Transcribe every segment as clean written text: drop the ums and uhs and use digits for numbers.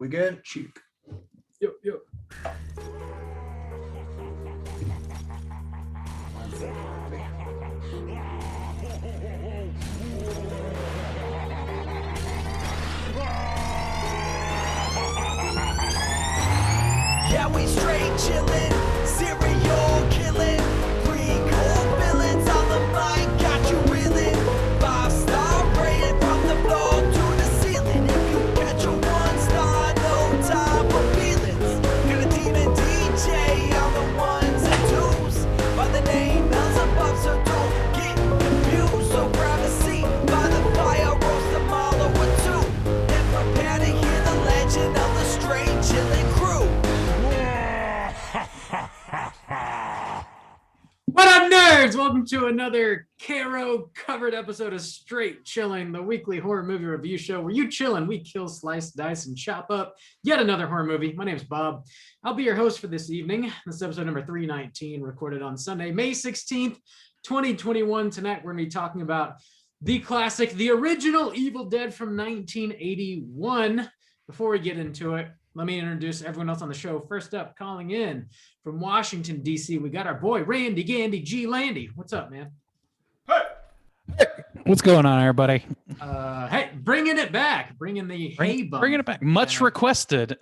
We good? Cheek. Yo. One second, Robbie. Yeah, we straight chillin', serial killin', pre-cold villains on the mic, got you reelin'. 5-star rated from the floor to the ceiling. If you catch a 1-star, no time for feelings. Got a demon DJ on the ones and twos, by the name Beelzebub, so don't get confused. So grab a seat by the fire, roast them all over two, and prepare to hear the legend of the straight chillin' crew. What up, nerds? Welcome to another Caro-covered episode of Straight Chillin', the weekly horror movie review show where you chillin', we kill, slice, dice, and chop up yet another horror movie. My name is Bob. I'll be your host for this evening. This is episode number 319, recorded on Sunday, May 16th, 2021. Tonight, we're going to be talking about the classic, the original Evil Dead from 1981. Before we get into it, let me introduce everyone else on the show. First up, calling in from Washington, D.C., we got our boy, Randy Gandy G. Landy. What's up, man? Hey, what's going on, everybody? Hey, bringing it back. Bringing the hey bump. Bringing it back. Much requested.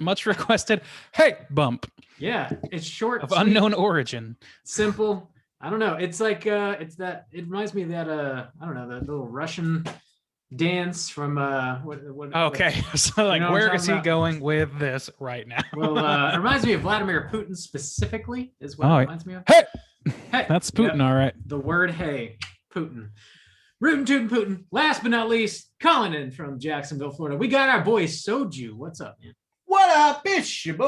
Hey bump. Yeah, it's short. Of sweet, unknown origin. Simple. I don't know. It's like, it reminds me of that, I don't know, the little Russian dance from what Okay, so like, you know where is he about? going with this right now? Well, it reminds me of Vladimir Putin specifically, is what it reminds me of. Hey, Hey, that's Putin, yep. all right. The word hey, Putin. Rootin' tootin' Putin. Last but not least, calling in from Jacksonville, Florida, we got our boy Soju. What's up, man? What up? It's your boy,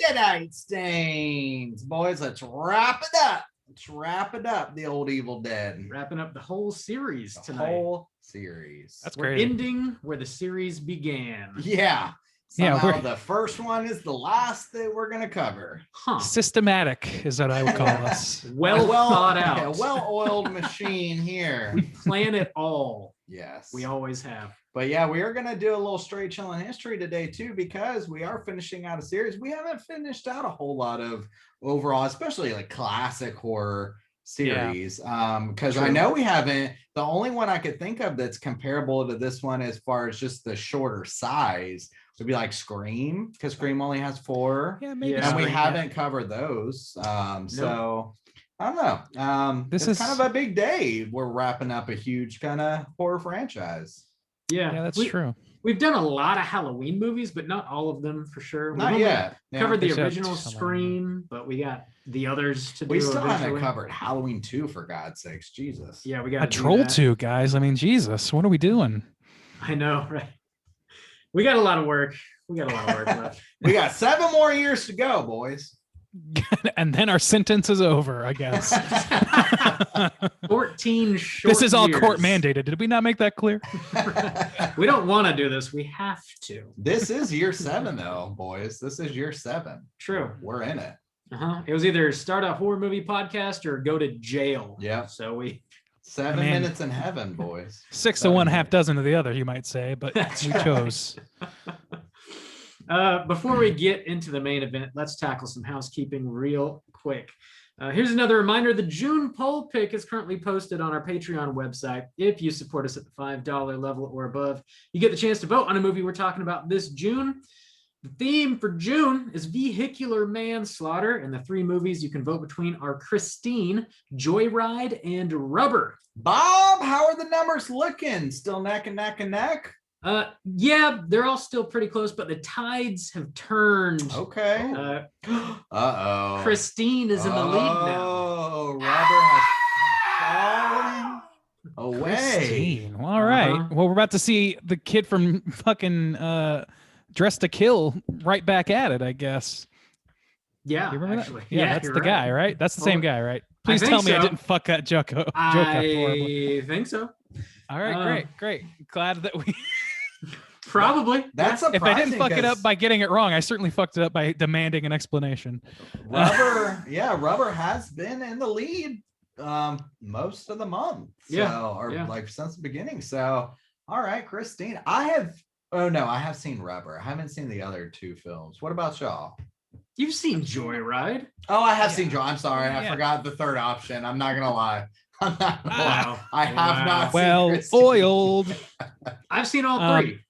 Deadite Stains. Boys, let's wrap it up. Let's wrap it up, the old Evil Dead. Wrapping up the whole series The tonight. whole series. That's We're crazy. ending where the series began. Yeah. Yeah, Somehow we're- the first one is the last that we're going to cover. Huh. Systematic is what I would call us. Well thought out. Yeah, well-oiled machine here. We plan it all. Yes. We always have. But yeah, we are going to do a little straight chilling history today too, because we are finishing out a series. We haven't finished out a whole lot of overall, especially like classic horror series. Because I True. know we haven't. The only one I could think of that's comparable to this one as far as just the shorter size would be like Scream, because Scream only has 4. Yeah, maybe. Yeah. And we Scream, haven't covered those. So I don't know. This It's is kind of a big day. We're wrapping up a huge kind of horror franchise. Yeah, Yeah, that's true. We've done a lot of Halloween movies, but not all of them for sure. We've Not only yet. Yeah. covered the Except original Halloween. Scream, but we got the others to do. We still haven't eventually. covered Halloween 2, for God's sakes. Jesus. Yeah, we got A Troll 2, guys. I mean, Jesus, what are we doing? I know, right? We got a lot of work. Left. We got 7 more years to go, boys. And then our sentence is over, I guess. 14 short This is all years. court mandated. Did we not make that clear? We don't want to do this. We have to. This is year 7, though, boys. This is year 7. True. We're in it. It was either start a horror movie podcast or go to jail. Yeah. So we 7 Man. minutes in heaven, boys. 6 to 1, half dozen of the other, you might say, but That's we right. chose. Before we get into the main event, let's tackle some housekeeping real quick. Here's another reminder. The June poll pick is currently posted on our Patreon website. If you support us at the $5 level or above, you get the chance to vote on a movie we're talking about this June. The theme for June is vehicular manslaughter, and the 3 movies you can vote between are Christine, Joyride, and Rubber. Bob, how are the numbers looking? Still neck and neck and neck? Yeah, they're all still pretty close, but the tides have turned. Okay. Uh-oh. Christine is in the lead now. Oh, Rubber has fallen away. Christine. Well, all right. Uh-huh. Well, we're about to see the kid from fucking Dressed to Kill right back at it, I guess. Yeah, You remember actually. that? Yeah, that's you're the right. guy, right? That's the same guy, right? Please think tell me I so. didn't fuck that joke up horribly. I think so. All right, great. Glad that we. Probably. That's If I didn't surprising fuck it up 'cause by getting it wrong, I certainly fucked it up by demanding an explanation. Rubber has been in the lead most of the month. So, Yeah, or yeah. like since the beginning. So, all right, Christine. I have Oh no, I have seen Rubber. I haven't seen the other two films. What about y'all? You've seen Joyride. Oh, I have Yeah. seen Joe. I'm sorry, I Yeah. forgot the third option. I'm not gonna lie. I'm not gonna lie. Wow. I have not seen Well, Christine. oiled. I've seen all three.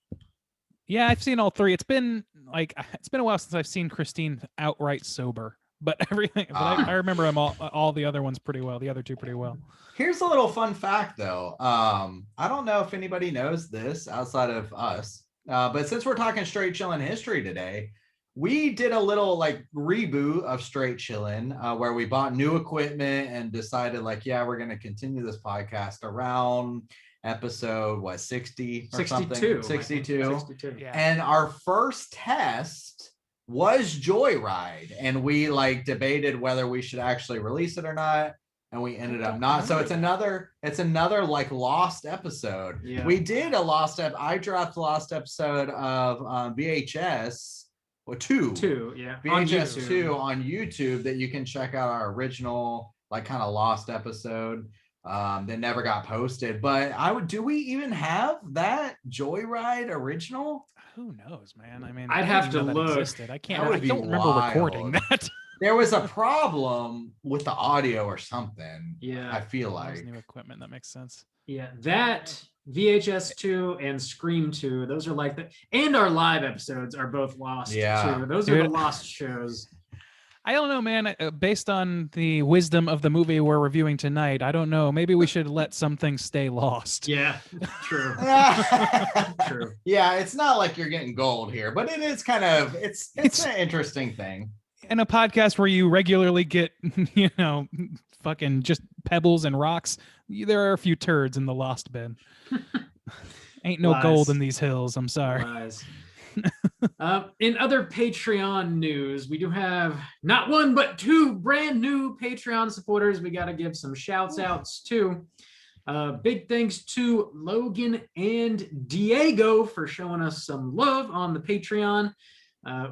Yeah, I've seen all three. It's been a while since I've seen Christine outright sober, but everything. But I remember them all the other ones pretty well. The other two pretty well. Here's a little fun fact, though. I don't know if anybody knows this outside of us, but since we're talking straight chillin' history today, we did a little like reboot of Straight Chillin', where we bought new equipment and decided like, yeah, we're gonna continue this podcast around episode 60 or 62. something, 62. 62. Yeah. And our first test was Joyride, and we like debated whether we should actually release it or not, and we ended up not. So it's another like lost episode. Yeah. We did a lost I dropped the lost episode of VHS or two Yeah. VHS 2 on YouTube that you can check out our original like kind of lost episode that never got posted. But do we even have that Joyride original? Who knows, man? I mean, I'd I didn't have even to know that look. existed. I can't. That would I be don't remember recording wild. that. There was a problem with the audio or something. Yeah. I feel That was like new equipment. That makes sense. Yeah, that VHS 2 and Scream 2, those are like the, and our live episodes are both lost Yeah. too. Those are the Dude. lost shows. I don't know, man. Based on the wisdom of the movie we're reviewing tonight, I don't know. Maybe we should let some things stay lost. Yeah, true. True. yeah, it's not like you're getting gold here, but it is kind of it's an interesting thing. In a podcast where you regularly get, fucking just pebbles and rocks, there are a few turds in the lost bin. Ain't no Lies. gold in these hills. I'm sorry. Lies. In other Patreon news, we do have not one but two brand new Patreon supporters. We got to give some shouts outs to. Big thanks to Logan and Diego for showing us some love on the Patreon.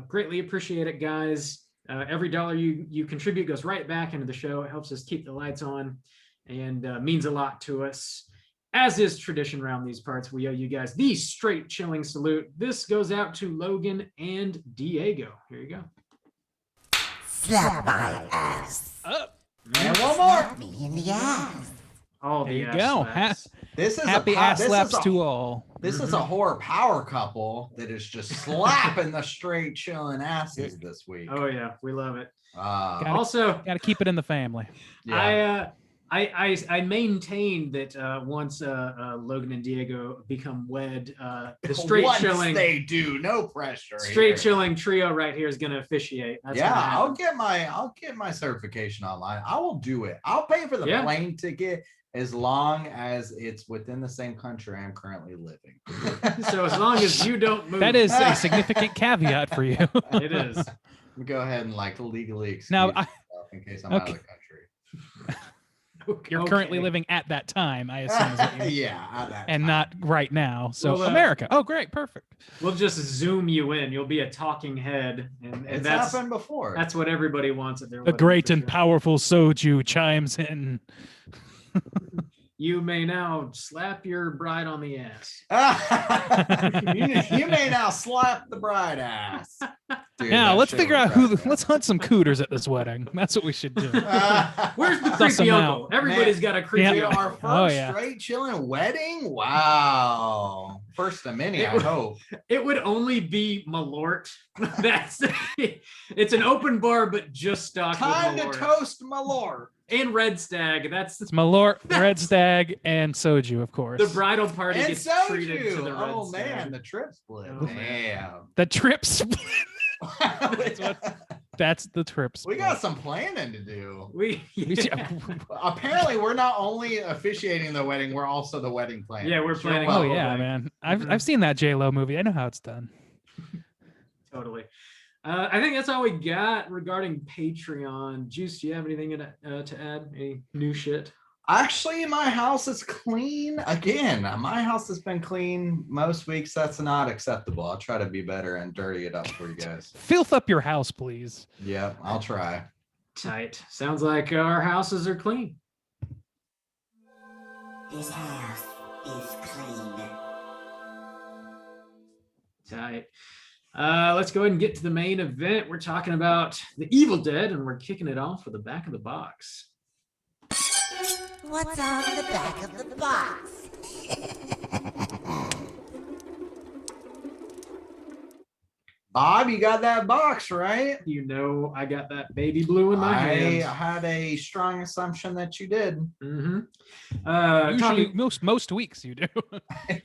Greatly appreciate it, guys. Every dollar you contribute goes right back into the show. It helps us keep the lights on and means a lot to us. As is tradition around these parts, we owe you guys the straight chilling salute. This goes out to Logan and Diego. Here you go. Slap my ass. And one more. Slap me in the ass. All There the you ass go. slaps. This is Happy ass slaps to all. This is a horror power couple that is just slapping the straight chilling asses this week. Oh yeah, we love it. Uh, Also, Got to keep it in the family. yeah. I maintain that once Logan and Diego become wed, the straight Once chilling they do, no pressure. straight here. chilling trio right here is going to officiate. That's Yeah, gonna happen. I'll get my certification online. I will do it. I'll pay for the Yeah. plane ticket as long as it's within the same country I'm currently living. So as long as you don't move, That is a significant caveat for you. it is. Let me go ahead and like legally excuse Now, myself in case I'm out of the country. You're currently living at that time, I assume. Is what you yeah, at that and time. not right now. So Well, America. Oh, great, perfect. We'll just zoom you in. You'll be a talking head, and It's that's happened before. that's what everybody wants at their The wedding, great for and sure. powerful Soju chimes in. You may now slap your bride on the ass. you may now slap the bride ass. Dude, Now that let's shit figure would out who. crack me Let's hunt some cooters at this wedding. That's what we should do. up. Where's the Suss creepy 'em uncle? out. Everybody's Man, got a creepy Dude, uncle. our first Oh, yeah. straight chilling wedding? Wow. First of many, I hope. It would only be Malort. That's it's an open bar, but just stocked Time with to Malort. toast my lord. And Red Stag. That's It's Malort, Red Stag, and Soju, of course. the bridal party And gets treated to soju. the Red Oh Stag. man, the trip split. Oh, man. The trip split. Damn. That's the trip We split. got some planning to do. Yeah. Apparently, we're not only officiating the wedding, we're also the wedding planner. Yeah, we're planning Oh the whole yeah, thing. man. Mhm. I've seen that J-Lo movie. I know how it's done. Totally. I think that's all we got regarding Patreon. Juice, do you have anything to add? Any new shit? Actually, my house is clean again. My house has been clean most weeks. That's not acceptable. I'll try to be better and dirty it up for you guys. Filth up your house, please. Yeah, I'll try. Tight. Sounds like our houses are clean. This house is clean. Tight. Let's go ahead and get to the main event. We're talking about The Evil Dead, and we're kicking it off with the back of the box. What's on the back of the box? Bob, you got that box, right? You know, I got that baby blue in my hand. I had a strong assumption that you did. Mm-hmm. Usually, most weeks you do.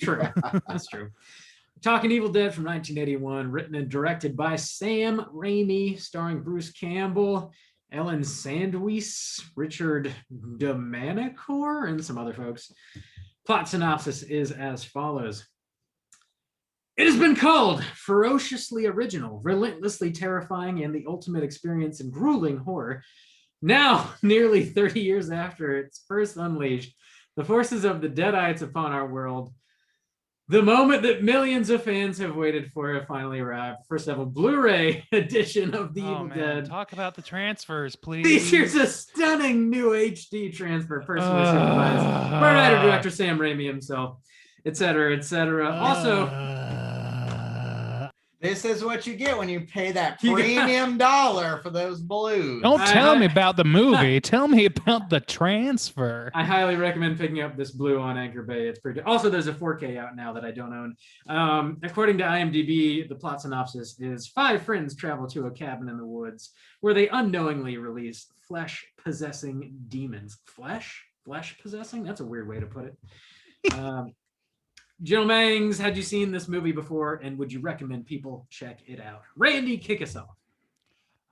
True. That's true. Talking Evil Dead from 1981, written and directed by Sam Raimi, starring Bruce Campbell, Ellen Sandweiss, Richard Domanicore, and some other folks. Plot synopsis is as follows. It has been called ferociously original, relentlessly terrifying, and the ultimate experience in grueling horror. Now, nearly 30 years after its first unleashed, the forces of the Deadites upon our world, the moment that millions of fans have waited for have finally arrived. First ever Blu-ray edition of The Evil Dead. Talk about the transfers, please. Features a stunning new HD transfer, personally supervised by writer-director Sam Raimi himself, etc., etc. Also, this is what you get when you pay that premium dollar for those blues. Don't tell me about the movie. Tell me about the transfer. I highly recommend picking up this blue on Anchor Bay. It's pretty. Also, there's a 4K out now that I don't own. According to IMDb, the plot synopsis is 5 friends travel to a cabin in the woods where they unknowingly release flesh-possessing demons. Flesh-possessing? That's a weird way to put it. Jill Mangs, had you seen this movie before, and would you recommend people check it out? Randy, kick us off.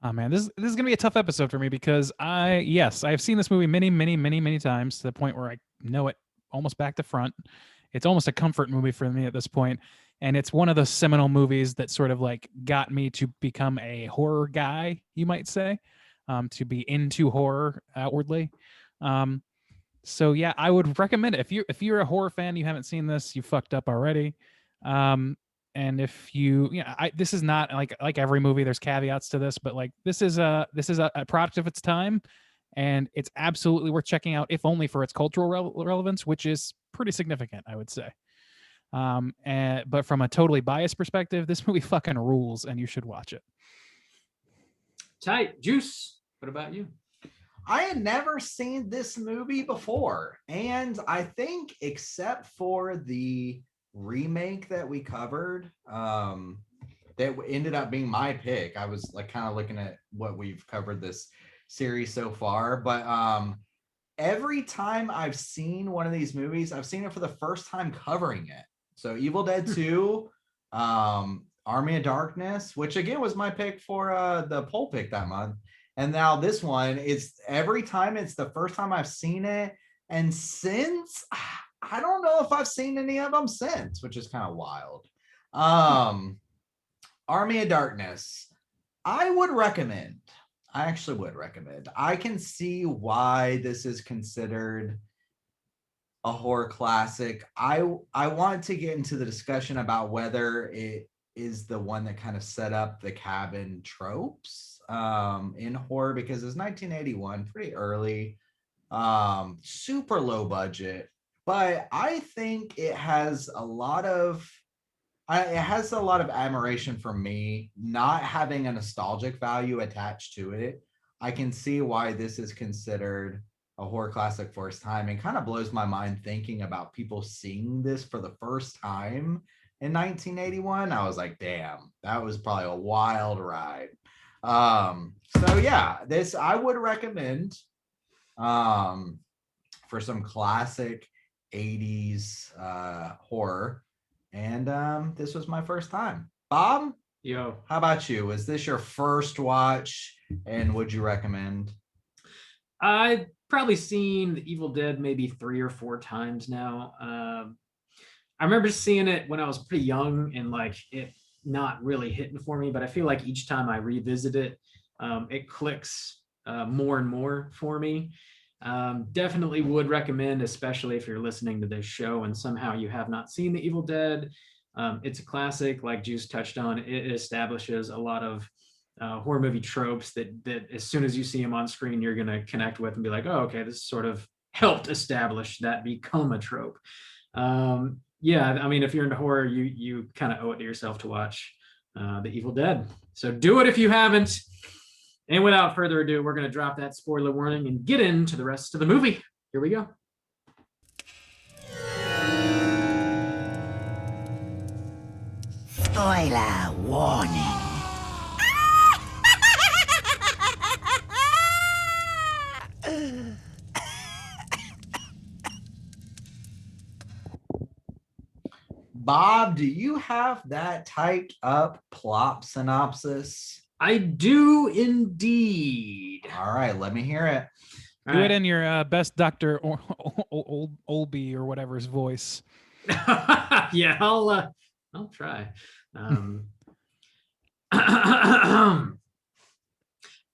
Oh man, this is gonna be a tough episode for me because I've seen this movie many times to the point where I know it almost back to front. It's almost a comfort movie for me at this point, and it's one of those seminal movies that sort of like got me to become a horror guy, you might say, to be into horror outwardly. So yeah, I would recommend it. If you're a horror fan, you haven't seen this, you fucked up already. And if this is not like every movie. There's caveats to this, but like this is a product of its time, and it's absolutely worth checking out, if only for its cultural relevance, which is pretty significant, I would say. But from a totally biased perspective, this movie fucking rules, and you should watch it. Tight. Juice, what about you? I had never seen this movie before, and I think except for the remake that we covered, that ended up being my pick. I was like kind of looking at what we've covered this series so far, but every time I've seen one of these movies, I've seen it for the first time covering it. So Evil Dead 2, Army of Darkness, which again was my pick for the poll pick that month. And now this one is every time it's the first time I've seen it. And since, I don't know if I've seen any of them since, which is kind of wild. Army of Darkness, I would recommend. I actually would recommend. I can see why this is considered a horror classic. I want to get into the discussion about whether it is the one that kind of set up the cabin tropes in horror, because it's 1981, pretty early, super low budget, but I think it has a lot of admiration for me, not having a nostalgic value attached to it. I can see why this is considered a horror classic for its time, and kind of blows my mind thinking about people seeing this for the first time in 1981. I was like, damn, that was probably a wild ride. So yeah, this I would recommend for some classic 80s horror, and this was my first time. Bob, Yo, how about you? Was this your first watch, and would you recommend? I've probably seen The Evil Dead maybe 3 or 4 times now. I remember seeing it when I was pretty young and like it not really hitting for me, but I feel like each time I revisit it, it clicks more and more for me. Definitely would recommend, especially if you're listening to this show and somehow you have not seen The Evil Dead. It's a classic, like Juice touched on. It establishes a lot of horror movie tropes that as soon as you see them on screen, you're going to connect with and be like, oh, okay, this sort of helped establish that become a trope. yeah, I mean, if you're into horror, you kind of owe it to yourself to watch The Evil Dead. So do it if you haven't. And without further ado, we're going to drop that spoiler warning and get into the rest of the movie. Here we go. Spoiler warning. Bob, do you have that typed up plot synopsis? I do indeed. All right, let me hear it. Do it in your best Dr. Olby or whatever's voice. Yeah, I'll try.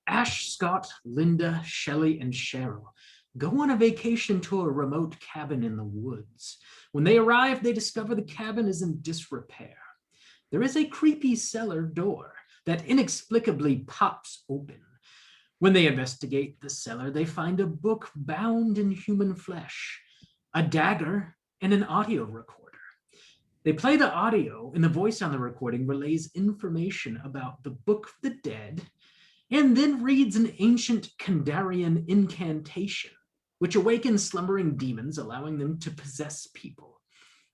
Ash, Scott, Linda, Shelley, and Cheryl go on a vacation to a remote cabin in the woods. When they arrive, they discover the cabin is in disrepair. There is a creepy cellar door that inexplicably pops open. When they investigate the cellar, they find a book bound in human flesh, a dagger, and an audio recorder. They play the audio, and the voice on the recording relays information about the Book of the Dead, and then reads an ancient Kandarian incantation, which awakens slumbering demons, allowing them to possess people.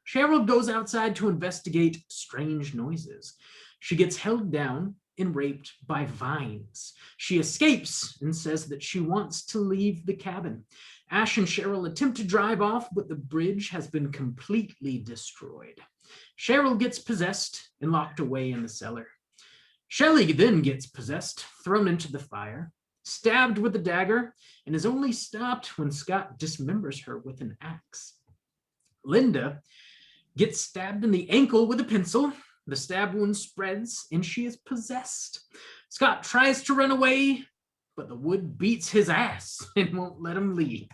Cheryl goes outside to investigate strange noises. She gets held down and raped by vines. She escapes and says that she wants to leave the cabin. Ash and Cheryl attempt to drive off, but the bridge has been completely destroyed. Cheryl gets possessed and locked away in the cellar. Shelley then gets possessed, thrown into the fire, stabbed with a dagger, and is only stopped when Scott dismembers her with an axe. Linda gets stabbed in the ankle with a pencil. The stab wound spreads, and she is possessed. Scott tries to run away, but the wood beats his ass and won't let him leave.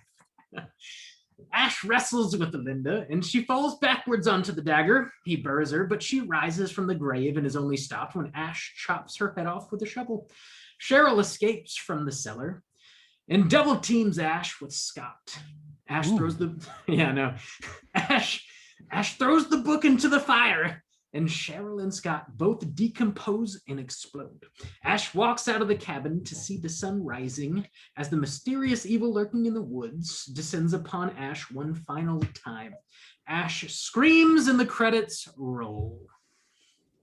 Ash wrestles with Linda, and she falls backwards onto the dagger. He buries her, but she rises from the grave and is only stopped when Ash chops her head off with a shovel. Cheryl escapes from the cellar and double teams Ash with Scott. Ash throws the Ash throws the book into the fire, and Cheryl and Scott both decompose and explode. Ash walks out of the cabin to see the sun rising as the mysterious evil lurking in the woods descends upon Ash one final time. Ash screams and the credits roll.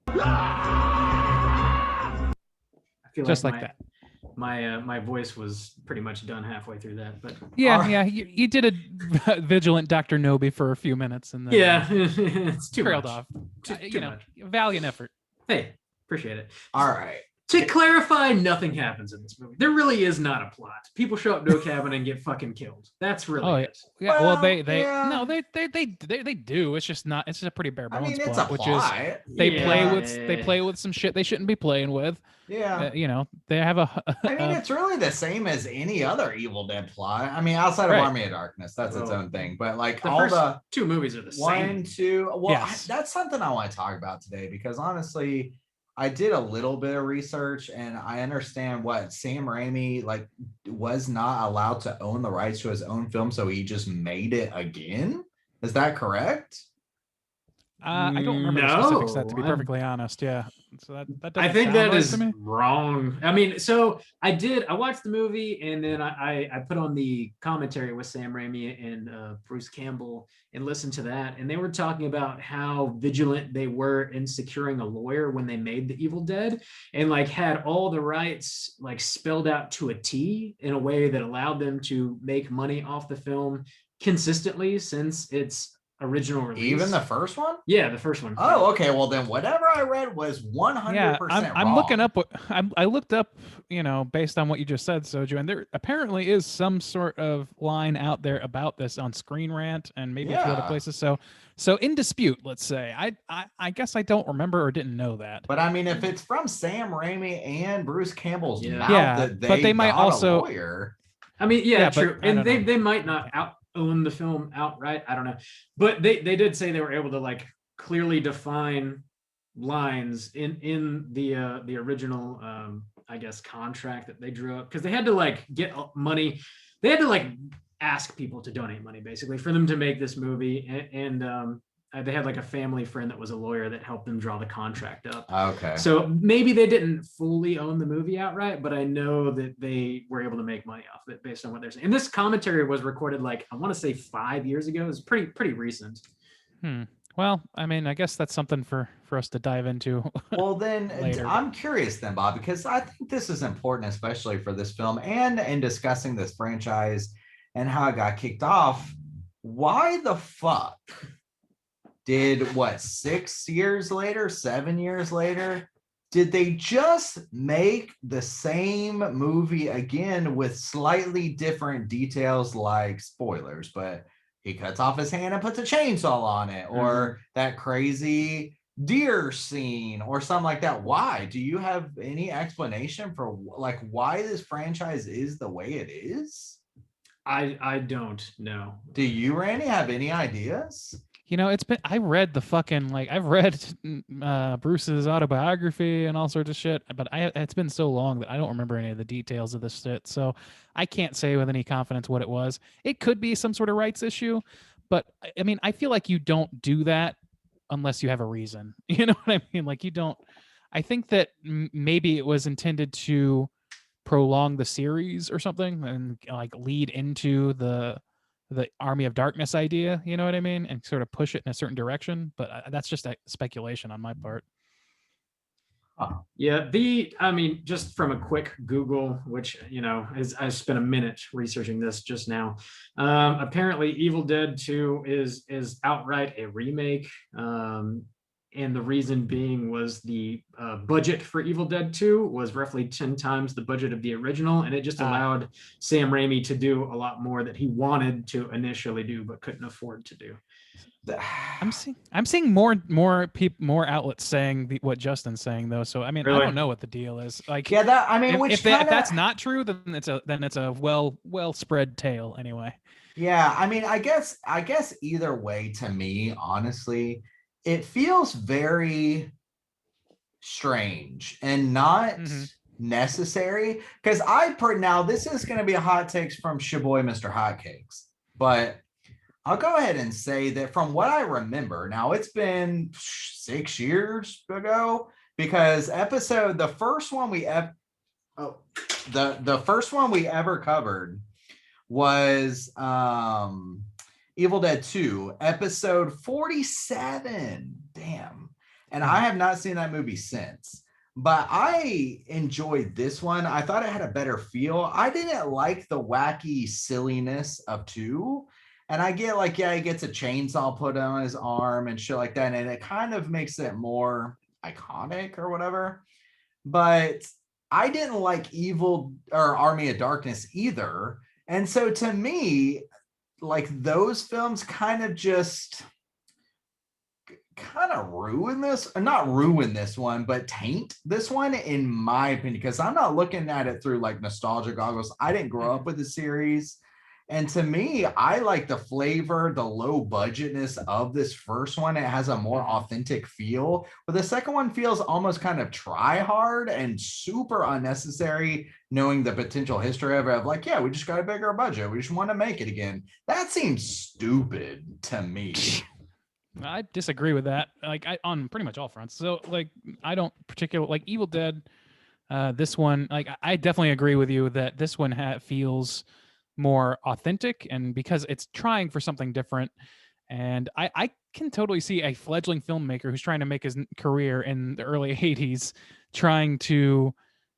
I feel Just like like that. My voice was pretty much done halfway through that, but Yeah, you did a vigilant Dr. Nobi for a few minutes and then it's too trailed much. off. Too much. Valiant effort. Hey, appreciate it. All right. To clarify, nothing happens in this movie. There really is not a plot. People show up to a cabin and get fucking killed. That's really it. Yeah, Well, they yeah. no, they do. It's just not. It's just a pretty bare I bones mean, it's a plot, which plot. is they play with some shit they shouldn't be playing with. Yeah. They have a. I mean, it's really the same as any other Evil Dead plot. I mean, outside of Right. Army of Darkness, that's its own thing. But like The all first the two movies are the same. 1, 2. Well, Yes. that's something I want to talk about today because honestly, I did a little bit of research and I understand what Sam Raimi was not allowed to own the rights to his own film, so he just made it again. Is that correct? I don't remember the specifics of that, to be perfectly honest. Yeah, so that doesn't I think sound that right is to me. wrong. I mean, so I watched the movie and then I put on the commentary with Sam Raimi and Bruce Campbell and listened to that. And they were talking about how vigilant they were in securing a lawyer when they made The Evil Dead and like had all the rights like spelled out to a T in a way that allowed them to make money off the film consistently since its original release. Even the first one? Yeah, the first one. Oh, okay. Well, then whatever I read was 100% Yeah, I'm wrong. looking up what I looked up, based on what you just said, Soju, and there apparently is some sort of line out there about this on Screen Rant and maybe a few other Yeah. places. So in dispute, let's say. I guess I don't remember or didn't know that. But I mean, if it's from Sam Raimi and Bruce Campbell's mouth Yeah, that they but they might got also- a lawyer. I mean, yeah, Yeah, but true. I And don't know. they might not own the film outright. I don't know. But they did say they were able to like clearly define lines in the original I guess contract that they drew up because they had to like get money. They had to like ask people to donate money basically for them to make this movie. And they had like a family friend that was a lawyer that helped them draw the contract up. Okay. So maybe they didn't fully own the movie outright, but I know that they were able to make money off it based on what they're saying. And this commentary was recorded like I want to say 5 years ago. It's pretty recent. Well, I mean, I guess that's something for us to dive into. Well, then Later. I'm curious then, Bob, because I think this is important, especially for this film and in discussing this franchise and how it got kicked off. Why the fuck did 6 years later, 7 years later, did they just make the same movie again with slightly different details, like spoilers, but he cuts off his hand and puts a chainsaw on it, or that crazy deer scene or something like that? Why? Do you have any explanation for like why this franchise is the way it is? I don't know. Do you, Randy, have any ideas? You know, I read the fucking, like, I've read Bruce's autobiography and all sorts of shit, but it's been so long that I don't remember any of the details of this shit. So I can't say with any confidence what it was. It could be some sort of rights issue, but I mean, I feel like you don't do that unless you have a reason. You know what I mean? Like, you don't, I think that maybe it was intended to prolong the series or something and like lead into the Army of Darkness idea, you know what I mean, and sort of push it in a certain direction. But that's just a speculation on my part. Yeah, I mean, just from a quick Google, which, you know, I spent a minute researching this just now. Apparently Evil Dead 2 is outright a remake. And the reason being was the budget for Evil Dead 2 was roughly 10 times the budget of the original, and it just allowed Sam Raimi to do a lot more that he wanted to initially do but couldn't afford to do. I'm seeing more outlets saying what Justin's saying though. So I mean, Really? I don't know what the deal is. Like, Yeah, that, I mean, if that's not true, then it's a well spread tale anyway. Yeah, I mean, I guess either way, to me, honestly, it feels very strange and not necessary, because now this is going to be a hot takes from Shaboy Mr. Hotcakes, but I'll go ahead and say that from what I remember, now it's been 6 years ago, because the first one we ever covered was Evil Dead 2, episode 47. Damn. And I have not seen that movie since. But I enjoyed this one. I thought it had a better feel. I didn't like the wacky silliness of 2. And I get like, yeah, he gets a chainsaw put on his arm and shit like that. And it kind of makes it more iconic or whatever. But I didn't like Army of Darkness either. And so to me, like, those films kind of ruin this, not ruin this one, but taint this one, in my opinion, because I'm not looking at it through like nostalgia goggles. I didn't grow up with the series. And to me, I like the flavor, the low budgetness of this first one. It has a more authentic feel, but the second one feels almost kind of try hard and super unnecessary, knowing the potential history of it, of like, yeah, we just got a bigger budget, we just want to make it again. That seems stupid to me. I disagree with that, like, on pretty much all fronts. So like, I don't particularly like Evil Dead. This one, like, I definitely agree with you that this one feels more authentic, and because it's trying for something different. And I can totally see a fledgling filmmaker who's trying to make his career in the early 80s trying to,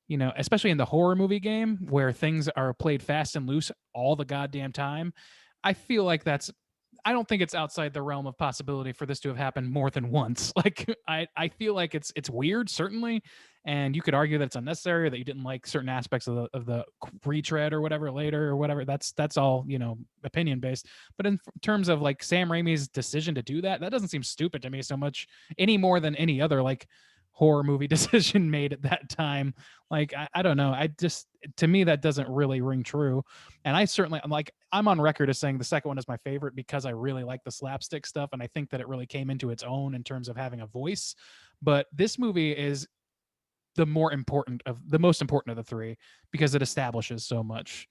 you know, especially in the horror movie game where things are played fast and loose all the goddamn time. I feel like I don't think it's outside the realm of possibility for this to have happened more than once. Like, I feel like it's weird, certainly, and you could argue that it's unnecessary, or that you didn't like certain aspects of the retread or whatever later or whatever. That's all, you know, opinion based. But in terms of like Sam Raimi's decision to do that doesn't seem stupid to me so much, any more than any other like horror movie decision made at that time. Like, I don't know. To me, that doesn't really ring true. And I'm on record as saying the second one is my favorite because I really like the slapstick stuff. And I think that it really came into its own in terms of having a voice. But this movie is the most important of the three because it establishes so much.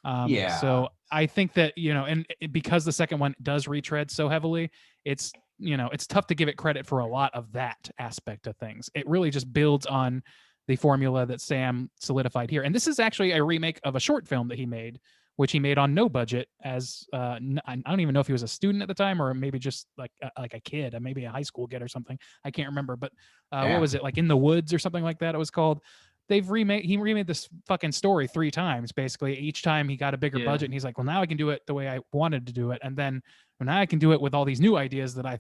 So I think that, you know, and because the second one does retread so heavily, it's it's tough to give it credit for a lot of that aspect of things. It really just builds on the formula that Sam solidified here. And this is actually a remake of a short film that he made, which he made on no budget as I don't even know if he was a student at the time or maybe just like a kid, maybe a high school kid or something. I can't remember, but what was it, like In the Woods or something like that it was called. He remade this fucking story 3 times, basically. Each time he got a bigger budget and he's like, well, now I can do it the way I wanted to do it. And then now I can do it with all these new ideas that I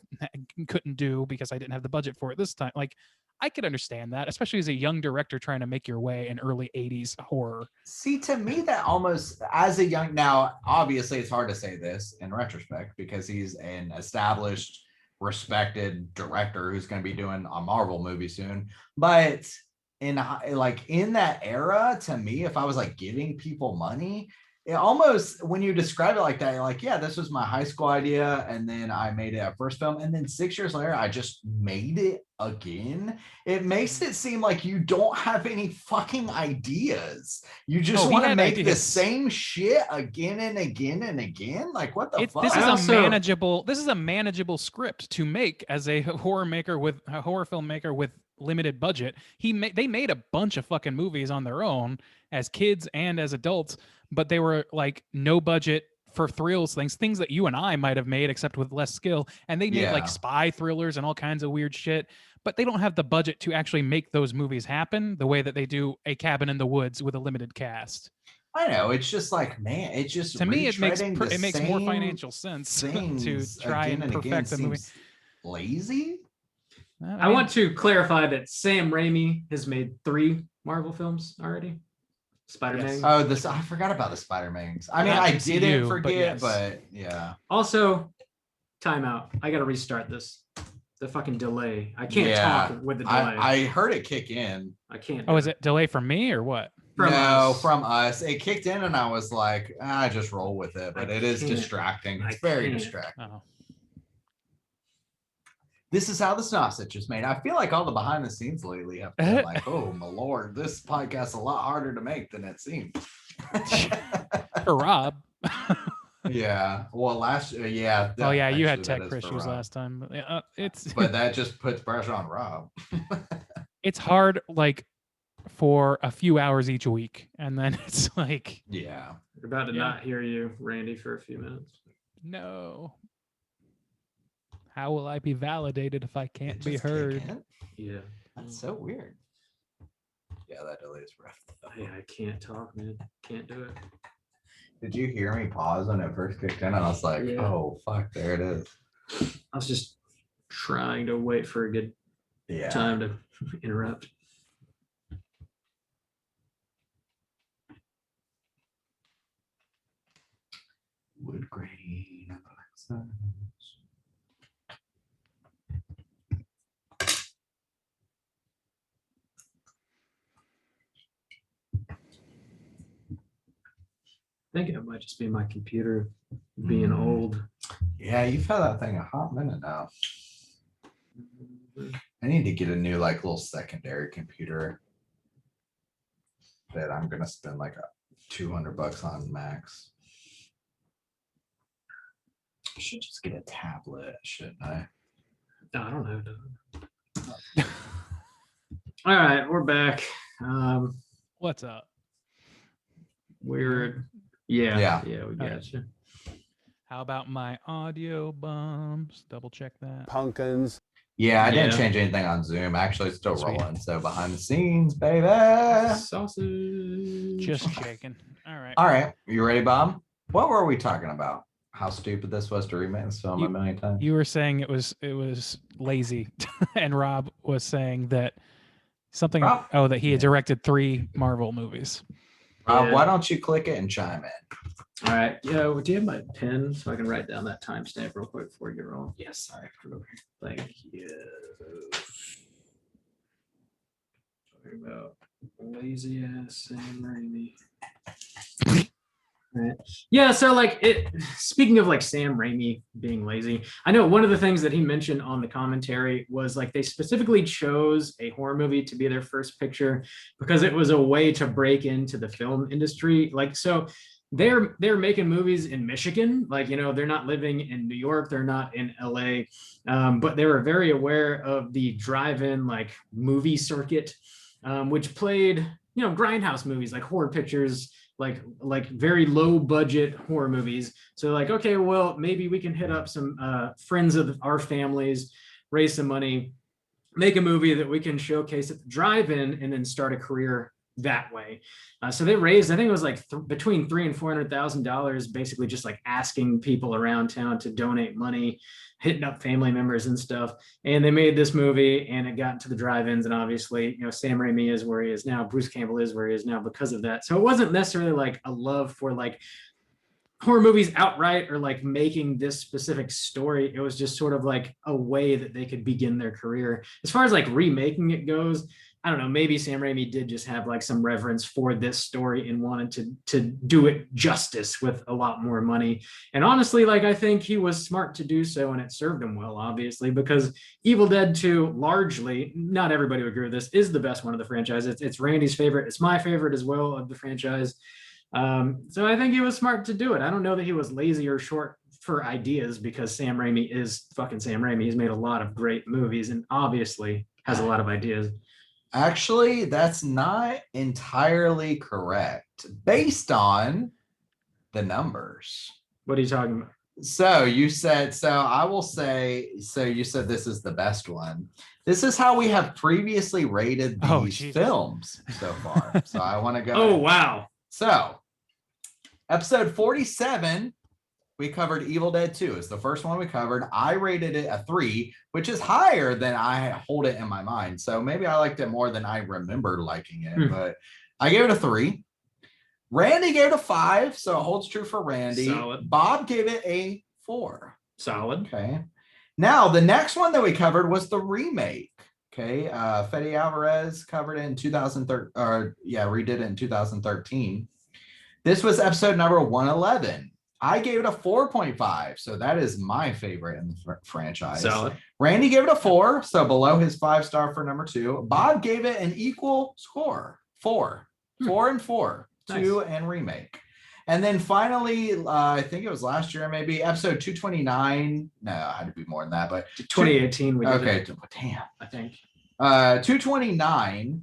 couldn't do because I didn't have the budget for it this time. Like, I could understand that, especially as a young director trying to make your way in early 80s horror. See, to me, that almost as a young, now, obviously it's hard to say this in retrospect because he's an established, respected director who's going to be doing a Marvel movie soon. But in that era, to me, if I was like giving people money, it almost, when you describe it like that, you're like, yeah, this was my high school idea, and then I made it a first film, and then 6 years later I just made it again. It makes it seem like you don't have any fucking ideas. You just want to make the same shit again and again and again. Like, what the fuck? This is a manageable script to make as a horror filmmaker with limited budget. They made a bunch of fucking movies on their own as kids and as adults, but they were like no budget for thrills, things that you and I might have made except with less skill. And they made like spy thrillers and all kinds of weird shit, but they don't have the budget to actually make those movies happen the way that they do A Cabin in the Woods with a limited cast. I know, it's just like, man, it's just, to me it makes more financial sense to try and perfect the movie. Lazy. I want to clarify that Sam Raimi has made 3 Marvel films already. Spider-Man. Yes. I forgot about the Spider-Mans. I mean, I didn't forget, but yeah. Also, timeout. I got to restart this. The fucking delay. I can't talk with the delay. I heard it kick in. I can't. Oh, is it delay from me or what? From us. It kicked in and I was like, I just roll with it, but it is distracting. It's very distracting. Oh. This is how the Synopsis is made. I feel like all the behind the scenes lately have been like, oh my Lord, this podcast is a lot harder to make than it seemed. For Rob. Yeah. Well, last year, yeah. Oh yeah, you had tech issues last time. But that just puts pressure on Rob. It's hard, like, for a few hours each week, and then it's like, yeah. We're about to not hear you, Randy, for a few minutes. No. How will I be validated if I can't be heard? Yeah. That's so weird. Yeah, that delay is rough. Yeah, I can't talk, man. Can't do it. Did you hear me pause when it first kicked in? And I was like, oh, fuck, there it is. I was just trying to wait for a good time to interrupt. Wood grain. I think it might just be my computer being old. Yeah, you've had that thing a hot minute now. I need to get a new like little secondary computer that I'm gonna spend like $200 on max. I should just get a tablet, shouldn't I? No, I don't know. All right, we're back. What's up? We got you. How about my audio bumps? Double check that. Pumpkins. Yeah, I didn't change anything on Zoom. Actually, it's still rolling. So behind the scenes, baby. Sausage. Just checking. All right. All right. You ready, Bob? What were we talking about? How stupid this was to remake this film a million times. You were saying it was lazy, and Rob was saying that something. That he had directed 3 Marvel movies. Rob, why don't you click it and chime in? All right. Yeah. Do you have my pen so I can write down that timestamp real quick before you get rolling? Yes. Sorry. Thank you. Talking about lazy ass Sam Raimi. Right. Yeah, so like speaking of like Sam Raimi being lazy, I know one of the things that he mentioned on the commentary was like they specifically chose a horror movie to be their first picture because it was a way to break into the film industry. Like, so they're making movies in Michigan. Like, you know, they're not living in New York, they're not in LA, but they were very aware of the drive-in like movie circuit, which played, you know, grindhouse movies like horror pictures, like very low budget horror movies. So like, okay, well, maybe we can hit up some friends of our families, raise some money, make a movie that we can showcase at the drive-in, and then start a career that way. So they raised, I think it was like between $300,000 and $400,000, basically just like asking people around town to donate money, hitting up family members and stuff. And they made this movie, and it got into the drive-ins. And obviously, you know, Sam Raimi is where he is now. Bruce Campbell is where he is now because of that. So it wasn't necessarily like a love for like horror movies outright or like making this specific story. It was just sort of like a way that they could begin their career. As far as like remaking it goes, I don't know, maybe Sam Raimi did just have like some reverence for this story and wanted to do it justice with a lot more money. And honestly, like, I think he was smart to do so, and it served him well, obviously, because Evil Dead 2, largely, not everybody would agree with this, is the best one of the franchise. It's Randy's favorite. It's my favorite as well of the franchise. So I think he was smart to do it. I don't know that he was lazy or short for ideas, because Sam Raimi is fucking Sam Raimi. He's made a lot of great movies and obviously has a lot of ideas. Actually, that's not entirely correct based on the numbers. What are you talking about? So you said, so I will say, so you said this is the best one. This is how we have previously rated these films so far. So I want to go. Oh, wow. So episode 47, we covered Evil Dead 2. It's the first one we covered. I rated it a 3, which is higher than I hold it in my mind. So maybe I liked it more than I remember liking it, but I gave it a 3. Randy gave it a 5, so it holds true for Randy. Solid. Bob gave it a 4. Solid. Okay. Now, the next one that we covered was the remake. Okay. Fede Alvarez covered it in 2013, redid it in 2013. This was episode number 111. I gave it a 4.5, so that is my favorite in the franchise. Solid. Randy gave it a 4, so below his 5-star for number 2. Bob gave it an equal score, 4. 4 and 4, nice. 2 and remake. And then finally, I think it was last year, maybe episode 229. No, it had to be more than that, but 2018. We did okay, it, damn. I think 229.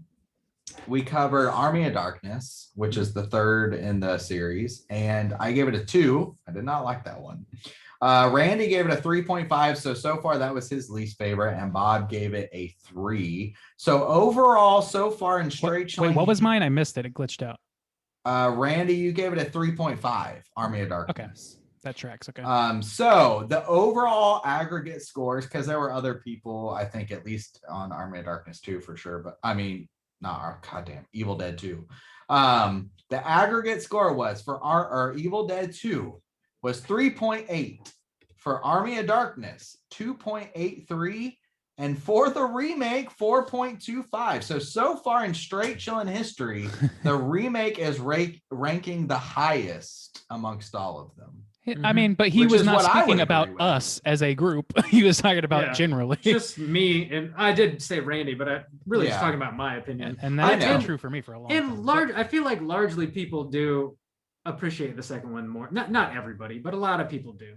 We covered Army of Darkness, which is the third in the series, and I gave it a 2. I did not like that one. Randy gave it a 3.5, so far that was his least favorite, and Bob gave it a 3. So overall, so far in straight. Wait, what was mine? I missed it. It glitched out. Randy, you gave it a 3.5. Army of Darkness. Okay, that tracks. Okay. So the overall aggregate scores, because there were other people, I think at least on Army of Darkness 2 for sure, but I mean. Goddamn, Evil Dead 2. The aggregate score was for our Evil Dead 2 was 3.8. For Army of Darkness, 2.83. And for the remake, 4.25. So far in straight chillin' history, the remake is ranking the highest amongst all of them. I mean, but he was not speaking about us as a group. He was talking about generally. Just me, and I did say Randy, but I really just talking about my opinion. And that's been true for me for a long time. I feel like largely people do appreciate the second one more. Not everybody, but a lot of people do.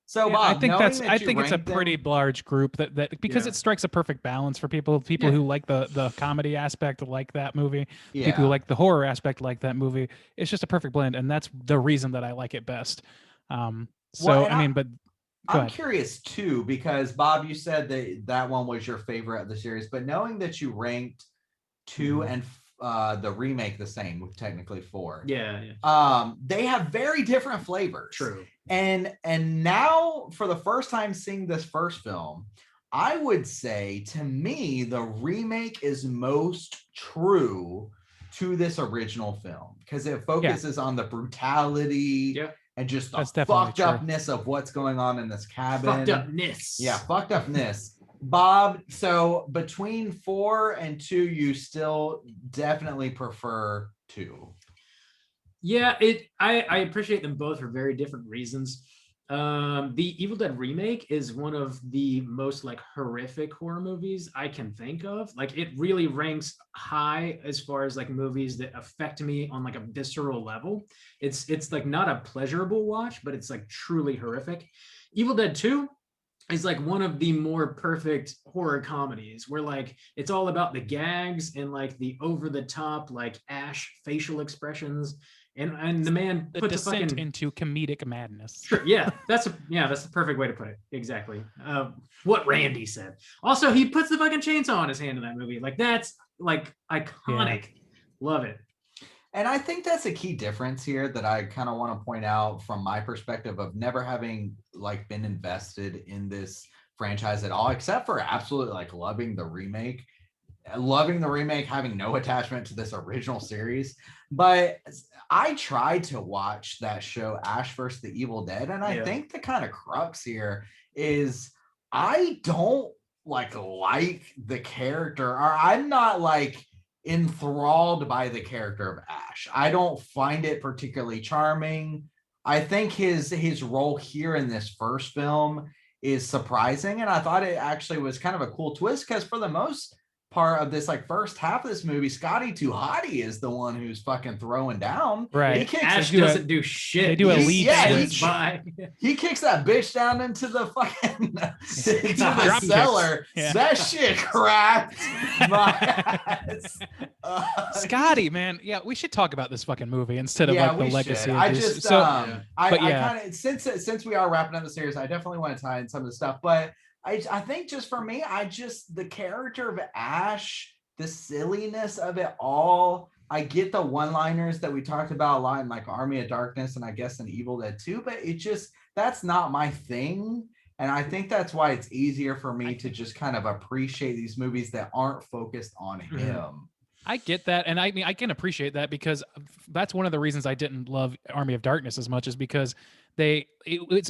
So Bob, I think it's a pretty large group that because it strikes a perfect balance for people who like the comedy aspect like that movie, people who like the horror aspect like that movie. It's just a perfect blend, and that's the reason that I like it best. I'm curious too, because Bob, you said that one was your favorite of the series, but knowing that you ranked 2 and the remake the same, with technically 4. They have very different flavors. True. And now for the first time seeing this first film, I would say to me the remake is most true to this original film, because it focuses on the brutality and just the fucked upness of what's going on in this cabin. Fucked upness. Yeah, fucked upness. Bob, so between 4 and 2, you still definitely prefer 2. Yeah, I appreciate them both for very different reasons. The Evil Dead remake is one of the most like horrific horror movies I can think of. Like it really ranks high as far as like movies that affect me on like a visceral level. It's like not a pleasurable watch, but it's like truly horrific. Evil Dead 2 is like one of the more perfect horror comedies where like it's all about the gags and like the over the top like Ash facial expressions and the man The puts a descent fucking into comedic madness. sure. Yeah, that's the perfect way to put it. Exactly. What Randy said. Also, he puts the fucking chainsaw on his hand in that movie. Like that's like iconic. Love it. And I think that's a key difference here that I kind of want to point out from my perspective of never having like been invested in this franchise at all, except for absolutely like loving the remake, having no attachment to this original series. But I tried to watch that show Ash vs. the Evil Dead, and I think the kind of crux here is I don't like the character, or I'm not like enthralled by the character of Ash. I don't find it particularly charming. I think his role here in this first film is surprising, and I thought it actually was kind of a cool twist because for the most part of this like first half of this movie, Scotty Too Hottie is the one who's fucking throwing down. Right. He kicks Ash doesn't do shit. They do a lead switch. He he kicks that bitch down into the fucking into the Drop cellar. kicks. Yeah. That shit cracked my ass. Scotty, man, yeah, we should talk about this fucking movie instead of yeah, like the we legacy. should. Of I this. just, So, I yeah. kind of since we are wrapping up the series, I definitely want to tie in some of the stuff. But I think just for me, the character of Ash, the silliness of it all. I get the one-liners that we talked about a lot in like Army of Darkness and I guess in Evil Dead 2, but that's not my thing. And I think that's why it's easier for me to just kind of appreciate these movies that aren't focused on him. I get that, and I mean I can appreciate that because that's one of the reasons I didn't love Army of Darkness as much is because it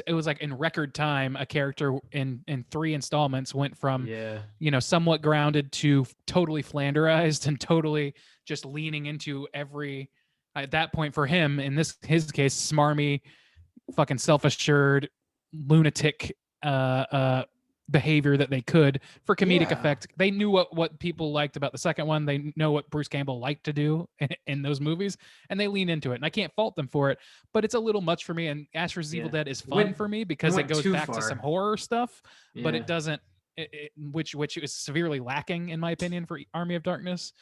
was like in record time a character in 3 installments went from somewhat grounded to totally flanderized and totally just leaning into every at that point for him in his case smarmy fucking self-assured lunatic behavior that they could for comedic effect. They knew what people liked about the second one. They know what Bruce Campbell liked to do in those movies, and they lean into it. And I can't fault them for it, but it's a little much for me. And Ash vs. Evil Dead is fun for me because it goes back to some horror stuff, but it doesn't, which is severely lacking in my opinion for Army of Darkness.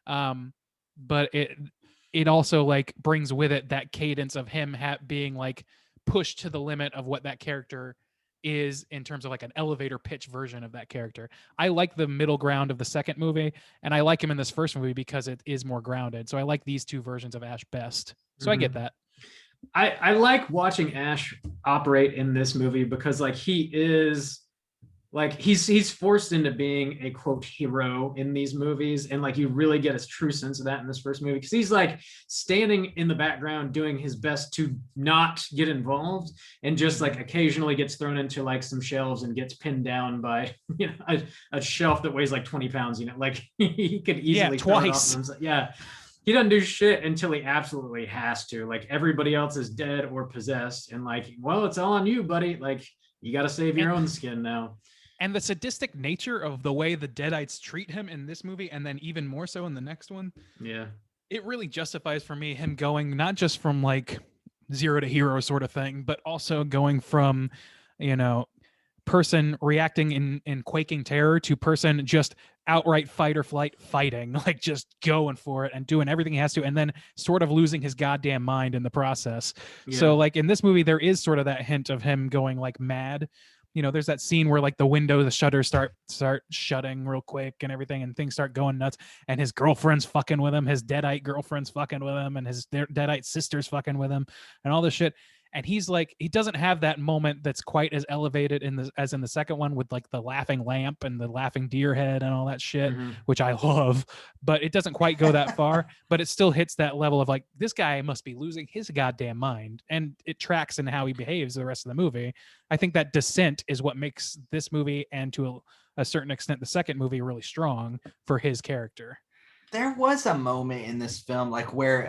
But it also like brings with it that cadence of him being like pushed to the limit of what that character is in terms of like an elevator pitch version of that character. I like the middle ground of the second movie, and I like him in this first movie because it is more grounded. So I like these two versions of Ash best. So I get that. I like watching Ash operate in this movie because like he is like he's forced into being a quote hero in these movies, and like you really get a true sense of that in this first movie because he's like standing in the background doing his best to not get involved and just like occasionally gets thrown into like some shelves and gets pinned down by a shelf that weighs like 20 pounds, like he could easily twice. He doesn't do shit until he absolutely has to. Like everybody else is dead or possessed, and like, well, it's all on you, buddy. Like you got to save your own skin now. And the sadistic nature of the way the Deadites treat him in this movie, and then even more so in the next one, it really justifies for me him going not just from like zero to hero sort of thing, but also going from, person reacting in quaking terror to person just outright fight or flight fighting, like just going for it and doing everything he has to, and then sort of losing his goddamn mind in the process. So like in this movie, there is sort of that hint of him going like mad. There's that scene where like the shutters start shutting real quick and everything, and things start going nuts, and his girlfriend's fucking with him, his Deadite girlfriend's fucking with him, and his Deadite sister's fucking with him, and all this shit. And he's like, he doesn't have that moment that's quite as elevated as in the second one with like the laughing lamp and the laughing deer head and all that shit, which I love, but it doesn't quite go that far, but it still hits that level of like, this guy must be losing his goddamn mind, and it tracks in how he behaves the rest of the movie. I think that descent is what makes this movie, and to a certain extent the second movie, really strong for his character. there was a moment in this film like where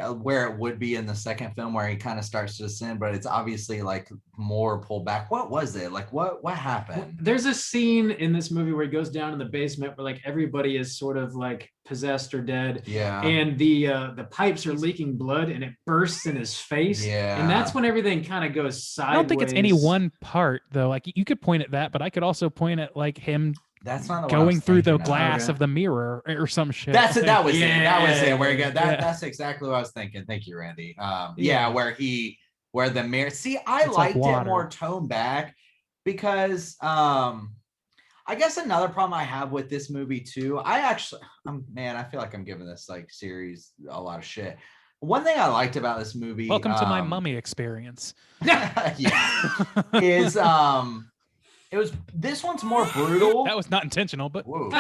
it would be in the second film where he kind of starts to ascend, but it's obviously like more pulled back. What was it? Like what happened? There's a scene in this movie where he goes down in the basement where like everybody is sort of like possessed or dead. Yeah. And the pipes are leaking blood and it bursts in his face. Yeah. And that's when everything kind of goes sideways. I don't think it's any one part though. Like you could point at that, but I could also point at like him that's not going through the glass Okay. of the mirror or some shit. That's it. That was it. Yeah. That was it. Where he got that. Yeah. That's exactly what I was thinking. Thank you, Randy. Yeah, Yeah. where the mirror. See, I It's like liked it water. more toned back because I guess another problem I have with this movie too. I feel like I'm giving this like series a lot of shit. One thing I liked about this movie. Welcome to my mummy experience. Yeah, is it was this one's more brutal. That was not intentional, but Whoa.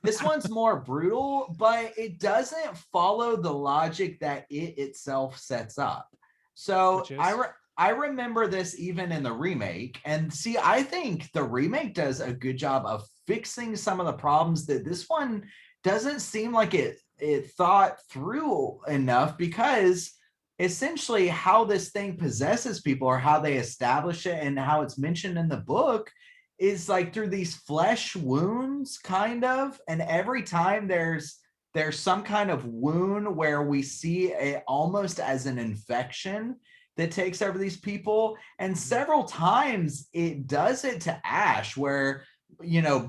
This one's more brutal, but it doesn't follow the logic that it itself sets up. So Which is? I remember this even in the remake. And see, I think the remake does a good job of fixing some of the problems that this one doesn't seem like it thought through enough, because essentially how this thing possesses people or how they establish it and how it's mentioned in the book is like through these flesh wounds kind of, and every time there's some kind of wound where we see it almost as an infection that takes over these people, and several times it does it to Ash where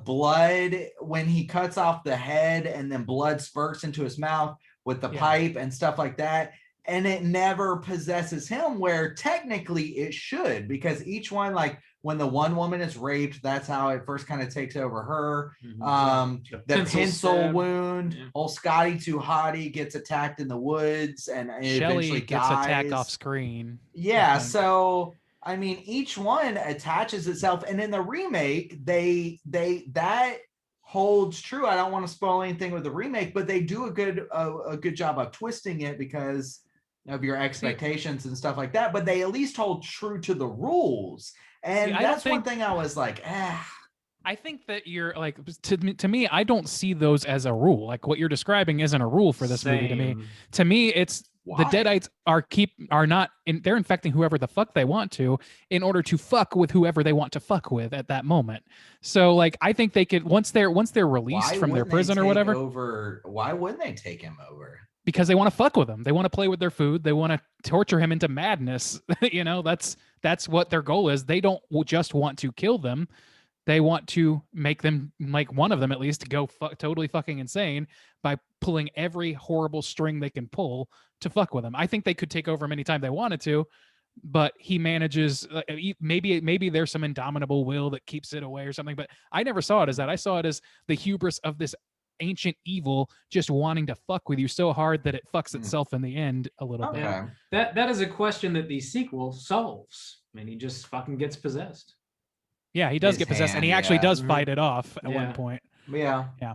blood, when he cuts off the head and then blood spurts into his mouth with the pipe and stuff like that, and it never possesses him, where technically it should, because each one, like when the one woman is raped, that's how it first kind of takes over her. The pencil stab. wound, old Scotty Too Hottie gets attacked in the woods and eventually Shelly gets dies. attacked off screen. Yeah, so I mean, each one attaches itself, and in the remake, they that holds true. I don't want to spoil anything with the remake, but they do a good job of twisting it because of your expectations and stuff like that. But they at least hold true to the rules, and that's one thing I was like, I think that you're like, to me, I don't see those as a rule. Like what you're describing isn't a rule for this movie to me. To me, it's why? The Deadites they're infecting whoever the fuck they want to in order to fuck with whoever they want to fuck with at that moment. So like, I think they could, once they're released from their prison or whatever. Why wouldn't they take him over? Because they want to fuck with him. They want to play with their food. They want to torture him into madness. That's what their goal is. They don't just want to kill them. They want to make them, like one of them at least, go totally fucking insane by pulling every horrible string they can pull to fuck with him. I think they could take over him anytime they wanted to, but he manages. Maybe there's some indomitable will that keeps it away or something. But I never saw it as that. I saw it as the hubris of this ancient evil just wanting to fuck with you so hard that it fucks itself in the end a little bit. Okay. That is a question that the sequel solves. I mean, he just fucking gets possessed. Yeah, he does His get possessed, and he hand, actually yeah. does fight it off at Yeah. one point. Yeah. Yeah.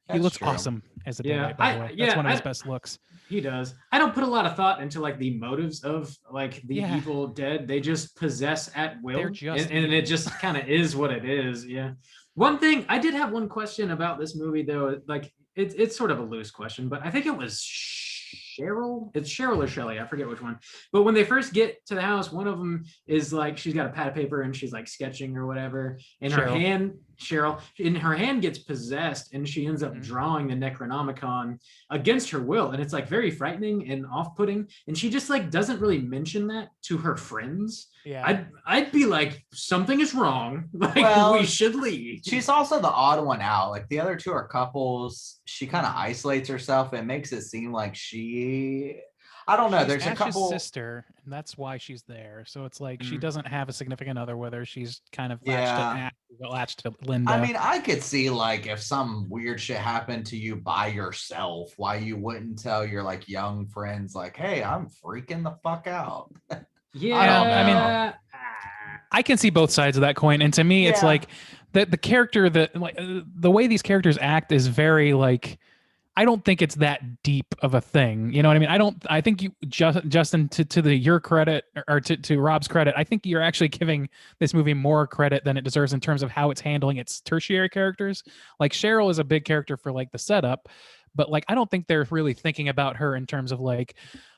He That's looks true. awesome as a Yeah, Deadite, by the way. That's one of his best looks. He does. I don't put a lot of thought into like the motives of like the Yeah. evil dead. They just possess at will. They're just and it just kind of is what it is. Yeah. One thing I did have one question about this movie though. Like it's sort of a loose question, but I think it was Cheryl. It's Cheryl or Shelley. I forget which one. But when they first get to the house, one of them is like she's got a pad of paper and she's like sketching or whatever. And her hand, Cheryl, in her hand gets possessed and she ends up drawing the Necronomicon against her will. And it's like very frightening and off-putting. And she just like doesn't really mention that to her friends. Yeah. I'd be like, something is wrong. Like Well, we should leave. She's also the odd one out. Like the other two are couples. She kind of isolates herself and makes it seem like I don't know. She's There's a Ash's couple. sister, and that's why she's there. So it's like she Mhm. doesn't have a significant other with her. She's kind of Yeah. latched to Linda. I mean, I could see like if some weird shit happened to you by yourself, why you wouldn't tell your like young friends like, "Hey, I'm freaking the fuck out." Yeah, I don't know. I can see both sides of that coin, and to me, it's Yeah. like the character that like the way these characters act is very like I don't think it's that deep of a thing. You know what I mean? I think you, Justin, to your credit, or to Rob's credit, I think you're actually giving this movie more credit than it deserves in terms of how it's handling its tertiary characters. Like Cheryl is a big character for like the setup, but like I don't think they're really thinking about her in terms of like,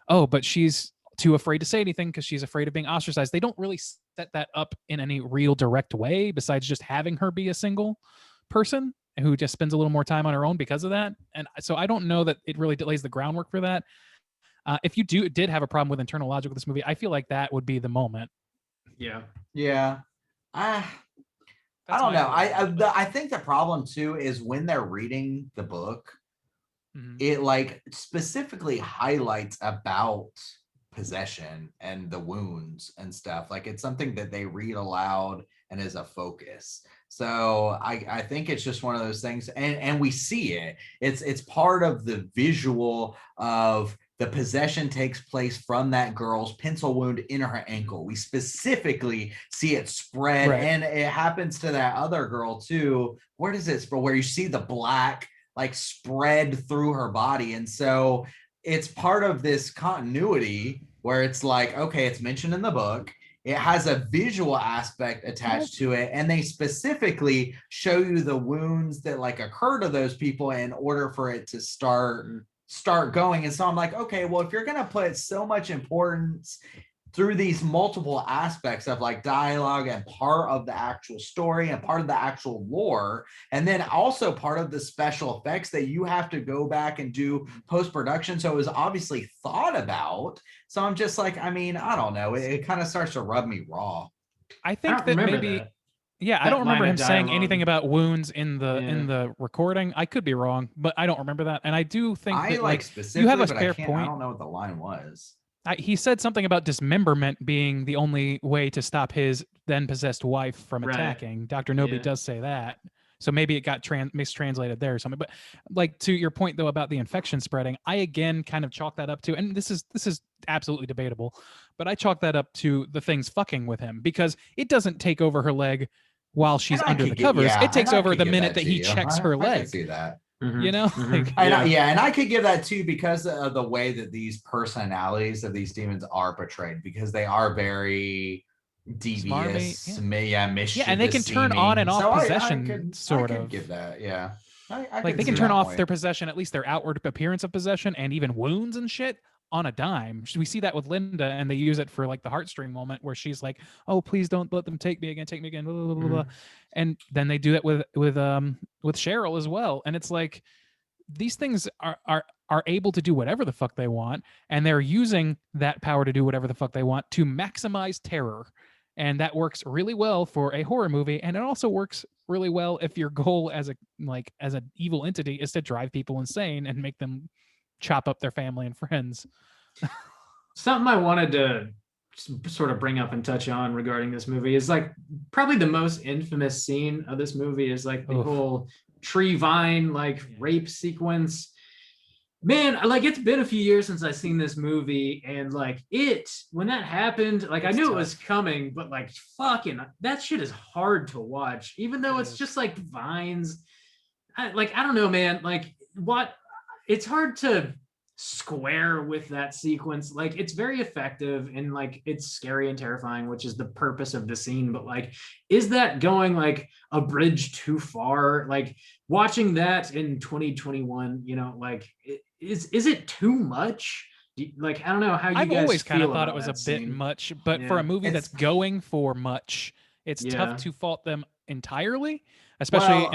oh, but she's too afraid to say anything because she's afraid of being ostracized. They don't really set that up in any real direct way besides just having her be a single person who just spends a little more time on her own because of that. And so I don't know that it really lays the groundwork for that. If you did have a problem with internal logic with this movie, I feel like that would be the moment. Yeah. Yeah. I don't know. I think the problem too is when they're reading the book, it like specifically highlights about possession and the wounds and stuff. Like it's something that they read aloud and is a focus. So I think it's just one of those things, and we see it. It's part of the visual of the possession takes place from that girl's pencil wound in her ankle. We specifically see it spread, right. And it happens to that other girl too. Where does it spread? Where you see the black like spread through her body. And so it's part of this continuity where it's like, okay, it's mentioned in the book. It has a visual aspect attached to it. And they specifically show you the wounds that like occur to those people in order for it to start going. And so I'm like, okay, well, if you're going to put so much importance through these multiple aspects of like dialogue and part of the actual story and part of the actual lore, and then also part of the special effects that you have to go back and do post-production. So it was obviously thought about. So I'm just like, I mean, I don't know. It kind of starts to rub me raw. I think that maybe that. Yeah, I don't remember him saying anything about wounds in the recording. I could be wrong, but I don't remember that. And I do think that like you have a fair point. I don't know what the line was. He said something about dismemberment being the only way to stop his then possessed wife from attacking. Dr. Nobi does say that. So maybe it got mistranslated there or something. But like to your point though about the infection spreading, I again kind of chalk that up to, and this is absolutely debatable, but I chalk that up to the things fucking with him because it doesn't take over her leg while she's under the covers. It takes over the minute that he checks her leg. I can see that. You know, and I could give that too because of the way that these personalities of these demons are portrayed, because they are very devious, mischievous, and they can turn on and off possession. I could give that, like they can turn off their possession, at least their outward appearance of possession, and even wounds and shit on a dime. We see that with Linda, and they use it for like the heartstring moment where she's like, "Oh, please don't let them take me again, blah, blah, blah, blah." And then they do that with Cheryl as well. And it's like these things are able to do whatever the fuck they want, and they're using that power to do whatever the fuck they want to maximize terror. And that works really well for a horror movie, and it also works really well if your goal as an evil entity is to drive people insane and make them chop up their family and friends. Something I wanted to sort of bring up and touch on regarding this movie is like probably the most infamous scene of this movie is like the whole tree vine like rape sequence. Man, like it's been a few years since I've seen this movie, and like when that happened, like I knew it was coming, but like fucking that shit is hard to watch, even though it's just like vines. I don't know, man. Like it's hard to square with that sequence. Like it's very effective and like it's scary and terrifying, which is the purpose of the scene, but like is that going like a bridge too far? Like watching that in 2021, you know, like is it too much? Like I don't know how you guys I've always kind of thought it was a scene. bit much, but for a movie that's going for much, it's tough to fault them entirely, especially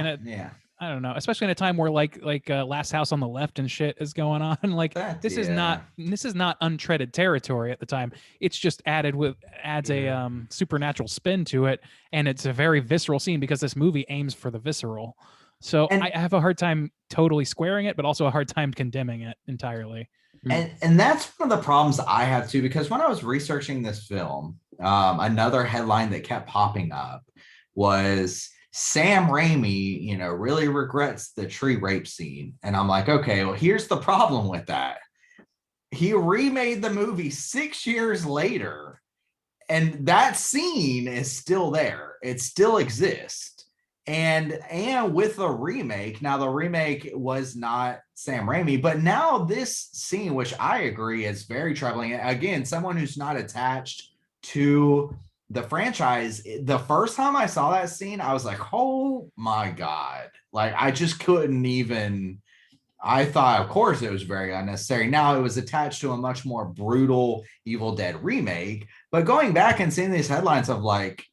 I don't know, especially in a time where like Last House on the Left and shit is going on. Like this is not untreaded territory at the time. It's just adds a supernatural spin to it, and it's a very visceral scene because this movie aims for the visceral. So I have a hard time totally squaring it, but also a hard time condemning it entirely. And that's one of the problems I have too, because when I was researching this film, another headline that kept popping up was Sam Raimi, you know, really regrets the tree rape scene. And I'm like, okay, well, here's the problem with that. He remade the movie 6 years later, and that scene is still there. It still exists. and with the remake, now the remake was not Sam Raimi, but now this scene, which I agree is very troubling. Again, someone who's not attached to the franchise, the first time I saw that scene, I was like, oh my God. Like I just couldn't even. I thought, of course, it was very unnecessary. Now it was attached to a much more brutal Evil Dead remake. But going back and seeing these headlines of like,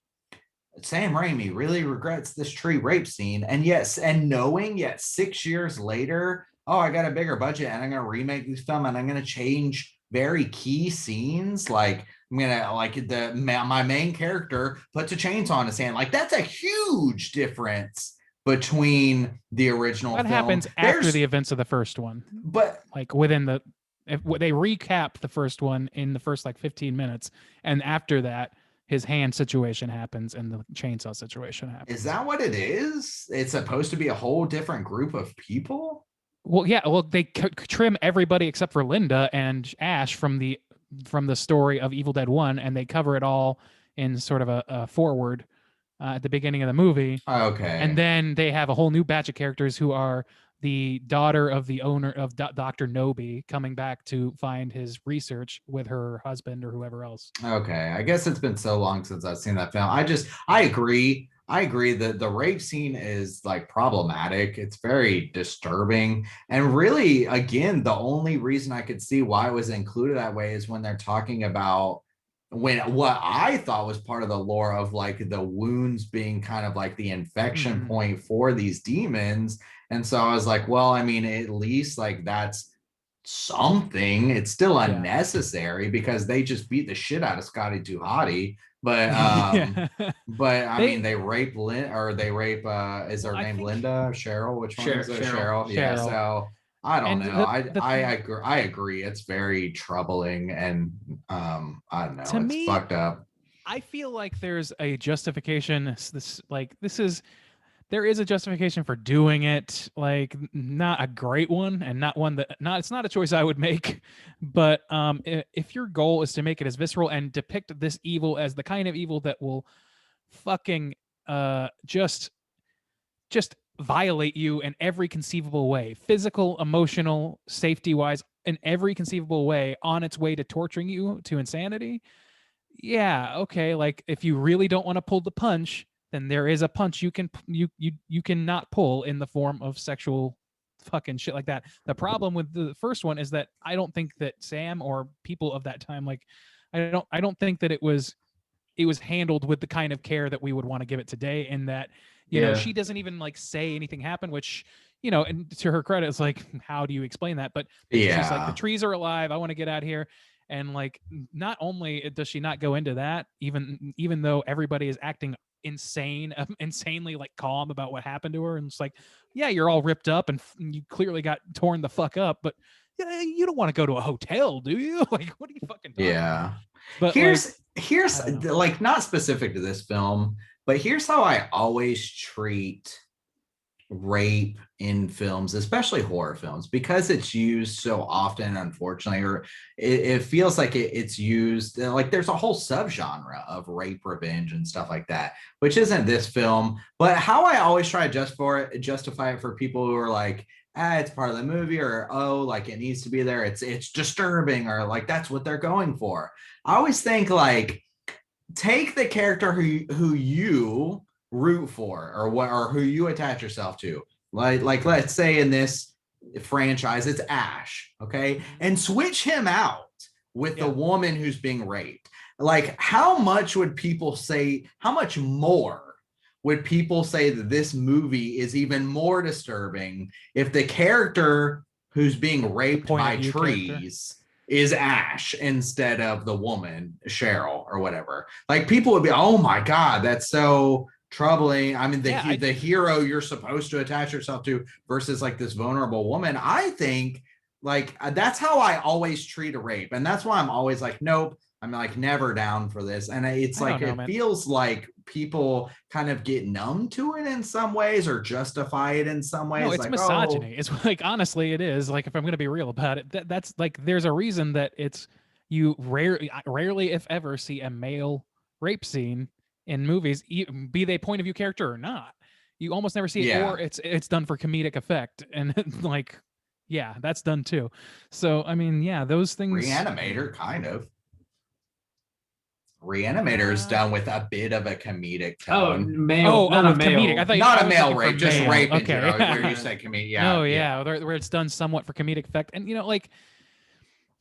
Sam Raimi really regrets this tree rape scene. And yes, and knowing yet 6 years later, oh, I got a bigger budget and I'm going to remake this film and I'm going to change very key scenes. Like, I'm going to, like, my main character puts a chainsaw on his hand. Like, that's a huge difference between the original What film. happens after the events of the first one? But like within the, if they recap the first one in the first like 15 minutes, and after that, his hand situation happens and the chainsaw situation happens. is that what it is? It's supposed to be a whole different group of people? Well, yeah. Well, they trim everybody except for Linda and Ash from the story of Evil Dead 1, and they cover it all in sort of a forward at the beginning of the movie. Okay. And then they have a whole new batch of characters who are the daughter of the owner of Dr. Nobi coming back to find his research with her husband or whoever else. Okay. I guess it's been so long since I've seen that film. I agree. I agree that the rape scene is like problematic. It's very disturbing. And really, again, the only reason I could see why it was included that way is when they're talking about when what I thought was part of the lore of like the wounds being kind of like the infection point for these demons. And so I was like, well, I mean, at least like that's something. It's still unnecessary because they just beat the shit out of Scotty Too Hottie. But but I mean, they rape Lynn, or they rape is her name Linda? Cheryl? Which one is it? Cheryl. Yeah. So I don't know. I agree. It's very troubling, and I don't know. To it's me, fucked up. I feel like there's a justification. There is a justification for doing it, like not a great one, and not one that it's not a choice I would make. But if your goal is to make it as visceral and depict this evil as the kind of evil that will fucking just violate you in every conceivable way, physical, emotional, safety wise, in every conceivable way, on its way to torturing you to insanity. Yeah, okay, like if you really don't want to pull the punch, then there is a punch you cannot pull in the form of sexual fucking shit like that. The problem with the first one is that I don't think that Sam or people of that time, like I don't think that it was handled with the kind of care that we would want to give it today. And that, you know, she doesn't even like say anything happened, which, you know, and to her credit, it's like, how do you explain that? But she's like, the trees are alive. I want to get out of here. And like, not only does she not go into that, even though everybody is acting insanely like calm about what happened to her, and it's like, yeah, you're all ripped up and you clearly got torn the fuck up, but yeah, you don't want to go to a hotel, do you? Like, what are you fucking talking about? But here's like not specific to this film, but here's how I always treat rape in films, especially horror films, because it's used so often, unfortunately, or it feels like it's used like there's a whole subgenre of rape revenge and stuff like that, which isn't this film. But how I always try to justify it for people who are like, it's part of the movie, or oh, like it needs to be there, it's disturbing, or like that's what they're going for. I always think like, take the character who you root for, or who you attach yourself to, like let's say in this franchise it's Ash, okay, and switch him out with the woman who's being raped. Like how much more would people say that this movie is even more disturbing if the character who's being raped by trees is Ash instead of the woman Cheryl or whatever? Like people would be, oh my God, that's so troubling. I mean, the hero you're supposed to attach yourself to versus like this vulnerable woman. I think like that's how I always treat a rape, and that's why I'm always like, nope, I'm like never down for this. And it's like it feels like people kind of get numb to it in some ways, or justify it in some ways. No, it's like, misogyny. It's like, honestly, it is. Like, if I'm going to be real about it, that's like, there's a reason that it's, you rarely, if ever, see a male rape scene in movies, be they point of view character or not. You almost never see it, or it's done for comedic effect, and like, yeah, that's done too. So I mean, yeah, those things. Reanimator, kind of. Reanimator is done with a bit of a comedic tone. Male, not a with male. comedic. I thought Not I a was male looking for rape, just male. rape in Okay. general, where you say comedic. Yeah, No, yeah, where it's done somewhat for comedic effect, and like,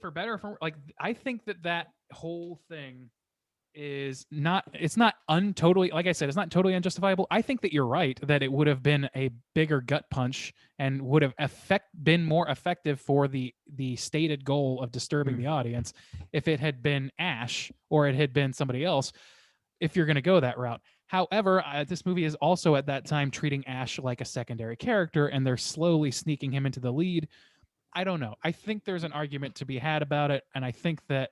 for better or for like, I think that whole thing is not, it's not untotally, like I said, it's not totally unjustifiable. I think that you're right, that it would have been a bigger gut punch and would have been more effective for the stated goal of disturbing the audience if it had been Ash or it had been somebody else, if you're going to go that route. However, this movie is also at that time treating Ash like a secondary character, and they're slowly sneaking him into the lead. I don't know. I think there's an argument to be had about it, and I think that,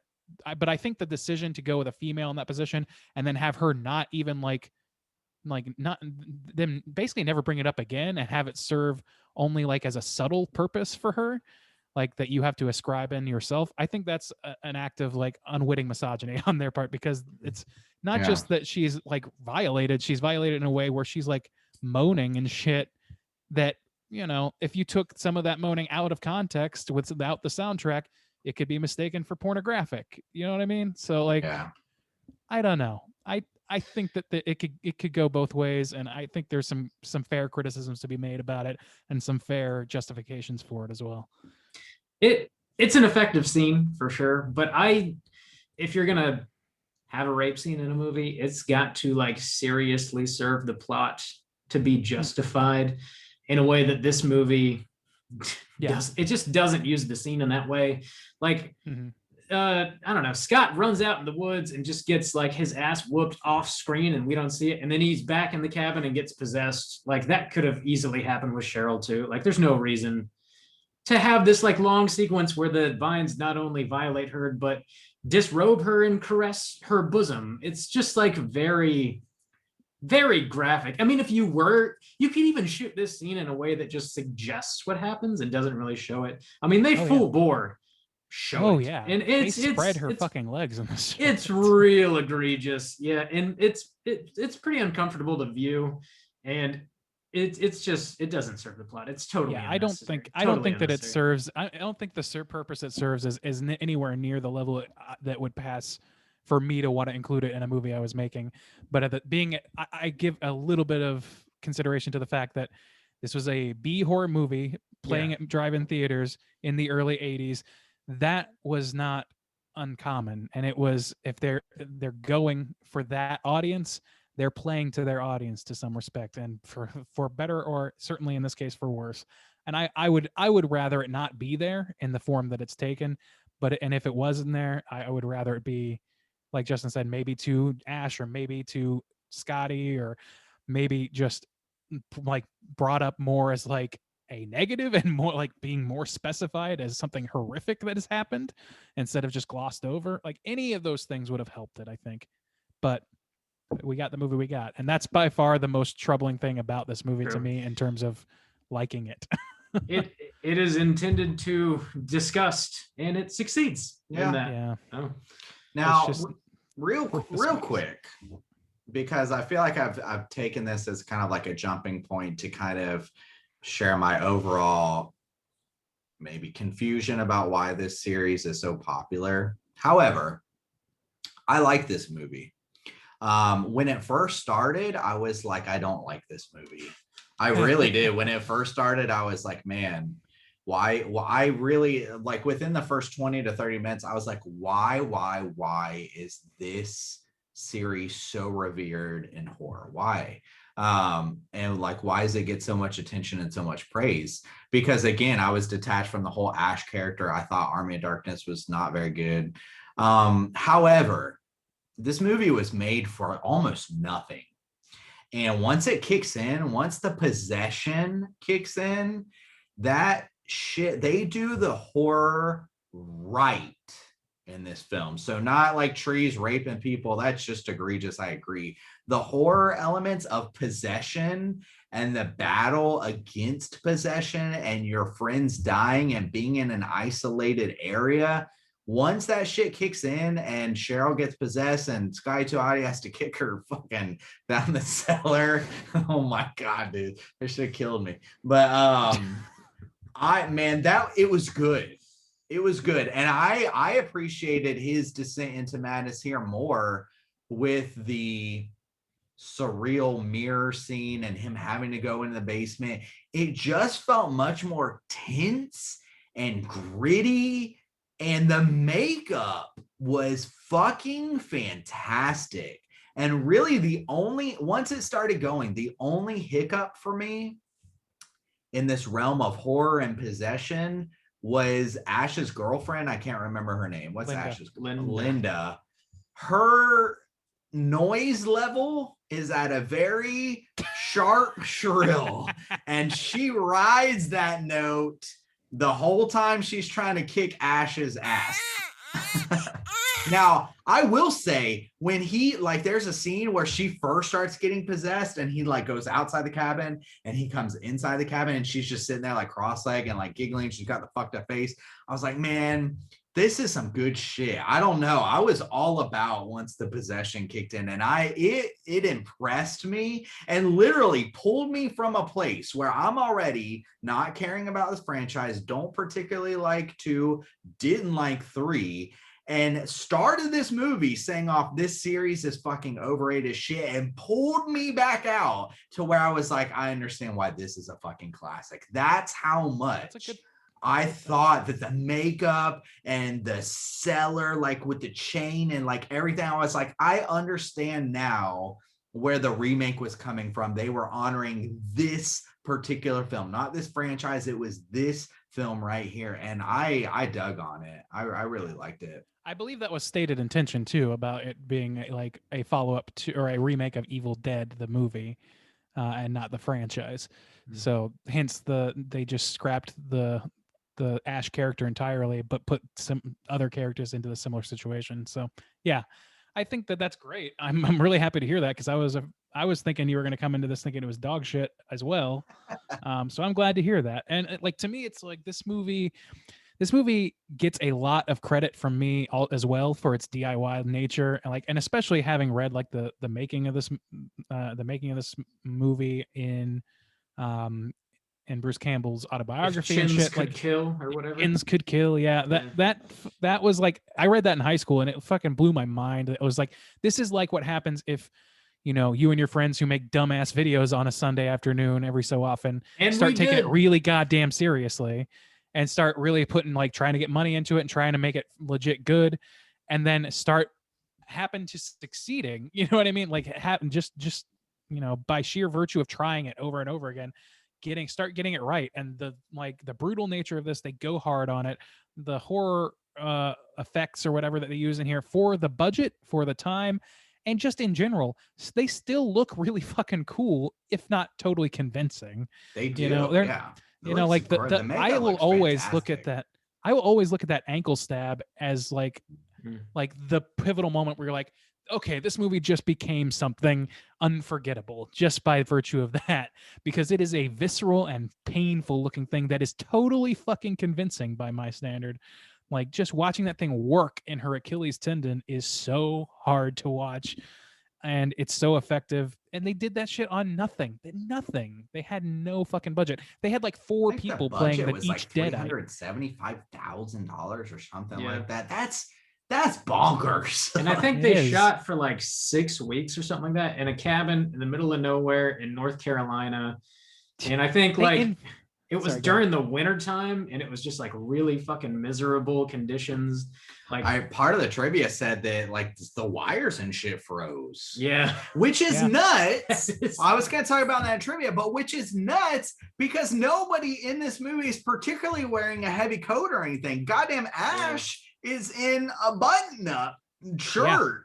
but I think the decision to go with a female in that position and then have her not even like not them basically never bring it up again and have it serve only like as a subtle purpose for her, like that you have to ascribe in yourself. I think that's an act of like unwitting misogyny on their part, because it's not just that she's like violated, she's violated in a way where she's like moaning and shit that, you know, if you took some of that moaning out of context without the soundtrack, it could be mistaken for pornographic. You know what I mean? So like, I don't know. I think that it could go both ways, and I think there's some fair criticisms to be made about it and some fair justifications for it as well. It's an effective scene for sure, but if you're gonna have a rape scene in a movie, it's got to like seriously serve the plot to be justified in a way that this movie does. It just doesn't use the scene in that way. Like, I don't know, Scott runs out in the woods and just gets like his ass whooped off screen and we don't see it, and then he's back in the cabin and gets possessed. Like, that could have easily happened with Cheryl too. Like, there's no reason to have this like long sequence where the vines not only violate her but disrobe her and caress her bosom. It's just like very, very graphic. I mean, if you could even shoot this scene in a way that just suggests what happens and doesn't really show it. I mean, they full bore show it. Yeah, and they spread her fucking legs in this. It's real egregious, yeah, and it's pretty uncomfortable to view, and it's just, it doesn't serve the plot. It's totally I don't think that it serves. I don't think the purpose it serves is anywhere near the level that would pass for me to want to include it in a movie I was making. But I give a little bit of consideration to the fact that this was a B horror movie playing at drive-in theaters in the early 80s. That was not uncommon, and it was, if they're going for that audience, they're playing to their audience to some respect, and for better, or certainly in this case for worse. And I would rather it not be there in the form that it's taken, and if it wasn't there, I would rather it be, like Justin said, maybe to Ash, or maybe to Scotty, or maybe just like brought up more as like a negative and more like being more specified as something horrific that has happened instead of just glossed over. Like, any of those things would have helped it, I think. But we got the movie we got, and that's by far the most troubling thing about this movie to me in terms of liking it. it is intended to disgust, and it succeeds in that. Now, real quick, because I feel like I've taken this as kind of like a jumping point to kind of share my overall maybe confusion about why this series is so popular. However, I like this movie. When it first started, I was like, I don't like this movie. I really did. When it first started, I was like, man, why? Well, I really, like, within the first 20 to 30 minutes, I was like, why is this series so revered in horror? Why? And like, why does it get so much attention and so much praise? Because again, I was detached from the whole Ash character. I thought Army of Darkness was not very good. However, this movie was made for almost nothing. And once it kicks in, once the possession kicks in, that shit, they do the horror right in this film. So not like trees raping people, that's just egregious, I agree. The horror elements of possession and the battle against possession and your friends dying and being in an isolated area once that shit kicks in and Cheryl gets possessed and Sky Tuati has to kick her fucking down the cellar. Oh my God, dude. That should have killed me. But it was good. It was good. And I appreciated his descent into madness here more with the surreal mirror scene and him having to go into the basement. It just felt much more tense and gritty, and the makeup was fucking fantastic. And really once it started going, the only hiccup for me in this realm of horror and possession was Ash's girlfriend. I can't remember her name. What's Linda. Ash's? Linda. Her noise level is at a very sharp shrill, and she rides that note the whole time she's trying to kick Ash's ass. Now, I will say, when there's a scene where she first starts getting possessed and he goes outside the cabin and he comes inside the cabin and she's just sitting there cross-legged and giggling. She's got the fucked up face. I was like, man, this is some good shit. I don't know. I was all about once the possession kicked in, and it impressed me and literally pulled me from a place where I'm already not caring about this franchise, don't particularly like 2, didn't like 3, and started this movie saying off this series is fucking overrated as shit, and pulled me back out to where I was like, I understand why this is a fucking classic. That's how much I thought that the makeup and the cellar, with the chain and everything, I was like, I understand now where the remake was coming from. They were honoring this particular film, not this franchise. It was this film right here. And I dug on it. I really liked it. I believe that was stated intention too, about it being a follow-up to or a remake of Evil Dead, the movie, and not the franchise. Mm-hmm. So hence they just scrapped the Ash character entirely, but put some other characters into the similar situation. So yeah, I think that's great. I'm really happy to hear that, because I was thinking you were going to come into this thinking it was dog shit as well. So I'm glad to hear that. And to me, it's this movie gets a lot of credit from me as well for its DIY nature, and especially having read the making of this movie in Bruce Campbell's autobiography and shit. Could kill or whatever. Chins could kill. Yeah. That was I read that in high school and it fucking blew my mind. It was this is what happens if, you and your friends who make dumbass videos on a Sunday afternoon every so often and start taking it really goddamn seriously and start really putting trying to get money into it and trying to make it legit good, and then happen to succeeding. You know what I mean? Happen just by sheer virtue of trying it over and over again, start getting it right. And the brutal nature of this, they go hard on it. The horror effects or whatever that they use in here for the budget, for the time, and just in general, they still look really fucking cool, if not totally convincing. They do. Yeah. I will always look at that. I will always look at that ankle stab as the pivotal moment where you're like, okay, this movie just became something unforgettable just by virtue of that, because it is a visceral and painful looking thing that is totally fucking convincing by my standard. Just watching that thing work in her Achilles tendon is so hard to watch, and it's so effective. And they did that shit on nothing. They had no fucking budget. They had 4 people playing each Deadite. $375,000 or something like that. That's bonkers. And I think they shot for 6 weeks or something like that in a cabin in the middle of nowhere in North Carolina. And I think it was during the winter time, and it was just really fucking miserable conditions. Part of the trivia said that the wires and shit froze. Yeah. Which is nuts. I was going to talk about that in trivia, but which is nuts because nobody in this movie is particularly wearing a heavy coat or anything. Goddamn Ash is in a button-up shirt.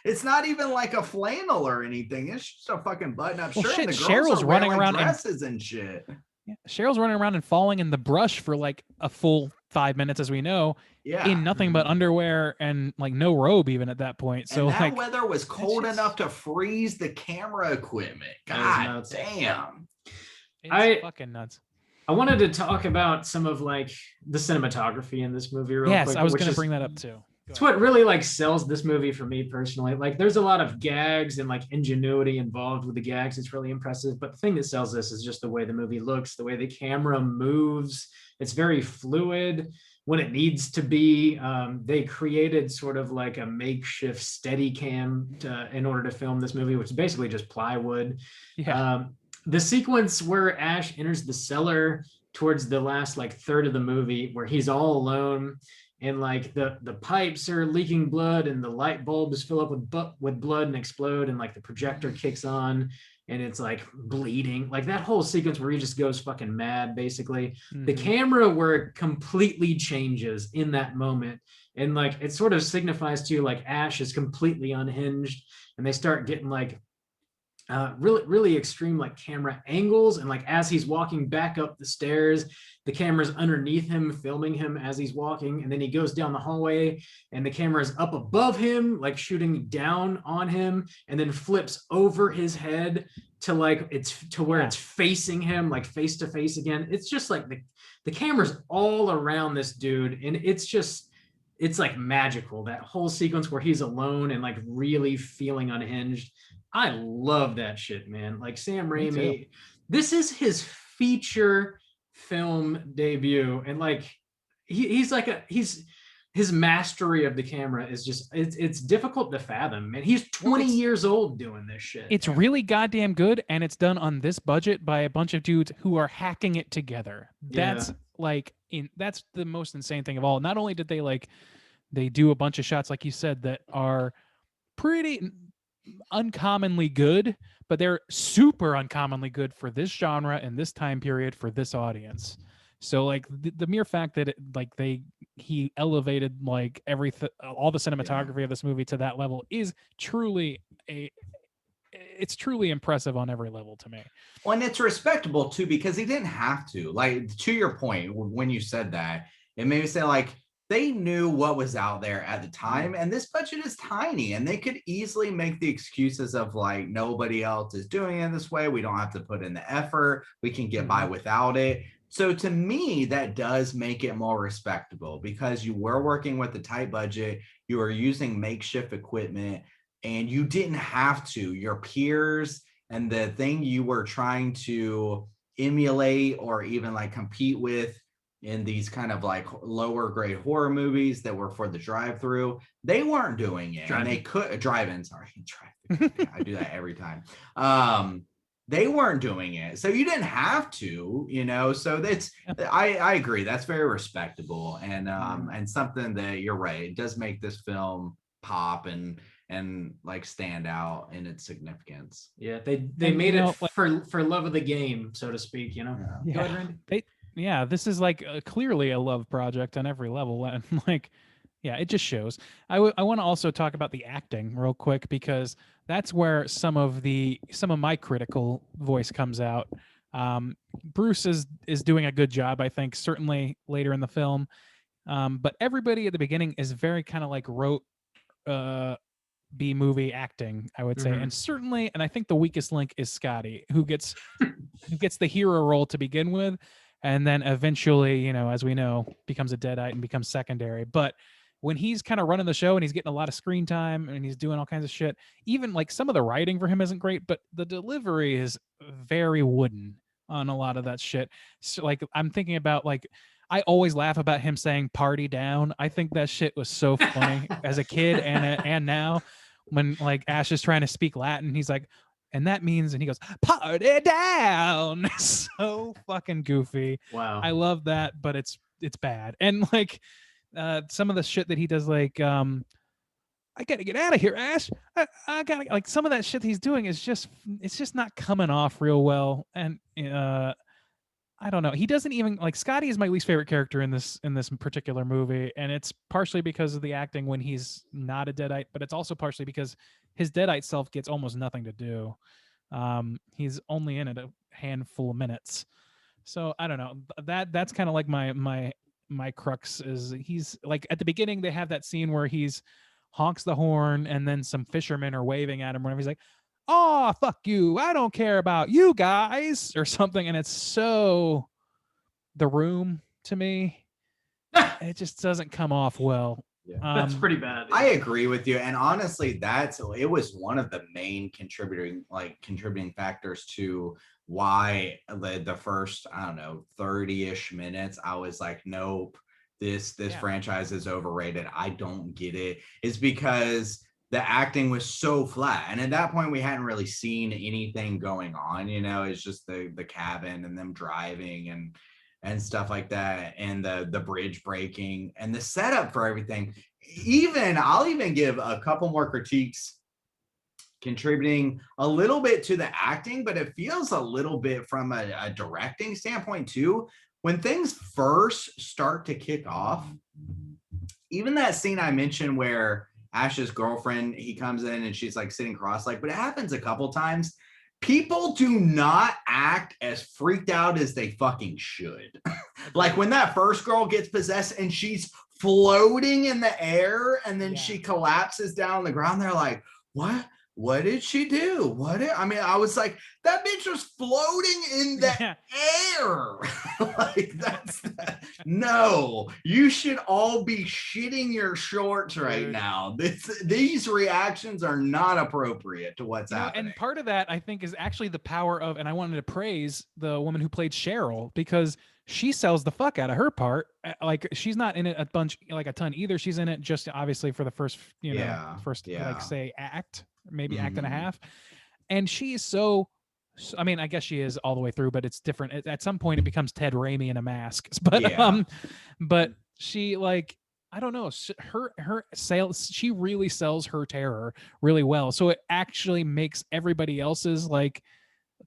It's not even a flannel or anything. It's just a fucking button-up shirt. Shit, and the girls Cheryl's are running wearing around dresses and shit. Yeah, Cheryl's running around and falling in the brush for a full 5 minutes, as we know, in nothing but underwear and no robe even at that point. So and that weather was cold enough to freeze the camera equipment. God damn. It's fucking nuts. I wanted to talk about some of like the cinematography in this movie real Yes, quick, I was which going to is bring that up too. it's what really like sells this movie for me personally. Like there's a lot of gags and like ingenuity involved with the gags. It's really impressive. But the thing that sells this is just the way the movie looks, the way the camera moves. It's very fluid when it needs to be. They created sort of like a makeshift steady cam in order to film this movie, which is basically just plywood. Yeah. The sequence where Ash enters the cellar towards the last like third of the movie where he's all alone and like the pipes are leaking blood and the light bulbs fill up with blood and explode and like the projector kicks on and it's like bleeding, like that whole sequence where he just goes fucking mad basically. The camera work completely changes in that moment and like it sort of signifies to you like Ash is completely unhinged and they start getting like really extreme like camera angles and like as he's walking back up the stairs the camera's underneath him filming him as he's walking and then he goes down the hallway and the camera is up above him like shooting down on him and then flips over his head to like it's to where it's facing him like face to face again. It's just like the camera's all around this dude and it's like magical, that whole sequence where he's alone and like really feeling unhinged. I love that shit, man. Like Sam Raimi, this is his feature film debut, and like he's his mastery of the camera is just it's difficult to fathom. Man, he's 20 years old doing this shit. It's really goddamn good, and it's done on this budget by a bunch of dudes who are hacking it together. That's that's the most insane thing of all. Not only did they do a bunch of shots, like you said, that are pretty uncommonly good, but they're super uncommonly good for this genre and this time period for this audience. So like the mere fact that he elevated like everything, all the cinematography of this movie to that level is truly it's truly impressive on every level to me. Well, and it's respectable too, because he didn't have to. Like, to your point, when you said that, it made me say like, they knew what was out there at the time, and this budget is tiny, and they could easily make the excuses of like, nobody else is doing it this way. We don't have to put in the effort. We can get by without it. So to me, that does make it more respectable because you were working with a tight budget. You were using makeshift equipment, and you didn't have to. Your peers and the thing you were trying to emulate or even like compete with in these kind of like lower grade horror movies that were for the drive-through, they weren't doing it. And they could drive-in, sorry, I do that every time. They weren't doing it, so you didn't have to, you know. So that's I agree, that's very respectable and something that you're right, it does make this film pop and like stand out in its significance. Yeah, they made it for love of the game, so to speak, you know. Go ahead, Randy. This is like clearly a love project on every level, and like, it just shows. I want to also talk about the acting real quick because that's where some of my critical voice comes out. Bruce is doing a good job, I think, certainly later in the film, but everybody at the beginning is very kind of like rote B-movie acting, I would say, and certainly, and I think the weakest link is Scotty, who gets the hero role to begin with. And then eventually, you know, as we know, becomes a deadite and becomes secondary. But when he's kind of running the show and he's getting a lot of screen time and he's doing all kinds of shit, even like some of the writing for him isn't great, but the delivery is very wooden on a lot of that shit. So like I'm thinking about like, I always laugh about him saying "party down." I think that shit was so funny as a kid and now when like Ash is trying to speak Latin, he's like, and that means, and he goes, "Party down." So fucking goofy. Wow. I love that, but it's bad. And like some of the shit that he does, like I gotta get out of here, Ash. I gotta, like, some of that shit he's doing is just not coming off real well. And I don't know. He doesn't even like, Scotty is my least favorite character in this particular movie, and it's partially because of the acting when he's not a deadite, but it's also partially because his deadite self gets almost nothing to do. He's only in it a handful of minutes, so I don't know. That's kind of like my crux is he's like at the beginning they have that scene where he's honks the horn and then some fishermen are waving at him whenever he's like, "Oh, fuck you, I don't care about you guys," or something, and it's so The Room to me. It just doesn't come off well. Yeah. That's pretty bad. I agree with you, and honestly, it was one of the main contributing factors to why the first, I don't know, 30-ish minutes I was like, nope, this franchise is overrated. I don't get it. It's because the acting was so flat, and at that point we hadn't really seen anything going on. It's just the cabin and them driving and stuff like that, and the bridge breaking and the setup for everything. I'll even give a couple more critiques contributing a little bit to the acting, but it feels a little bit from a directing standpoint too. When things first start to kick off, even that scene I mentioned where Ash's girlfriend, he comes in and she's like sitting cross-legged, but it happens a couple times. People do not act as freaked out as they fucking should. Like when that first girl gets possessed and she's floating in the air and then she collapses down on the ground, they're like, what did she do? I was like, that bitch was floating in the air. Like no, you should all be shitting your shorts right now. These reactions are not appropriate to what's happening. And part of that, I think, is actually the power of, and I wanted to praise the woman who played Cheryl, because she sells the fuck out of her part. Like, she's not in it a ton either. She's in it just obviously for the first, like say act, maybe act and a half. And she is I mean, I guess she is all the way through, but it's different. At some point it becomes Ted Raimi in a mask. But she, like, I don't know, her sales, she really sells her terror really well. So it actually makes everybody else's like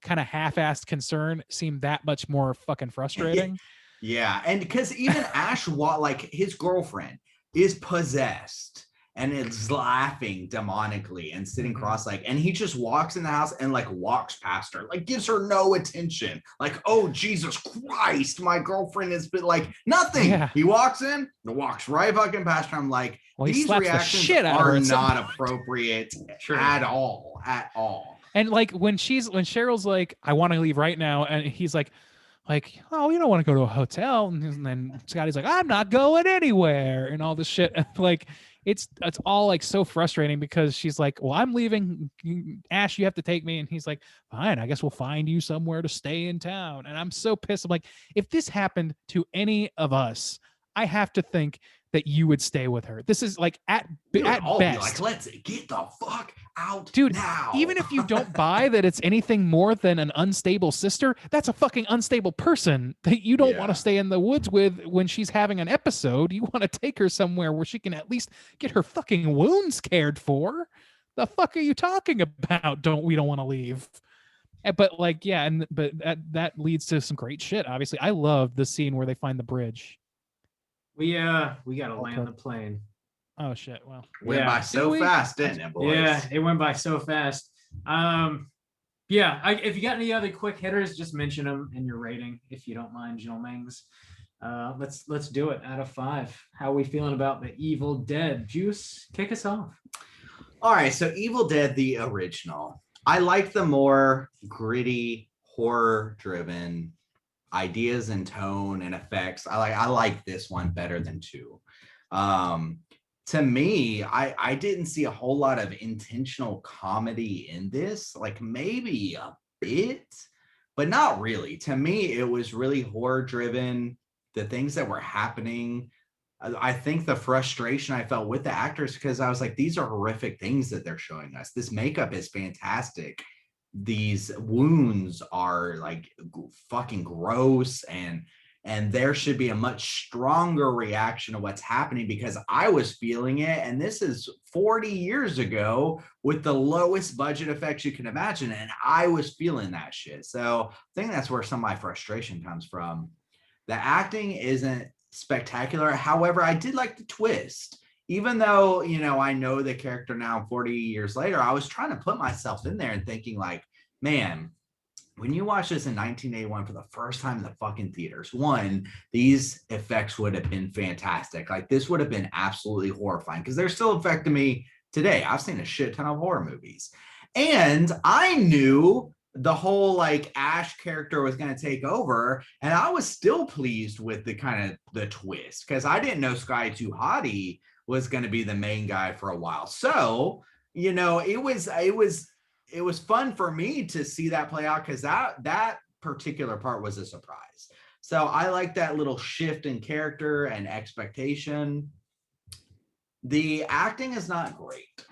kind of half-assed concern seem that much more fucking frustrating. Yeah, and because even Ash, like his girlfriend is possessed and is laughing demonically and sitting cross-legged, and he just walks in the house and like walks past her, like gives her no attention, like, oh Jesus Christ, my girlfriend has been like nothing. He walks in and walks right fucking past her. I'm like, these reactions are not appropriate at all. And like when Cheryl's like, I want to leave right now, and he's like, oh, you don't want to go to a hotel, and then Scotty's like, I'm not going anywhere, and all this shit. Like it's all like so frustrating, because she's like, well, I'm leaving, Ash, you have to take me, and he's like, fine, I guess we'll find you somewhere to stay in town. And I'm so pissed. I'm like, if this happened to any of us, I have to think that you would stay with her. This is like at best, like, let's get the fuck out, dude. Now. Even if you don't buy that it's anything more than an unstable sister, that's a fucking unstable person that you don't want to stay in the woods with when she's having an episode. You want to take her somewhere where she can at least get her fucking wounds cared for. The fuck are you talking about? We don't want to leave. But like, but that leads to some great shit. Obviously, I love the scene where they find the bridge. We gotta land the plane. Oh shit! Well, went by so fast, didn't it, boys? Yeah, it went by so fast. If you got any other quick hitters, just mention them in your rating if you don't mind, gentlemen's. Let's do it out of 5. How are we feeling about the Evil Dead? Juice, kick us off. All right, so Evil Dead the original. I like the more gritty, horror-driven ideas and tone and effects. I like this one better than 2. To me, I didn't see a whole lot of intentional comedy in this, like maybe a bit, but not really. To me, it was really horror driven. The things that were happening, I think the frustration I felt with the actors, because I was like, these are horrific things that they're showing us. This makeup is fantastic. These wounds are like fucking gross, and there should be a much stronger reaction to what's happening, because I was feeling it, and this is 40 years ago with the lowest budget effects you can imagine, and I was feeling that shit. So I think that's where some of my frustration comes from. The acting isn't spectacular. However, I did like the twist. Even though, I know the character now 40 years later, I was trying to put myself in there and thinking like, man, when you watch this in 1981 for the first time in the fucking theaters, one, these effects would have been fantastic. Like this would have been absolutely horrifying, because they're still affecting me today. I've seen a shit ton of horror movies. And I knew the whole like Ash character was going to take over, and I was still pleased with the kind of the twist because I didn't know Sky 2 Hottie was going to be the main guy for a while. So, you know, it was fun for me to see that play out because that particular part was a surprise. So I like that little shift in character and expectation. The acting is not great.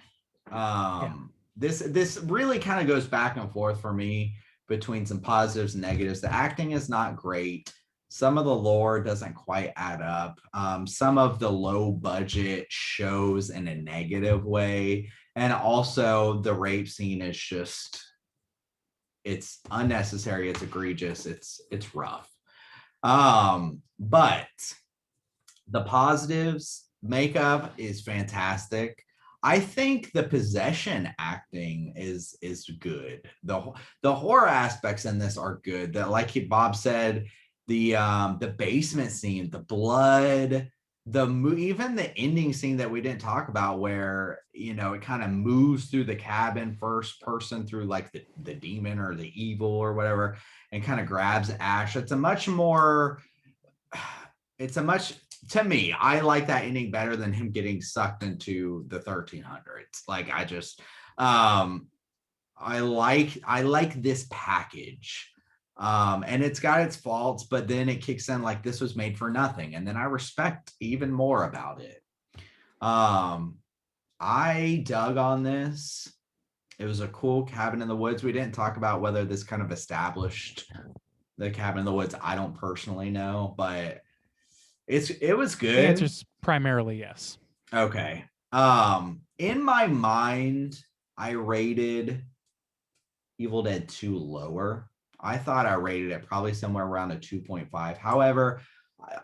This really kind of goes back and forth for me between some positives and negatives. The acting is not great. Some of the lore doesn't quite add up. Some of the low budget shows in a negative way. And also the rape scene is just, it's unnecessary. It's egregious. It's rough. But the positives, makeup is fantastic. I think the possession acting is good. The horror aspects in this are good. That, like Bob said, the basement scene, the blood, even the ending scene that we didn't talk about, where you know it kind of moves through the cabin first person through like the demon or the evil or whatever, and kind of grabs Ash. To me, I like that ending better than him getting sucked into the 1300s. Like I like this package. And it's got its faults, but then it kicks in like this was made for nothing. And then I respect even more about it. I dug on this. It was a cool cabin in the woods. We didn't talk about whether this kind of established the cabin in the woods. I don't personally know, but it was good. The answer's primarily yes. Okay. In my mind, I rated Evil Dead 2 lower. I thought I rated it probably somewhere around a 2.5. However,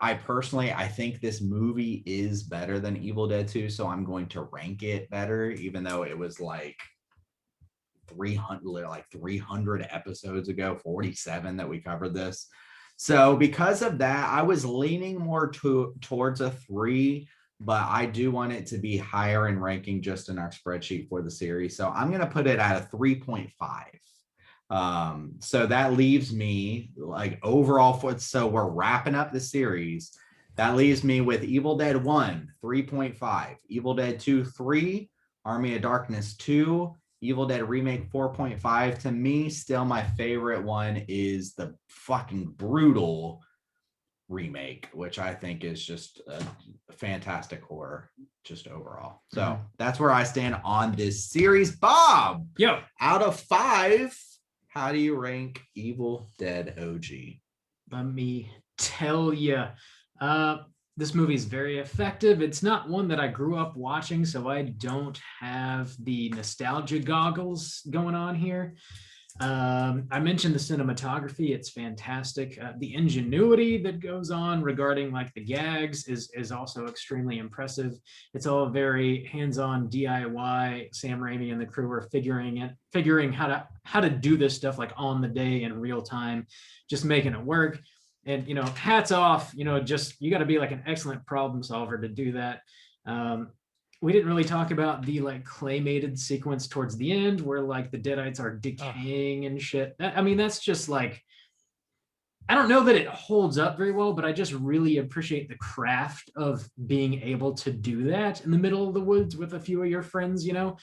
I personally think this movie is better than Evil Dead 2, so I'm going to rank it better, even though it was like 300 episodes ago, 47 that we covered this. So because of that, I was leaning more towards a 3, but I do want it to be higher in ranking just in our spreadsheet for the series. So I'm going to put it at a 3.5. So that leaves me like overall so we're wrapping up the series. That leaves me with Evil Dead 1, 3.5, Evil Dead 2, 3, Army of Darkness 2, Evil Dead Remake 4.5. To me, still my favorite one is the fucking brutal remake, which I think is just a fantastic horror just overall. So that's where I stand on this series. Bob, out of 5, how do you rank Evil Dead OG? Let me tell you, this movie is very effective. It's not one that I grew up watching, so I don't have the nostalgia goggles going on here. I mentioned the cinematography. It's fantastic. The ingenuity that goes on regarding like the gags is also extremely impressive. It's all very hands-on DIY. Sam Raimi and the crew are figuring how to do this stuff like on the day in real time, just making it work. And, you know, hats off, you know, just, you got to be like an excellent problem solver to do that. We didn't really talk about the like claymated sequence towards the end where like the Deadites are decaying and shit. I mean, that's just like, I don't know that it holds up very well, but I just really appreciate the craft of being able to do that in the middle of the woods with a few of your friends, you know.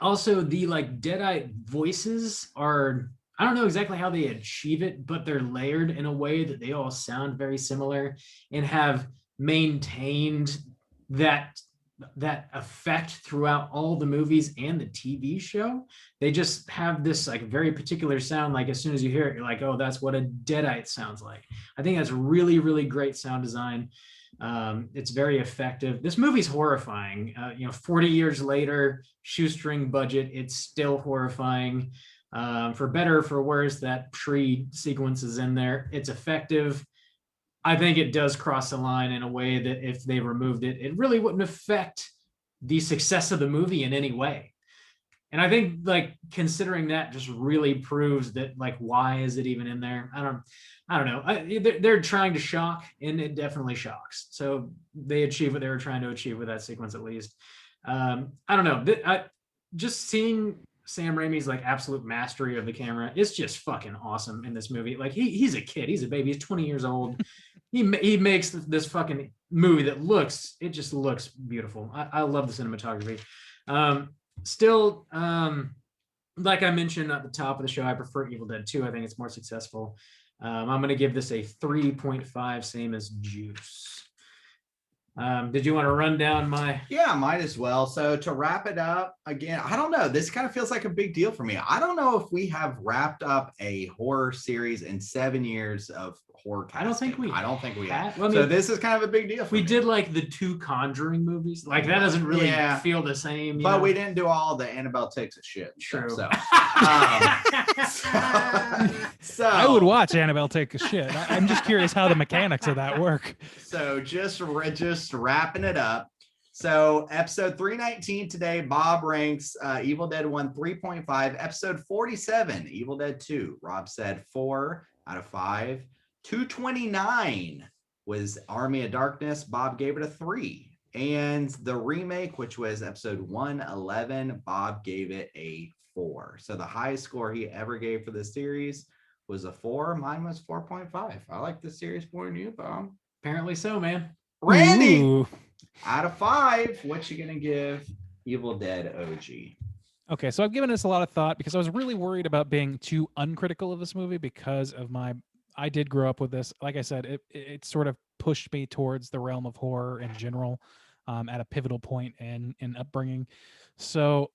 Also, the like Deadite voices are, I don't know exactly how they achieve it, but they're layered in a way that they all sound very similar and have maintained that effect throughout all the movies and the TV show. They just have this like very particular sound. Like as soon as you hear it, you're like, oh, that's what a Deadite sounds like. I think that's really, really great sound design. It's very effective. This movie's horrifying. 40 years later, shoestring budget, it's still horrifying. For better or for worse, that tree sequence is in there. It's effective. I think it does cross the line in a way that if they removed it, it really wouldn't affect the success of the movie in any way. And I think like considering that just really proves that like, why is it even in there? I don't know. They're trying to shock, and it definitely shocks. So they achieve what they were trying to achieve with that sequence, at least. I don't know. Just seeing Sam Raimi's like absolute mastery of the camera. It's just fucking awesome in this movie. Like he's a kid, he's a baby, he's 20 years old. He makes this fucking movie that looks beautiful. I love the cinematography. Still, like I mentioned at the top of the show, I prefer Evil Dead 2. I think it's more successful. I'm going to give this a 3.5, same as Juice. Did you want to run down my? Yeah, might as well. So to wrap it up again, I don't know. This kind of feels like a big deal for me. I don't know if we have wrapped up a horror series in 7 years of horror casting. I don't think we have. Well, I mean, so this is kind of a big deal. We did like the 2 Conjuring movies. Like that doesn't really feel the same. But we didn't do all the Annabelle Takes a Shit. True. So I would watch Annabelle Take a Shit. I'm just curious how the mechanics of that work. So just wrapping it up. So episode 319 today, Bob ranks Evil Dead 1 3.5. Episode 47, Evil Dead 2. Rob said 4 out of 5. 229 was Army of Darkness. Bob gave it a 3. And the remake, which was episode 111, Bob gave it a 4. So the highest score he ever gave for this series was a 4. Mine was 4.5. I like this series more than you, Bob. Apparently so, man. Randy, Ooh. out of 5, what you gonna give Evil Dead OG? Okay, so I've given this a lot of thought because I was really worried about being too uncritical of this movie because of I did grow up with this. Like I said, it sort of pushed me towards the realm of horror in general at a pivotal point in upbringing. So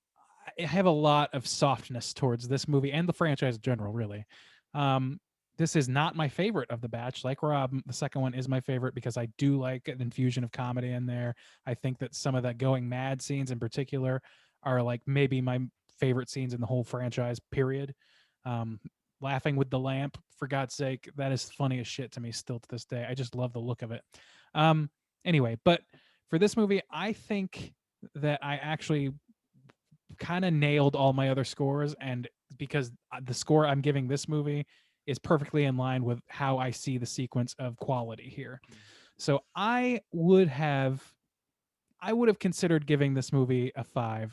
I have a lot of softness towards this movie and the franchise in general, really. This is not my favorite of the batch. Like Rob, the second one is my favorite because I do like an infusion of comedy in there. I think that some of that going mad scenes in particular are like maybe my favorite scenes in the whole franchise, period. Laughing with the lamp, for God's sake, that is funny as shit to me still to this day. I just love the look of it. Anyway, but for this movie, I think that I actually kind of nailed all my other scores, and because the score I'm giving this movie is perfectly in line with how I see the sequence of quality here. So I would have considered giving this movie a 5,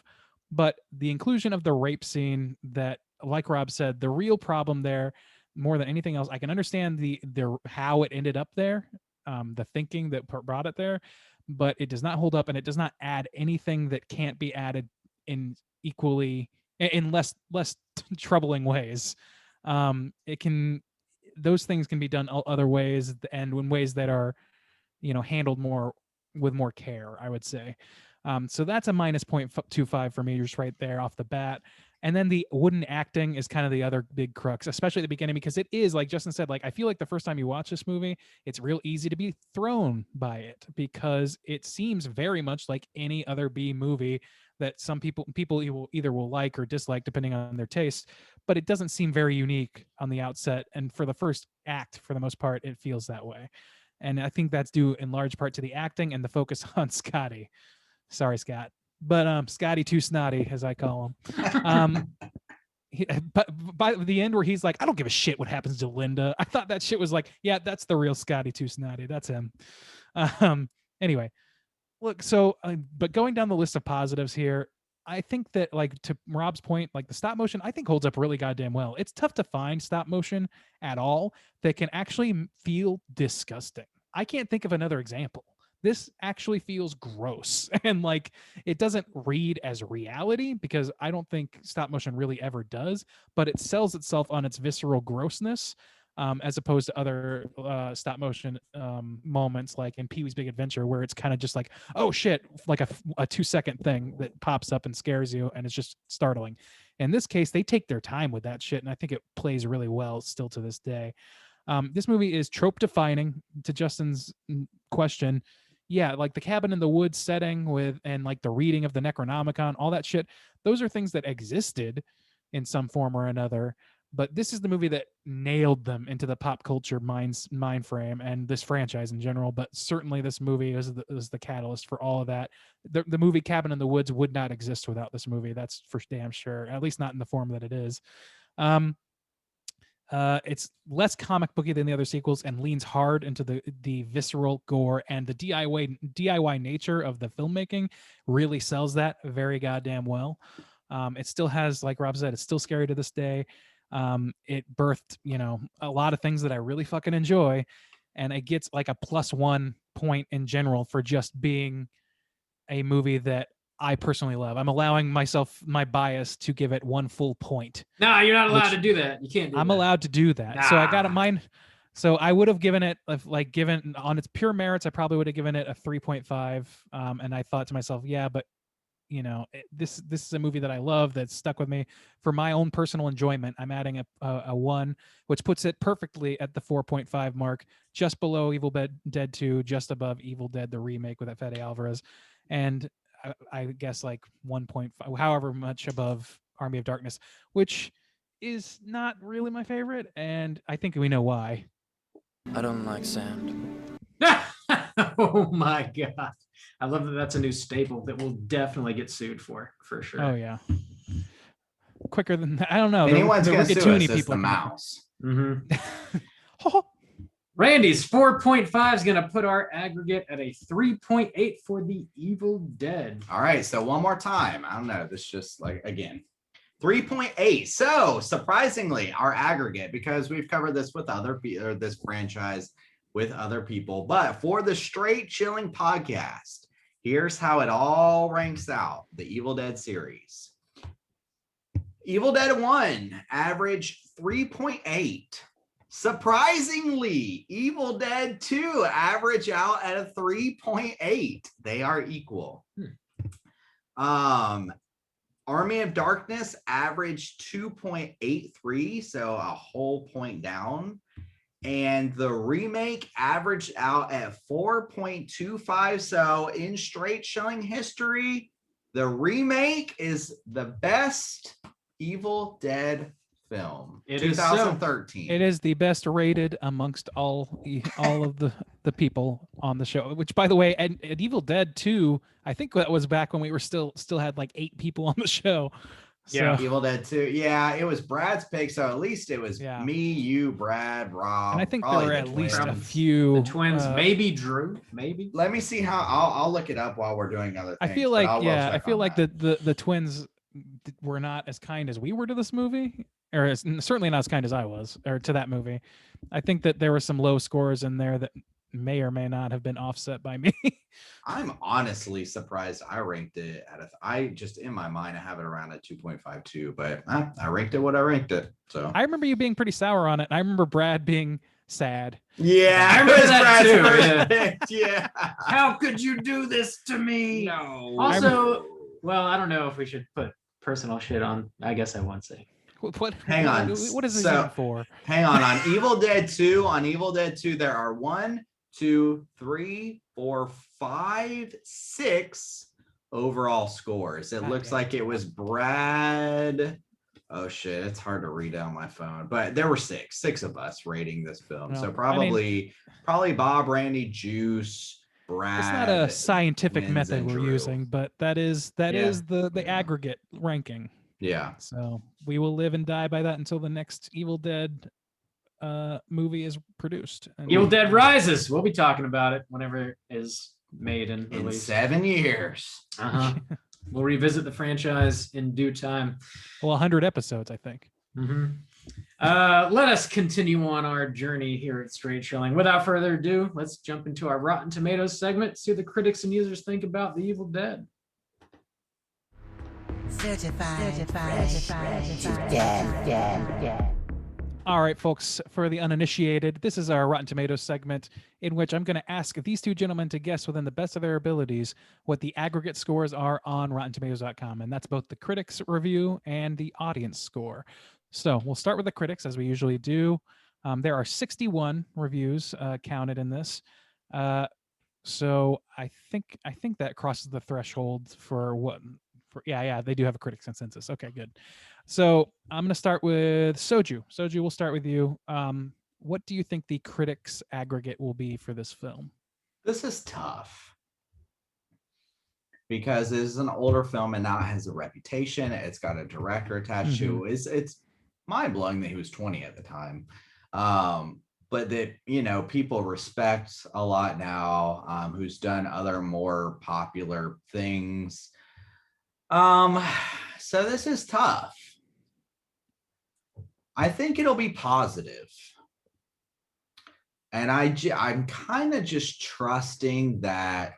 but the inclusion of the rape scene that, like Rob said, the real problem there, more than anything else, I can understand the how it ended up there, the thinking that brought it there, but it does not hold up, and it does not add anything that can't be added in less troubling ways. Those things can be done other ways, and in ways that are, handled with more care, I would say. So that's a minus 0.25 for me, just right there off the bat. And then the wooden acting is kind of the other big crux, especially at the beginning, because it is, like Justin said, like I feel like the first time you watch this movie, it's real easy to be thrown by it because it seems very much like any other B movie that some people will either like or dislike depending on their taste, but it doesn't seem very unique on the outset. And for the first act, for the most part, it feels that way. And I think that's due in large part to the acting and the focus on Scotty. Sorry, Scott. But Scotty Too Snotty, as I call him. But by the end where he's like, I don't give a shit what happens to Linda. I thought that shit was like, yeah, that's the real Scotty Too Snotty. That's him. Anyway, look, so, but going down the list of positives here, I think that, like, to Rob's point, like the stop motion, I think holds up really goddamn well. It's tough to find stop motion at all that can actually feel disgusting. I can't think of another example. This actually feels gross, and like it doesn't read as reality because I don't think stop motion really ever does, but it sells itself on its visceral grossness, as opposed to other stop motion moments like in Pee-wee's Big Adventure, where it's kind of just like, oh shit, like a 2-second thing that pops up and scares you and it's just startling. In this case, they take their time with that shit, and I think it plays really well still to this day. This movie is trope defining, to Justin's question. Yeah, like the cabin in the woods setting and like the reading of the Necronomicon, all that shit, those are things that existed in some form or another. But this is the movie that nailed them into the pop culture mind frame and this franchise in general. But certainly this movie is the catalyst for all of that. The movie Cabin in the Woods would not exist without this movie. That's for damn sure, at least not in the form that it is. It's less comic booky than the other sequels and leans hard into the visceral gore, and the DIY nature of the filmmaking really sells that very goddamn well. It still has, like Rob said, it's still scary to this day. It birthed, a lot of things that I really fucking enjoy, and it gets like a +1 point in general for just being a movie that I personally love. I'm allowing myself my bias to give it 1 full point. No, you're not allowed Which to do that. You can't do I'm that. allowed to do that. So I got Nah. mine. So I would have given it, given on its pure merits, I probably would have given it a 3.5. And I thought to myself, yeah, but this is a movie that I love that's stuck with me. For my own personal enjoyment, I'm adding a 1, which puts it perfectly at the 4.5 mark, just below Evil Dead 2, just above Evil Dead the remake with Fede Alvarez, and I guess like 1.5, however much above Army of Darkness, which is not really my favorite, and I think we know why. I don't like sand. Oh my god. I love that that's a new staple that we'll definitely get sued for sure. Oh yeah. Quicker than that. I don't know. If anyone's going to sue us, it's people the mouse. Randy's 4.5 is going to put our aggregate at a 3.8 for the Evil Dead. All right, so one more time. I don't know. This just like, again, 3.8. So surprisingly, our aggregate, because we've covered this with other people, or this franchise with other people, but for the Straight Chilling podcast, here's how it all ranks out. The Evil Dead series. Evil Dead 1, average 3.8. Surprisingly, Evil Dead 2 average out at a 3.8. They are equal. Army of Darkness average 2.83, so a whole point down. And the remake averaged out at 4.25. So in Straight Chilling history, the remake is the best Evil Dead film. It is 2013. It is the best rated amongst all of the people on the show. Which, by the way, at Evil Dead 2, I think that was back when we were still had like 8 people on the show. Yeah. So, Evil Dead 2. Yeah, it was Brad's pick, so at least it was me, you, Brad, Rob. and I think there probably were the at least a twins. few. The twins, maybe Drew, maybe. Let me see how I'll look it up while we're doing other things. I feel like but I feel on like that. the twins were not as kind as we were to this movie, or certainly not as kind as I was, or to that movie. I think that there were some low scores in there that may or may not have been offset by me. I'm honestly surprised I ranked it at I just in my mind I have it around a 2.52, but I ranked it what I ranked it. So I remember you being pretty sour on it. I remember Brad being sad. yeah, I remember that too, yeah. Pick. Yeah. How could you do this to me? No. Also, well, I don't know if we should put personal shit on. I guess I won't say. What? Hang on. What is this So- even for? Hang on Evil Dead 2. On Evil Dead 2, there are 1, 2, 3, 4, 5, 6 overall scores. It God looks damn. like it was Brad. Oh shit, it's hard to read on my phone, but there were six of us rating this film. Well, So I mean- probably Bob, Randy, Juice, Brad. It's not a scientific Wins, method and we're Drew. using, but that is Yeah. the Yeah. aggregate ranking. Yeah. So we will live and die by that until the next Evil Dead movie is produced. And Evil Dead Rises. We'll be talking about it whenever it is made and In released. 7 years. We'll revisit the franchise in due time. Well, 100 episodes, I think. Let us continue on our journey here at Straight Chilling. Without further ado, let's jump into our Rotten Tomatoes segment, see what the critics and users think about The Evil Dead. Certified fresh to death. All right, folks, for the uninitiated, this is our Rotten Tomatoes segment in which I'm going to ask these two gentlemen to guess within the best of their abilities what the aggregate scores are on RottenTomatoes.com. And that's both the critics' review and the audience score. So we'll start with the critics, as we usually do. There are 61 reviews counted in this. So I think that crosses the threshold for what... Yeah, they do have a critics consensus. Okay, good. So I'm going to start with Soju. Soju, we'll start with you. What do you think the critics aggregate will be for this film? This is tough because this is an older film and now it has a reputation. It's got a director attached to it. It's mind-blowing that he was 20 at the time. But that, people respect a lot now, who's done other more popular things. So this is tough. I think it'll be positive. And I'm kind of just trusting that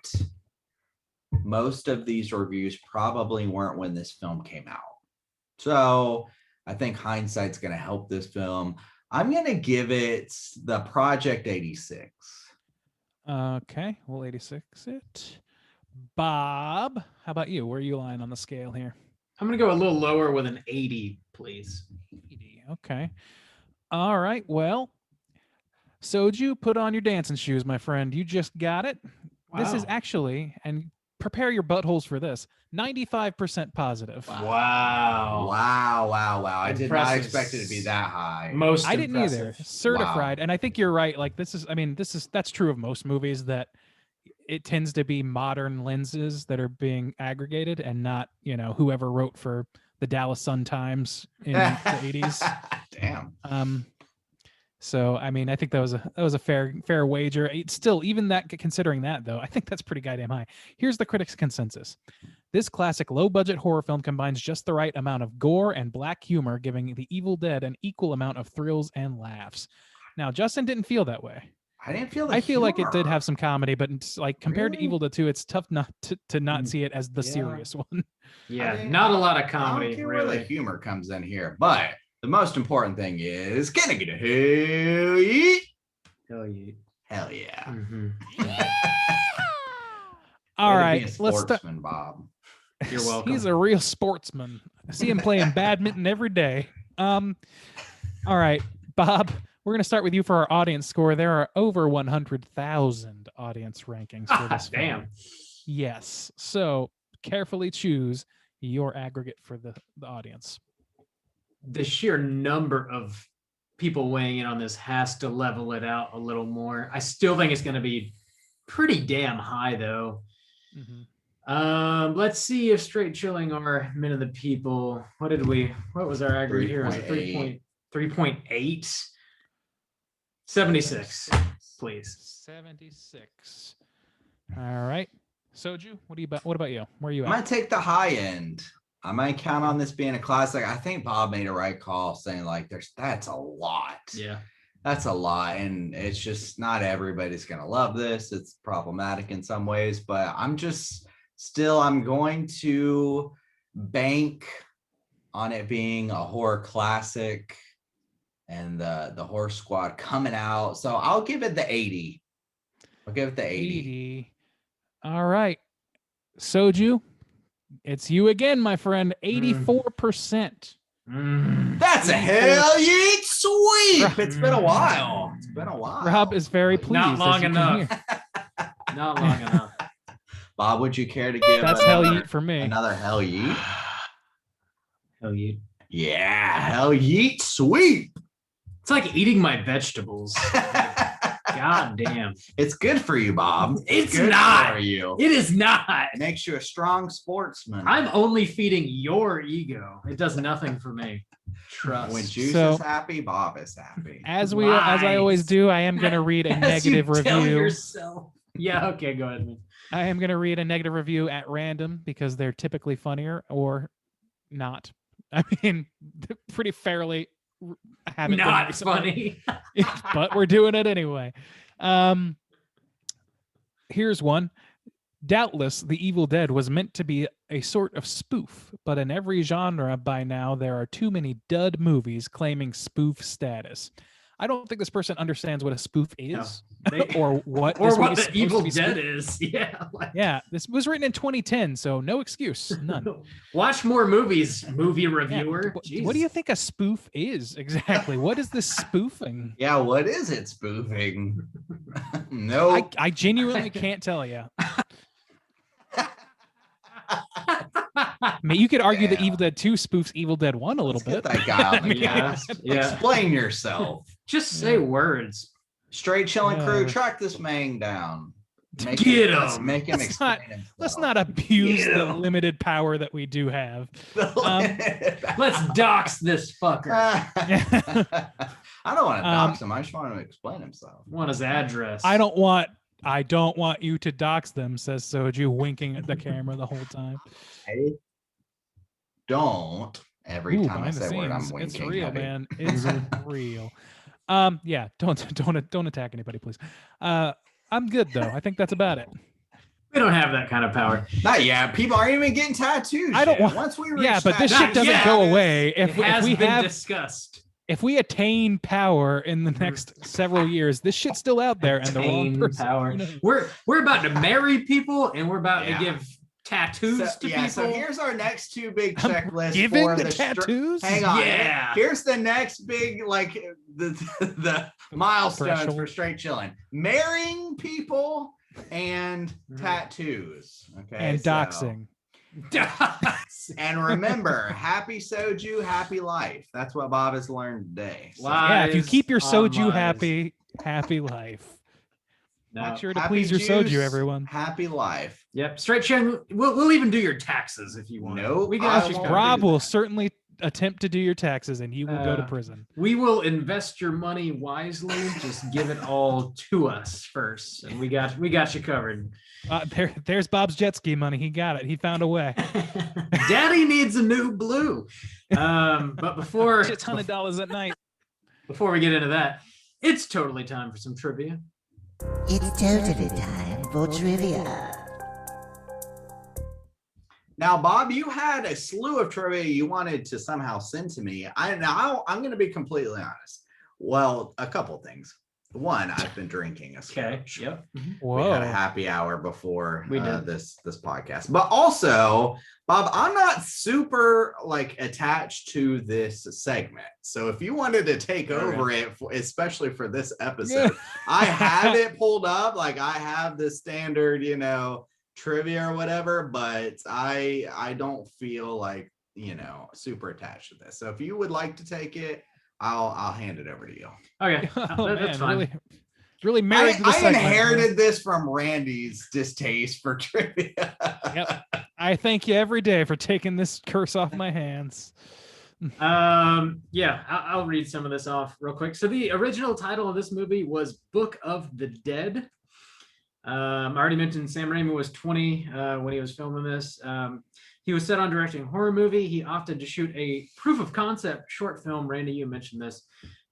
most of these reviews probably weren't when this film came out. So I think hindsight's going to help this film. I'm going to give it the Project 86. Okay, we'll 86 it. Bob, how about you? Where are you lying on the scale here? I'm gonna go a little lower with an 80, please. 80. Okay. All right. Well, Soju, put on your dancing shoes, my friend. You just got it. This is Wow. actually, and prepare your buttholes for this, 95% positive. Wow. Wow. I did not Impressive. expect it to be that high. Most I didn't either. impressive. Certified. And I think you're right. Like that's true of most movies, that it tends to be modern lenses that are being aggregated and not, whoever wrote for the Dallas Sun-Times in the 80s. Damn. So I think that was a fair wager. It's still, even that, considering that though, I think that's pretty goddamn high. Here's the critics' consensus. This classic low-budget horror film combines just the right amount of gore and black humor, giving The Evil Dead an equal amount of thrills and laughs. Now, Justin didn't feel that way. I didn't feel. I feel like it did have some comedy, but it's like compared to Really? Evil Dead 2, it's tough not to not see it as the Yeah. serious one. Yeah, not a lot of I comedy, don't care where the really. humor comes in here, but the most important thing is, can I get a hell yeah? Hell yeah. Hell yeah. Mhm. All Way to right, be a let's start. sportsman, Bob. You're welcome. He's a real sportsman. I see him playing badminton every day. All right, Bob, we're going to start with you for our audience score. There are over 100,000 audience rankings for this film. Damn. Yes. So carefully choose your aggregate for the audience. The sheer number of people weighing in on this has to level it out a little more. I still think it's going to be pretty damn high, though. Let's see if Straight Chilling are Men of the People. What was our aggregate here? Was it 3.8? 76, please. 76. All right. Soju, what about you? Where are you I at? might take the high end. I might count on this being a classic. I think Bob made a right call saying like that's a lot. Yeah. That's a lot. And it's just not everybody's gonna love this. It's problematic in some ways, but I'm going to bank on it being a horror classic and the horror squad coming out. So I'll give it the 80. I'll give it the 80. All right. Soju, it's you again, my friend. 84%. That's a hell yeah sweep. It's been a while. Rob is very pleased. Not long as you can enough. hear. Not long enough. Bob, would you care to give That's hell yeet for me. another hell yeet? Hell yeah. Yeah, hell yeet sweep. It's like eating my vegetables. God damn. It's good for you, Bob. It's good not. for you. It is not. It makes you a strong sportsman. I'm only feeding your ego. It does nothing for me. Trust. When Juice So- is happy, Bob is happy. As I always Lies. do, I am going to read a As you negative tell review. yourself. Yeah, okay, go ahead, man. I am going to read a negative review at random because they're typically funnier or not. I mean, pretty fairly haven't been Not recently. funny. But we're doing it anyway. Here's one. Doubtless, The Evil Dead was meant to be a sort of spoof, but in every genre by now, there are too many dud movies claiming spoof status. I don't think this person understands what a spoof is or what Or this what movie's the supposed to Evil be Dead spoof- is. Yeah. Like, Yeah, this was written in 2010, so no excuse, none. watch more movies, movie Yeah, reviewer. what do you think a spoof is exactly? What is this spoofing? Yeah, what is it spoofing? No. I genuinely can't tell you. I mean, you could argue that Yeah. Evil Dead 2 spoofs Evil Dead 1 a little Let's get bit. that guy on the Yeah. cast. Yeah. Explain yourself. Just say words. Straight chilling crew, Yeah. track this man down. Get him. Make him Let's not- explain himself. Let's not abuse the Yeah. limited power that we do have. Let's dox this fucker. I don't want to Um, dox him. I just want him to explain himself. Want his address. I don't want you to dox them, says Soju, winking at the camera the whole time. don't. Every Ooh, time I behind the say a word, I'm scenes, winking. it's real, heavy. man. It's real. Yeah, don't attack anybody, please. I'm good though. I think that's about it. We don't have that kind of power. Not yet. People aren't even getting tattoos. I don't yet. want. Once we reach Yeah, but this that shit doesn't go status- away It has been discussed. if we attain power in the next several years. This shit's still out there, and the wrong Attain person. power. You know? We're about to marry people, and we're about to Yeah. give tattoos to people. So here's our next two big I'm checklists giving for the the tattoos? Hang on. Yeah. Here's the next big the milestones Threshold. for straight chilling: marrying people and Mhm. tattoos. Okay. And so- doxing. And remember, happy soju, happy life. That's what Bob has learned today. So Yeah, if you Lies keep your on soju lies. happy, happy life. No. Make sure to happy please your soju, juice, everyone. Happy life. Yep, straight chin. We'll even do your taxes if you want. Nope, we got I you won't. covered. Rob will certainly attempt to do your taxes, and you will go to Uh, prison. We will invest your money wisely. Just give it all to us first, and we got you covered. There's Bob's jet ski money. He got it. He found a way. Daddy needs a new blue. But before Shit ton of dollars at night. before we get into that, it's totally time for some trivia. It's totally time for trivia. Now, Bob, you had a slew of trivia you wanted to somehow send to me. I'm going to be completely honest. Well, a couple things. One, I've been drinking a Okay. scotch. Yep. We Whoa. had a happy hour before We did. this podcast. But also, Bob, I'm not super attached to this segment. So if you wanted to take over it, especially for this episode, I have it pulled up. I have the standard, trivia or whatever, but I don't feel super attached to this. So if you would like to take it, I'll hand it over to you. Okay. Oh, That's man, fine. really married to the I segment. inherited this from Randy's distaste for trivia. Yep. I thank you every day for taking this curse off my hands. Yeah, I'll read some of this off real quick. So the original title of this movie was Book of the Dead. I already mentioned Sam Raimi was 20 when he was filming this. He was set on directing a horror movie. He opted to shoot a proof of concept short film. Randy, you mentioned this.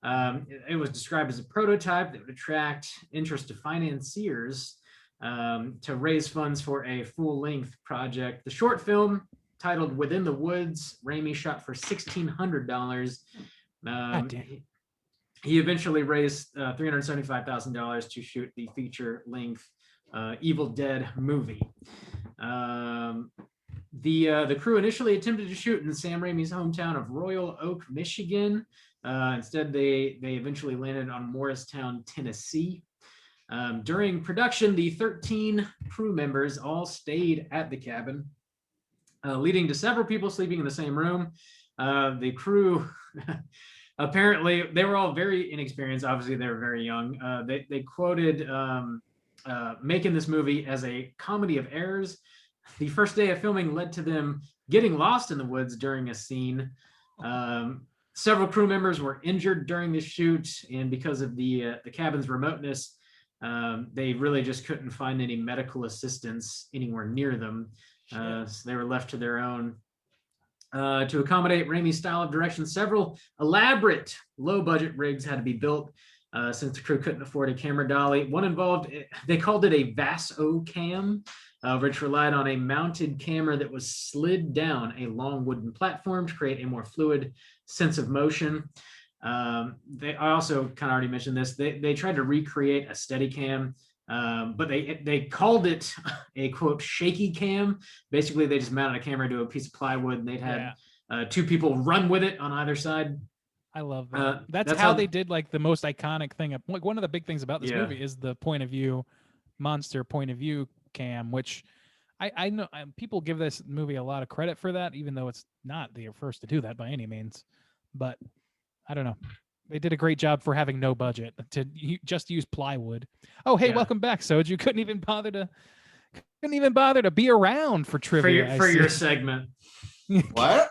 It was described as a prototype that would attract interest to financiers to raise funds for a full-length project. The short film, titled Within the Woods, Raimi shot for $1,600. God damn. He eventually raised $375,000 to shoot the feature-length Evil Dead movie. The crew initially attempted to shoot in Sam Raimi's hometown of Royal Oak, Michigan. Instead, they eventually landed on Morristown, Tennessee. During production, the 13 crew members all stayed at the cabin, leading to several people sleeping in the same room. The crew, apparently, they were all very inexperienced. Obviously, they were very young. They quoted making this movie as a comedy of errors. The first day of filming led to them getting lost in the woods during a scene. Several crew members were injured during the shoot, and because of the cabin's remoteness, they really just couldn't find any medical assistance anywhere near them. So they were left to their own. To accommodate Raimi's style of direction, several elaborate low-budget rigs had to be built since the crew couldn't afford a camera dolly. One involved, they called it a Vaso cam, which relied on a mounted camera that was slid down a long wooden platform to create a more fluid sense of motion. I also kind of already mentioned this. They tried to recreate a Steadicam, but they called it a quote shaky cam. Basically, they just mounted a camera to a piece of plywood, and they'd had two people run with it on either side. I love that. That's that's how how- they did the most iconic thing. One of the big things about this movie is the point of view, monster point of view cam, which I know people give this movie a lot of credit for that, even though it's not the first to do that by any means. But I don't know. They did a great job for having no budget to just use plywood. Oh, hey, welcome back, Soj. You couldn't even bother to be around for trivia for your segment. What?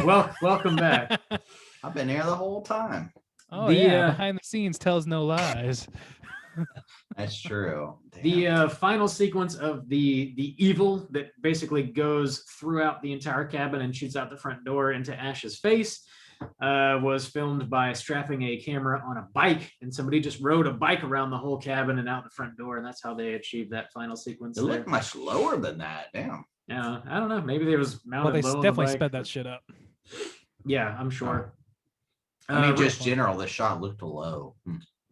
Well, welcome back. I've been here the whole time. Oh The, yeah, behind the scenes tells no lies. That's true. The Damn. final sequence of the evil that basically goes throughout the entire cabin and shoots out the front door into Ash's face was filmed by strapping a camera on a bike, and somebody just rode a bike around the whole cabin and out the front door, and that's how they achieved that final sequence. It looked much lower than that. Damn. Yeah, I don't know. Maybe they was Well, mounted they low on definitely the bike. sped that shit up. Yeah, I'm sure. I mean, Uh, just general, the shot looked low.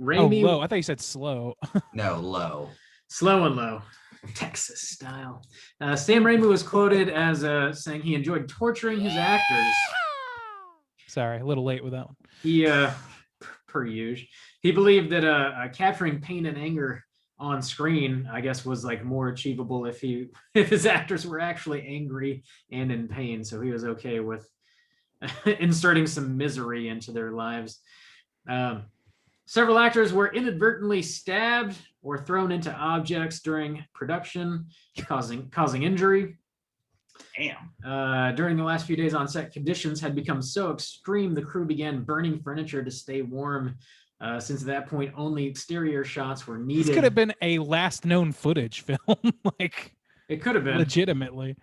Raimi, Oh, low. I thought you said slow. No, low. slow and low, Texas style. Sam Raimi was quoted as saying he enjoyed torturing his actors. Sorry, a little late with that one. He, per usual, he believed that capturing pain and anger on screen, I guess, was like more achievable if his actors were actually angry and in pain. So he was okay with inserting some misery into their lives. Several actors were inadvertently stabbed or thrown into objects during production, causing injury. Damn. During the last few days on set, conditions had become so extreme, the crew began burning furniture to stay warm. Since at that point, only exterior shots were needed. This could have been a last known footage film, like It could have been. legitimately.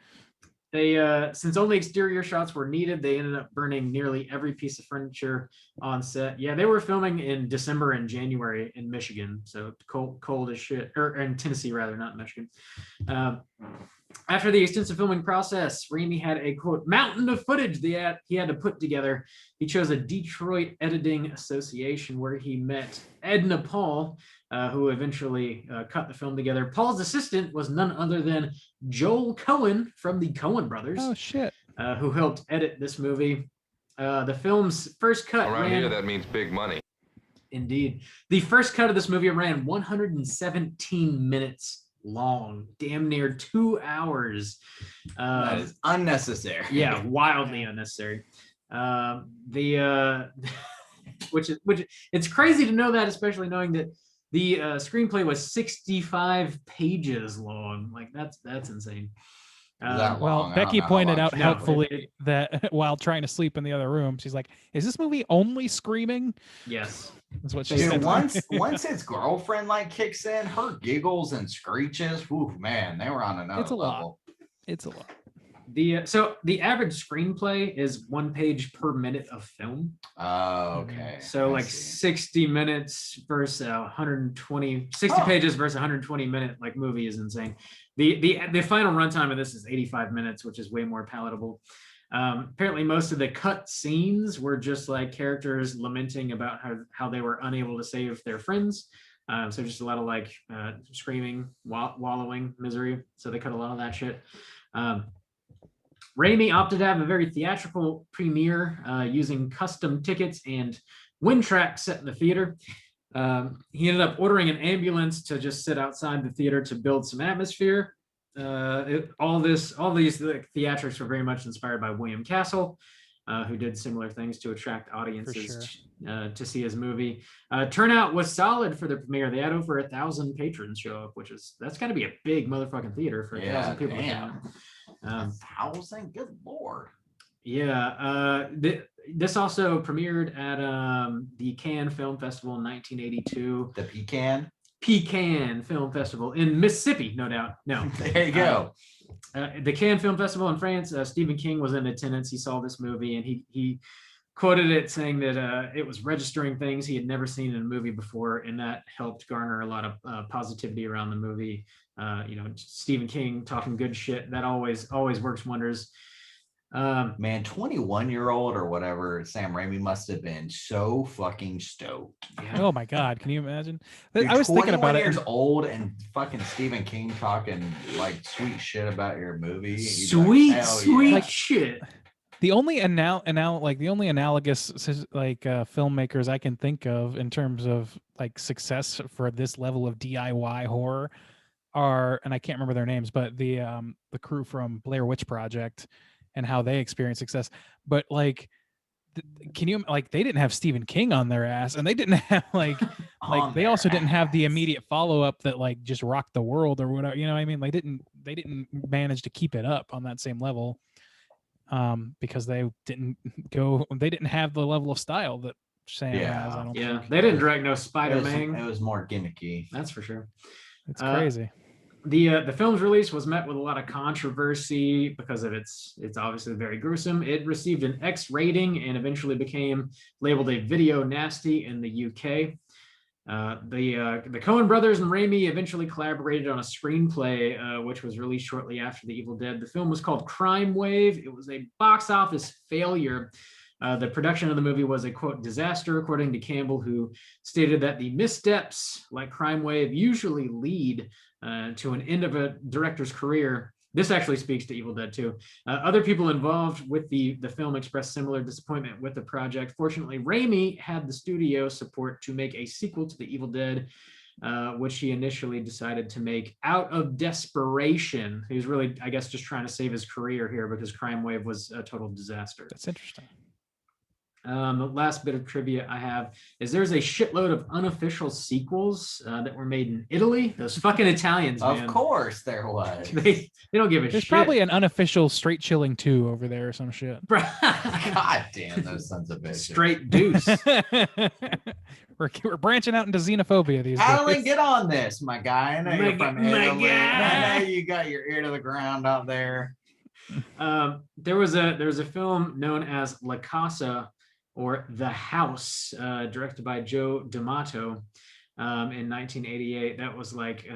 They since only exterior shots were needed, they ended up burning nearly every piece of furniture on set. Yeah, they were filming in December and January in Michigan, so cold as shit, or in Tennessee rather, not Michigan. After the extensive filming process, Raimi had a quote mountain of footage that he had to put together. He chose a Detroit Editing Association where he met Edna Paul, who eventually cut the film together. Paul's assistant was none other than Joel Cohen from the Coen brothers. Oh shit! Who helped edit this movie. The film's first cut Around here, that means big money. Indeed. The first cut of this movie ran 117 minutes long, damn near 2 hours. That is unnecessary. Yeah, wildly unnecessary. Which it's crazy to know that, especially knowing that the screenplay was 65 pages long. Like that's insane. That Well, long? I don't Becky know how pointed long out it- helpfully that while trying to sleep in the other room, she's like, "Is this movie only screaming?" Yes. That's what she Dude, said. once his girlfriend like kicks in, her giggles and screeches, whew, man, they were on another It's a lot. level. It's a lot. So the average screenplay is 1 page per minute of film. Oh, okay. So I like see. 60 minutes versus 120, 60 Oh. pages versus 120 minute like movie is insane. The final runtime of this is 85 minutes, which is way more palatable. Apparently most of the cut scenes were just like characters lamenting about how they were unable to save their friends. So just a lot of like screaming, wallowing, misery. So they cut a lot of that shit. Raimi opted to have a very theatrical premiere using custom tickets and wind tracks set in the theater. He ended up ordering an ambulance to just sit outside the theater to build some atmosphere. All these theatrics were very much inspired by William Castle, who did similar things to attract audiences to see his movie. Turnout was solid for the premiere. They had over 1,000 patrons show up, that's got to be a big motherfucking theater for 1,000 people. Damn. To come. 1,000? Good lord. Yeah, this also premiered at the Cannes Film Festival in 1982. The pecan. Pecan Film Festival in Mississippi, no doubt. No, There you go. the Cannes Film Festival in France. Stephen King was in attendance. He saw this movie and he quoted it saying that it was registering things he had never seen in a movie before, and that helped garner a lot of positivity around the movie. Stephen King talking good shit, that always works wonders. Man, 21-year-old or whatever, Sam Raimi must have been so fucking stoked. Oh my god, can you imagine? Dude, I was thinking about 21 it. years old and fucking Stephen King talking like sweet shit about your movie. He'd be like, Sweet "Hell yeah." shit. The only the only analogous filmmakers I can think of in terms of like success for this level of DIY horror are, and I can't remember their names, but the crew from Blair Witch Project and how they experienced success. But like, can you like they didn't have Stephen King on their ass, and they didn't have like On they also their didn't have the ass. immediate follow up that like just rocked the world or whatever. You know what I mean? Like they didn't manage to keep it up on that same level. Because they didn't have the level of style that Sam Yeah. has. I don't Yeah, think. they didn't direct no It Spider-Man. was more gimmicky. That's for sure. It's crazy. The film's release was met with a lot of controversy because of it's obviously very gruesome. It received an X rating and eventually became labeled a video nasty in the UK. The Coen brothers and Raimi eventually collaborated on a screenplay, which was released shortly after The Evil Dead. The film was called Crime Wave. It was a box office failure. The production of the movie was a, quote, disaster, according to Campbell, who stated that the missteps like Crime Wave usually lead to an end of a director's career. This actually speaks to Evil Dead 2. Other people involved with the film expressed similar disappointment with the project. Fortunately, Raimi had the studio support to make a sequel to The Evil Dead, which he initially decided to make out of desperation. He was really, I guess, just trying to save his career here because Crime Wave was a total disaster. That's interesting. The last bit of trivia I have is there's a shitload of unofficial sequels that were made in Italy. Those fucking Italians, man. Of course there was. They don't give a There's shit. probably an unofficial straight chilling 2 over there or some shit. God damn those sons of bitches. Straight deuce. we're branching out into xenophobia these Alan, days. get on this, my guy. I know you're from My Italy. guy. I know you got your ear to the ground out there. There was a film known as La Casa, or The House, directed by Joe D'Amato in 1988. That was like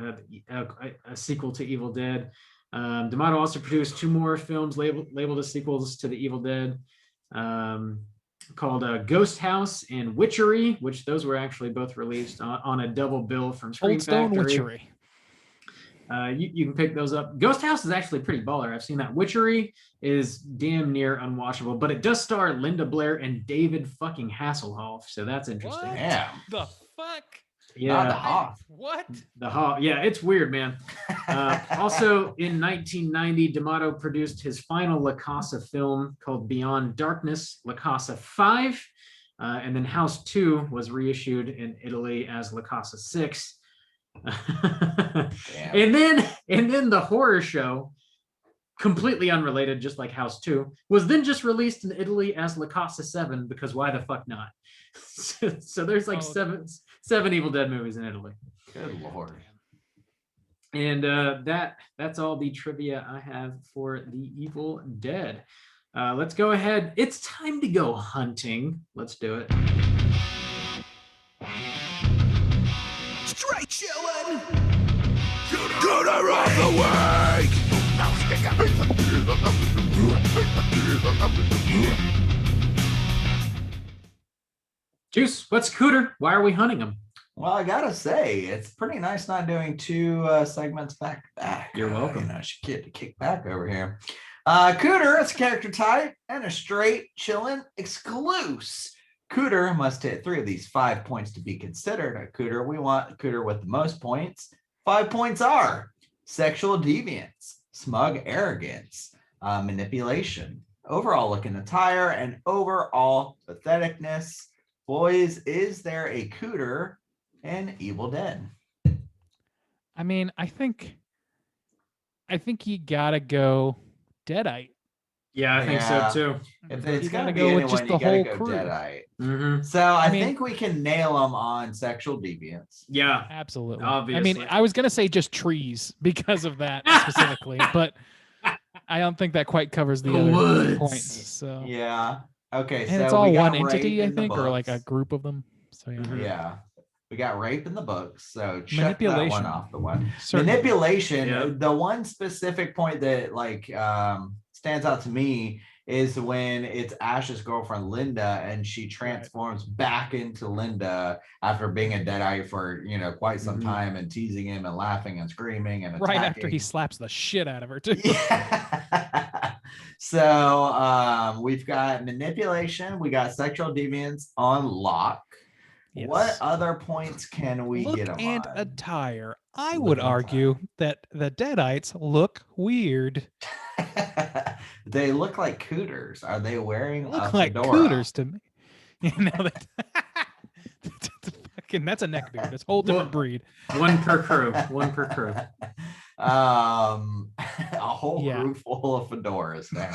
a sequel to Evil Dead. D'Amato also produced 2 more films labeled as sequels to The Evil Dead, called Ghost House and Witchery, which those were actually both released on a double bill from Screen Old Stone Factory. Witchery. You can pick those up. Ghost House is actually pretty baller. I've seen that. Witchery is damn near unwatchable, but it does star Linda Blair and David fucking Hasselhoff, so that's interesting. What? Yeah. The fuck? Yeah, Not the Hoff. What? the Hoff. Yeah, it's weird, man. Also, in 1990, D'Amato produced his final La Casa film called Beyond Darkness, La Casa 5, and then House 2 was reissued in Italy as La Casa 6. and then the horror show, completely unrelated, just like House 2, was then just released in Italy as La Casa 7, because why the fuck not? So there's like seven Evil Dead movies in Italy. Good Lord. And that's all the trivia I have for The Evil Dead. Let's go ahead. It's time to go hunting. Let's do it. Straight chillin'. Get her off the way. Juice, what's Cooter? Why are we hunting him? Well, I gotta say, it's pretty nice not doing 2 segments back to back. You're welcome. You know, I should get to kick back over here. Cooter, it's a character type and a straight chillin' exclusive. Cooter must hit 3 of these 5 points to be considered a Cooter. We want a Cooter with the most points. 5 points are sexual deviance, smug arrogance, manipulation, overall looking attire, and overall patheticness. Boys, is there a Cooter in Evil Dead? I mean, I think you gotta go Deadite. Yeah, I think so too. If it's You gonna gotta be go with anyone, just you the gotta whole go crew. Deadite. Mm-hmm. So I mean- think we can nail them on sexual deviance. Yeah, Absolutely. Obviously. I mean, I was gonna say just trees because of that specifically, but I don't think that quite covers the other Woods. points. So Yeah. Okay. and so it's all we got one entity, rape I in the think, or like a books. group of them. So yeah. Mhm. Yeah. We got rape in the books. So check that Manipulation. one off the one. Certainly. Manipulation. Yeah. The one specific point that stands out to me is when it's Ash's girlfriend Linda and she transforms back into Linda after being a Deadite for quite some Mhm. time and teasing him and laughing and screaming and Right after attacking. he slaps the shit out of her too. Yeah. So we've got manipulation, we got sexual deviance on lock. Yes. What other points can we Look get them and on? attire. I Look would and argue that the Deadites look weird. They look like cooters. Are they wearing Look a like fedora? cooters to me. You know that. That's a neck beard. It's a whole different breed. One per crew. One per crew. A whole Yeah. crew full of fedoras now.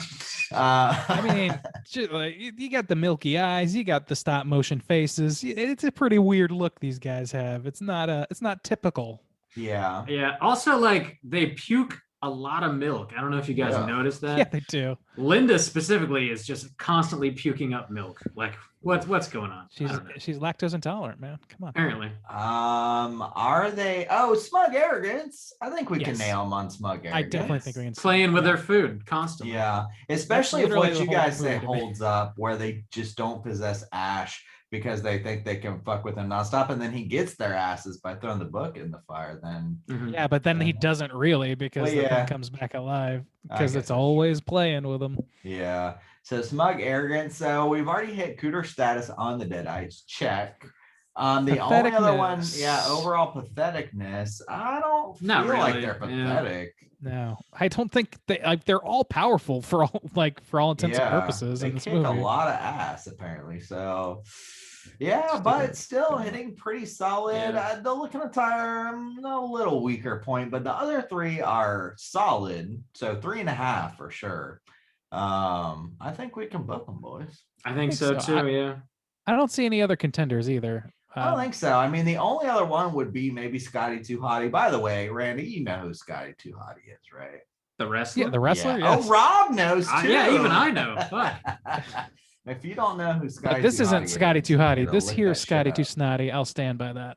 I mean, like, you got the milky eyes, you got the stop motion faces. It's a pretty weird look these guys have. It's not typical. yeah. Yeah. Also, like they puke a lot of milk. I don't know if you guys Yeah. noticed that. Yeah, they do. Linda specifically is just constantly puking up milk. Like, what's going on? I don't know. She's lactose intolerant, man. Come on. Apparently. Are they? Oh, smug arrogance. I think we can Yes. nail them on smug arrogance. I definitely think we can Playing with their food constantly. Yeah, especially if literally what the you whole guys say movie to me. holds up, where they just don't possess Ash because they think they can fuck with him nonstop, and then he gets their asses by throwing the book in the fire. Then Mhm. Yeah, but then he doesn't really because Well, the yeah. thing comes back alive I because guess it's that's always playing with him. yeah. So smug arrogance. So we've already hit cooter status on the Deadites. Check. The only other one, Patheticness. overall patheticness. I don't Not feel like really, they're yeah. pathetic. No, I don't think they're all powerful for all intents and purposes they in this kick movie. a lot of ass apparently. So yeah, but still hitting pretty solid. Yeah. The Look in Attire, a little weaker point, but the other three are solid. So 3.5 for sure. I think we can book them, boys. I think so too. Yeah. I don't see any other contenders either. I don't think so. I mean, the only other one would be maybe Scotty Too Hottie. By the way, Randy, you know who Scotty Too Hottie is, right? The wrestler. Yeah, the wrestler. Yeah. Yes. Oh, Rob knows too. Yeah, even I know. Fuck. If you don't know who Scotty But this Too isn't Hottie Scotty is, Too you Hottie. need to This look here that is Scotty shit Too up. Snotty. I'll stand by that.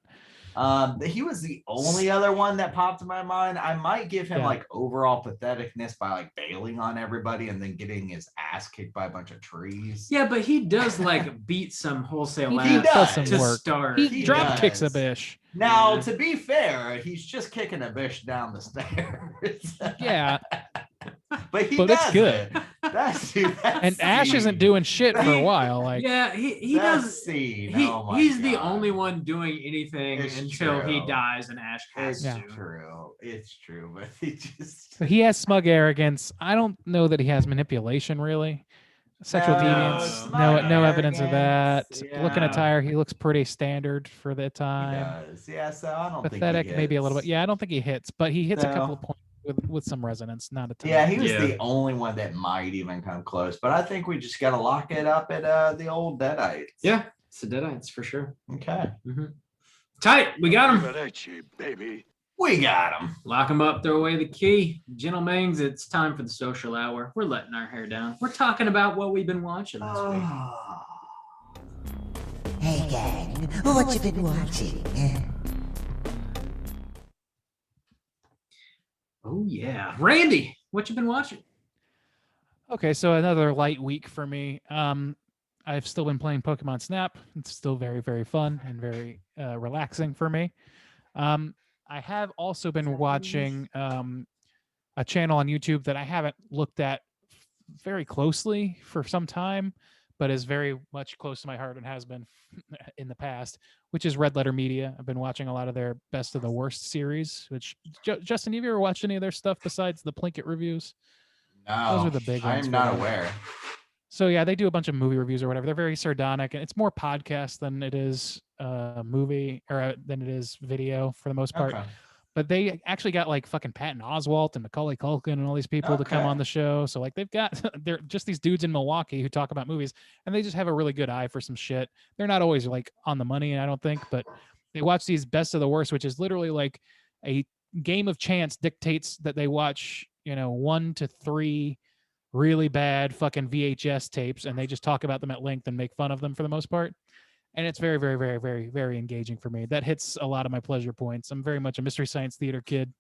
He was the only other one that popped in my mind. I might give him Yeah. like overall patheticness by like bailing on everybody and then getting his ass kicked by a bunch of trees. Yeah, but he does like beat some wholesale He ass does some to work. start. He He drop kicks a does. bish. Now, Yeah. to be fair, he's just kicking a bitch down the stairs. Yeah, but he but does it's good. it. That's And Ash isn't doing shit for a while. Like, Yeah, he that does. scene. He, Oh my he's the God. only one doing anything It's until he true. dies and Ash has It's to. true. It's true. But he just so he has smug arrogance. I don't know that he has manipulation really. Sexual No, deviance. smug No evidence of that. arrogance, Look in yeah. attire. He looks pretty standard for the he time. does. Yeah, so I don't Pathetic, think he maybe a little bit. hits. Yeah, I don't think he hits, but he hits a couple No. of points with some resonance, not a ton. Yeah, he was Yeah. the only one that might even come close. But I think we just got to lock it up at the old Deadites. Yeah, it's the Deadites for sure. Okay. Tight, we got him. baby. We got him. Lock him up, throw away the key. Gentlemen, it's time for the social hour. We're letting our hair down. We're talking about what we've been watching this week. Hey gang, what you been watching? Oh yeah, Randy, what you been watching? Okay, so another light week for me. I've still been playing Pokemon Snap. It's still very, very fun and very relaxing for me. I have also been watching a channel on YouTube that I haven't looked at very closely for some time, but is very much close to my heart and has been in the past, which is Red Letter Media. I've been watching a lot of their Best of the Worst series, which, Justin, have you ever watched any of their stuff besides the Plinkett reviews? No, Those are the big ones I'm for not them. aware. So yeah, they do a bunch of movie reviews or whatever. They're very sardonic, and it's more podcast than it is movie or than it is video for the most part. Okay. But they actually got like fucking Patton Oswalt and Macaulay Culkin and all these people to come Okay. on the show. So like they've got they're just these dudes in Milwaukee who talk about movies, and they just have a really good eye for some shit. They're not always like on the money, I don't think, but they watch these Best of the Worst, which is literally like a game of chance dictates that they watch, 1 to 3 really bad fucking VHS tapes, and they just talk about them at length and make fun of them for the most part. And it's very, very, very, very, very engaging for me. That hits a lot of my pleasure points. I'm very much a Mystery Science Theater kid.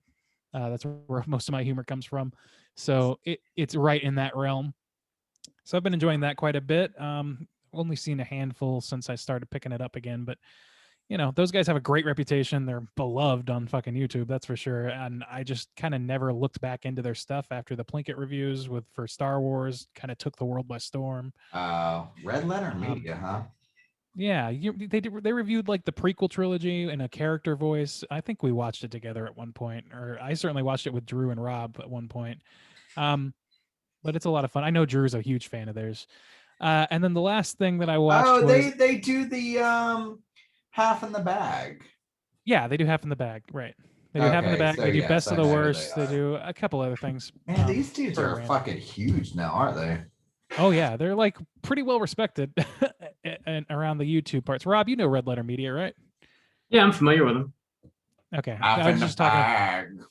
That's where most of my humor comes from. So it's right in that realm. So I've been enjoying that quite a bit. Only seen a handful since I started picking it up again, but those guys have a great reputation. They're beloved on fucking YouTube, that's for sure. And I just kind of never looked back into their stuff after the Plinkett reviews for Star Wars kind of took the world by storm. Red Letter Media, huh? Yeah, they reviewed like the prequel trilogy in a character voice. I think we watched it together at one point, or I certainly watched it with Drew and Rob at one point. But it's a lot of fun. I know Drew's a huge fan of theirs. And then the last thing that I watched was they do the half in the bag. Yeah, they do Half in the Bag, right? They do Half in the Okay, Bag. so They do yes, Best I of the know who Worst. they They are. do a couple other things. Man, these dudes for are random. fucking huge now, aren't they? Oh yeah, they're like pretty well respected and around the YouTube parts. Rob, you know Red Letter Media, right? Yeah, I'm familiar with them. Okay, Half I in was the just talking. bag. I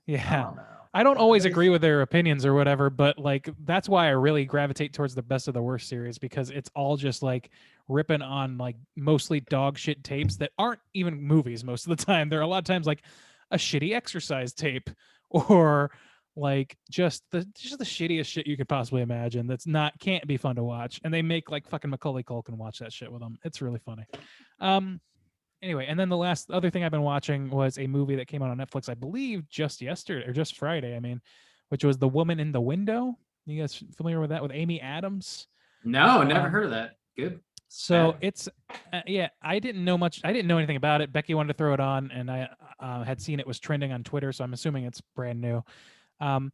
Yeah, don't know. I don't always They- agree with their opinions or whatever, but like that's why I really gravitate towards the Best of the Worst series because it's all just like ripping on like mostly dog shit tapes that aren't even movies most of the time. There are a lot of times like a shitty exercise tape or like just the shittiest shit you could possibly imagine that's not can't be fun to watch. And they make like fucking Macaulay Culkin watch that shit with them. It's really funny. Um Anyway, and then the last other thing I've been watching was a movie that came out on Netflix, I believe, just yesterday or just Friday. I mean, which was The Woman in the Window. You guys familiar with that with Amy Adams? No, never Um, heard of that. Good. So Bad. it's yeah, I didn't know much. I didn't know anything about it. Becky wanted to throw it on, and I had seen it was trending on Twitter, so I'm assuming it's brand new. Um,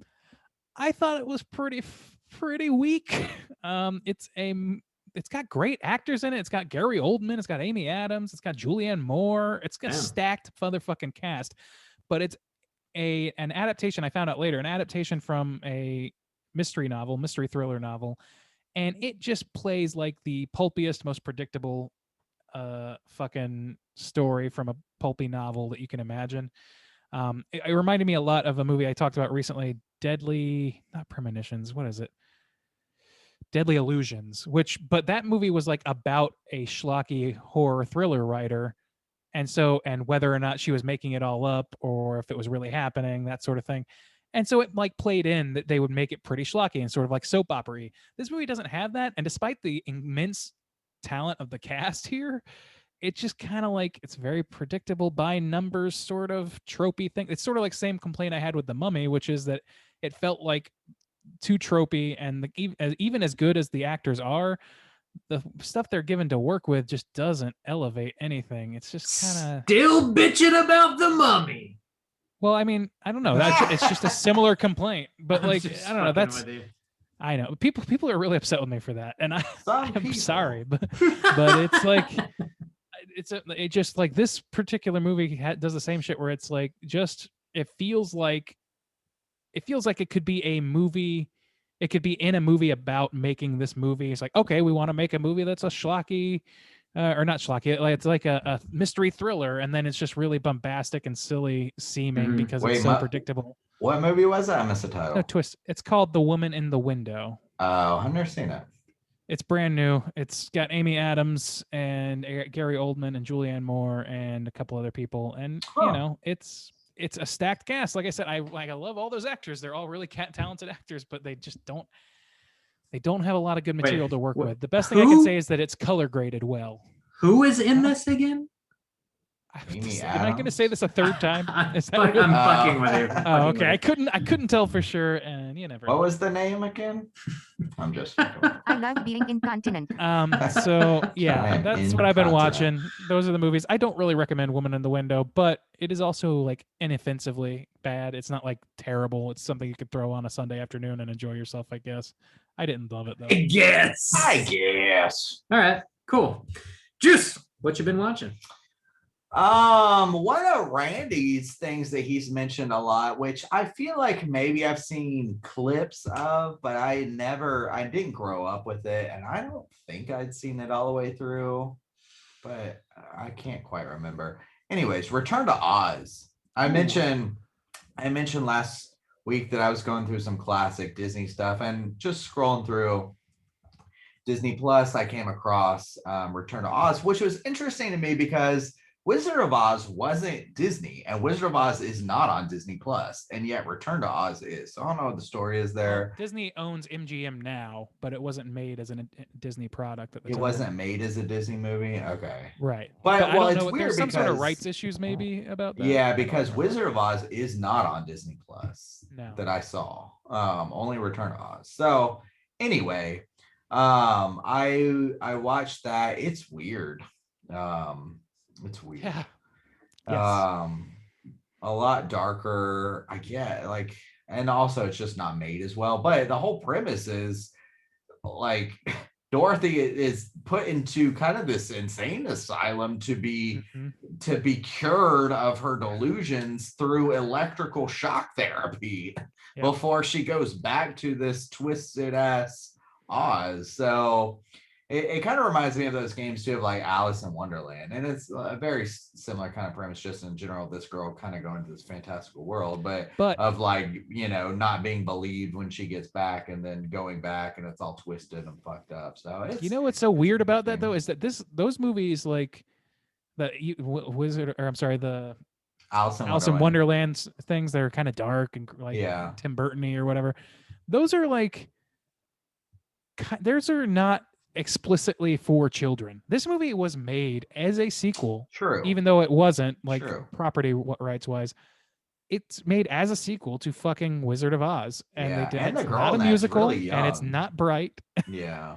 I thought it was pretty weak. It's got great actors in it. It's got Gary Oldman. It's got Amy Adams. It's got Julianne Moore. It's got a Damn. stacked motherfucking cast. But it's an adaptation. I found out later, an adaptation from a mystery thriller novel, and it just plays like the pulpiest, most predictable, fucking story from a pulpy novel that you can imagine. It reminded me a lot of a movie I talked about recently, not Premonitions. What is it? Deadly Illusions, but that movie was like about a schlocky horror thriller writer. And whether or not she was making it all up or if it was really happening, that sort of thing. And so it like played in that they would make it pretty schlocky and sort of like soap opera-y. This movie doesn't have that. And despite the immense talent of the cast here, it just kind of like it's very predictable by numbers sort of tropey thing. It's sort of like same complaint I had with The Mummy, which is that it felt like too tropey, and even as good as the actors are, the stuff they're given to work with just doesn't elevate anything. It's just kind of Still bitching about the Mummy. well, I mean, I don't know. It's just a similar complaint, but I'm like just I don't know. fucking That's with you. I know people are really upset with me for that, and Some I'm people. sorry, but it's like it just like this particular movie does the same shit where it's like just it feels like it could be a movie. It could be in a movie about making this movie. It's like, okay, we want to make a movie that's a schlocky, or not schlocky. It's like a mystery thriller, and then it's just really bombastic and silly seeming Mhm. because Wait, it's so predictable. what movie was that? I missed the No title. twist. It's called The Woman in the Window. Oh, I've never seen it. It's brand new. It's got Amy Adams and Gary Oldman and Julianne Moore and a couple other people, and Huh. you know, it's a stacked cast. Like I said, I love all those actors. They're all really talented actors, but they just don't have a lot of good material to work with. The best thing I can say is that it's color graded well. Who is in this again? Amy Am I going to say Adams? this a third time? I'm Is that what- fucking with you. I'm Oh, fucking okay. with I couldn't tell for sure, and you never. What was the name again? I'm just. I love being incontinent. So yeah, I am that's what I've been incontinent. watching. Those are the movies. I don't really recommend Woman in the Window, but it is also like inoffensively bad. It's not like terrible. It's something you could throw on a Sunday afternoon and enjoy yourself, I guess. I didn't love it though. you. Yes. I guess. All right. Cool. Juice. What you been watching? One of Randy's things that he's mentioned a lot, which I feel like maybe I've seen clips of, but I didn't grow up with it, and I don't think I'd seen it all the way through, but I can't quite remember. Anyways, Return to Oz. I mentioned last week that I was going through some classic Disney stuff and just scrolling through Disney Plus, I came across Return to Oz, which was interesting to me because Wizard of Oz wasn't Disney, and Wizard of Oz is not on Disney Plus, and yet Return to Oz is. So I don't know what the story is there. Disney owns MGM now, but it wasn't made as a Disney product at the It time. wasn't made as a Disney movie. Okay, Right. But I well, don't it's know. weird There's some sort of because- rights issues maybe about that. I yeah, don't because remember. Wizard of Oz is not on Disney Plus No. that I saw. Only Return to Oz. So anyway, I watched that. It's weird. It's weird. Yeah. A lot darker. I get like, and also it's just not made as well. But the whole premise is like Dorothy is put into kind of this insane asylum to be cured of her delusions through electrical shock therapy Yep. before she goes back to this twisted ass Oz. So it kind of reminds me of those games too, of like Alice in Wonderland, and it's a very similar kind of premise, just in general. This girl kind of going to this fantastical world, but of like, you know, not being believed when she gets back, and then going back, and it's all twisted and fucked up. So it's, you know what's so weird about that though is that those movies like the Wizard, or I'm sorry, the Alice in Alice in Wonderland. Wonderland things that are kind of dark and like Tim Burton-y or whatever. Those are like, those are not explicitly for children. This movie was made as a sequel, True. even though it wasn't like True. property rights wise. It's made as a sequel to fucking Wizard of Oz, and they did. And the It's girl not a in that's musical, really and it's young. not bright. Yeah.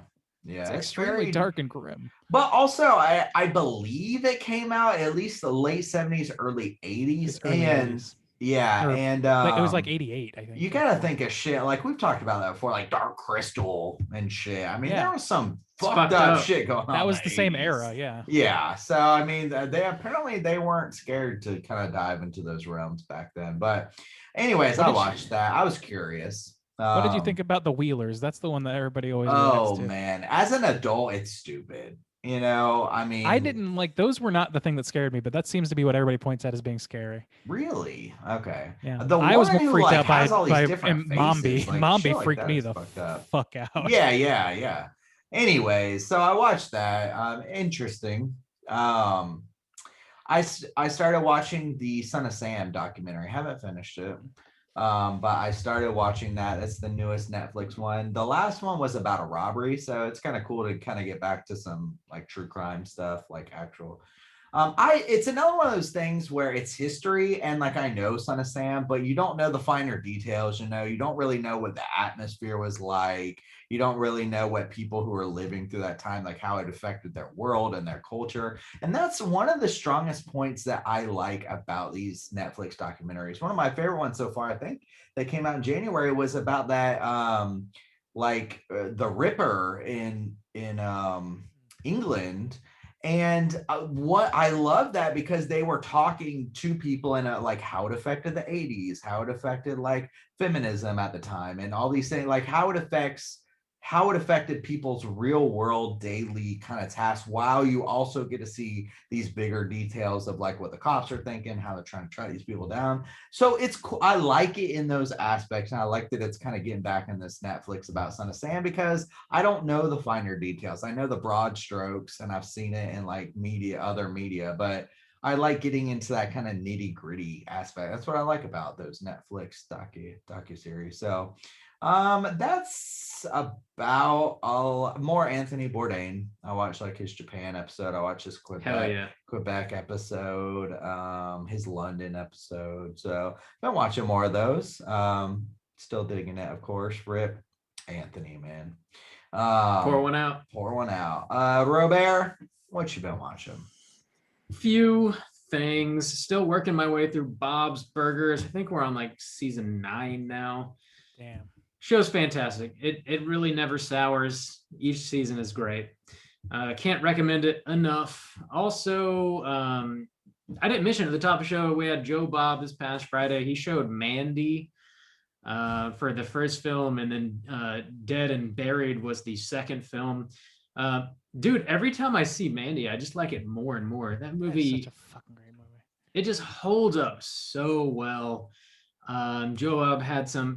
It's It's extremely very dark and grim. But also, I believe it came out at least the late 70s, early 80s. It's early And 80s. yeah, Or, and it was like 88, I think. you gotta think of shit like we've talked about that before, like Dark Crystal and shit. I mean, there was some fucked up shit going on. That was in the same 80s. era, yeah. Yeah. So I mean, they weren't scared to kind of dive into those realms back then. But anyways, I watched that. I was curious. What did you think about The Wheelers? That's the one that everybody always reacts to. Man, as an adult, it's stupid. You know, I mean, I didn't like, those were not the thing that scared me, but that seems to be what everybody points at as being scary. Really? Okay. Yeah. I was more freaked out by Mombi. Mombi freaked me the fuck out. Yeah. Anyways, so I watched that. Interesting. I started watching the Son of Sam documentary. I haven't finished it. But I started watching that. It's the newest Netflix one. The last one was about a robbery, so it's kind of cool to kind of get back to some like true crime stuff, like actual. It's another one of those things where it's history, and like I know Son of Sam, but you don't know the finer details. You know, you don't really know what the atmosphere was like. You don't really know what people who were living through that time, like how it affected their world and their culture. And that's one of the strongest points that I like about these Netflix documentaries. One of my favorite ones so far, I think, that came out in January was about that, the Ripper in England. And what I love that because they were talking to people in like how it affected the 80s, how it affected like feminism at the time, and all these things, like how it affected people's real world daily kind of tasks, while you also get to see these bigger details of like what the cops are thinking, how they're trying to track these people down. So it's cool. I like it in those aspects, and I like that it's kind of getting back in this Netflix about Son of Sam, because I don't know the finer details. I know the broad strokes, and I've seen it in like other media, but I like getting into that kind of nitty gritty aspect. That's what I like about those Netflix docuseries. So that's about all. More Anthony Bourdain. I watched like his Japan episode. I watched his Quebec episode, his London episode. So been watching more of those. Still digging it, of course. Rip Anthony, man. Pour one out. Robert, what you been watching? Few things. Still working my way through Bob's Burgers. I think we're on like season 9 now. Damn. Show's fantastic. It really never sours. Each season is great. Can't recommend it enough. Also, I didn't mention at the top of the show, we had Joe Bob this past Friday. He showed Mandy for the first film, and then Dead and Buried was the second film. Dude, every time I see Mandy, I just like it more and more. That movie, such a fucking great movie. It just holds up so well. Joe Bob had some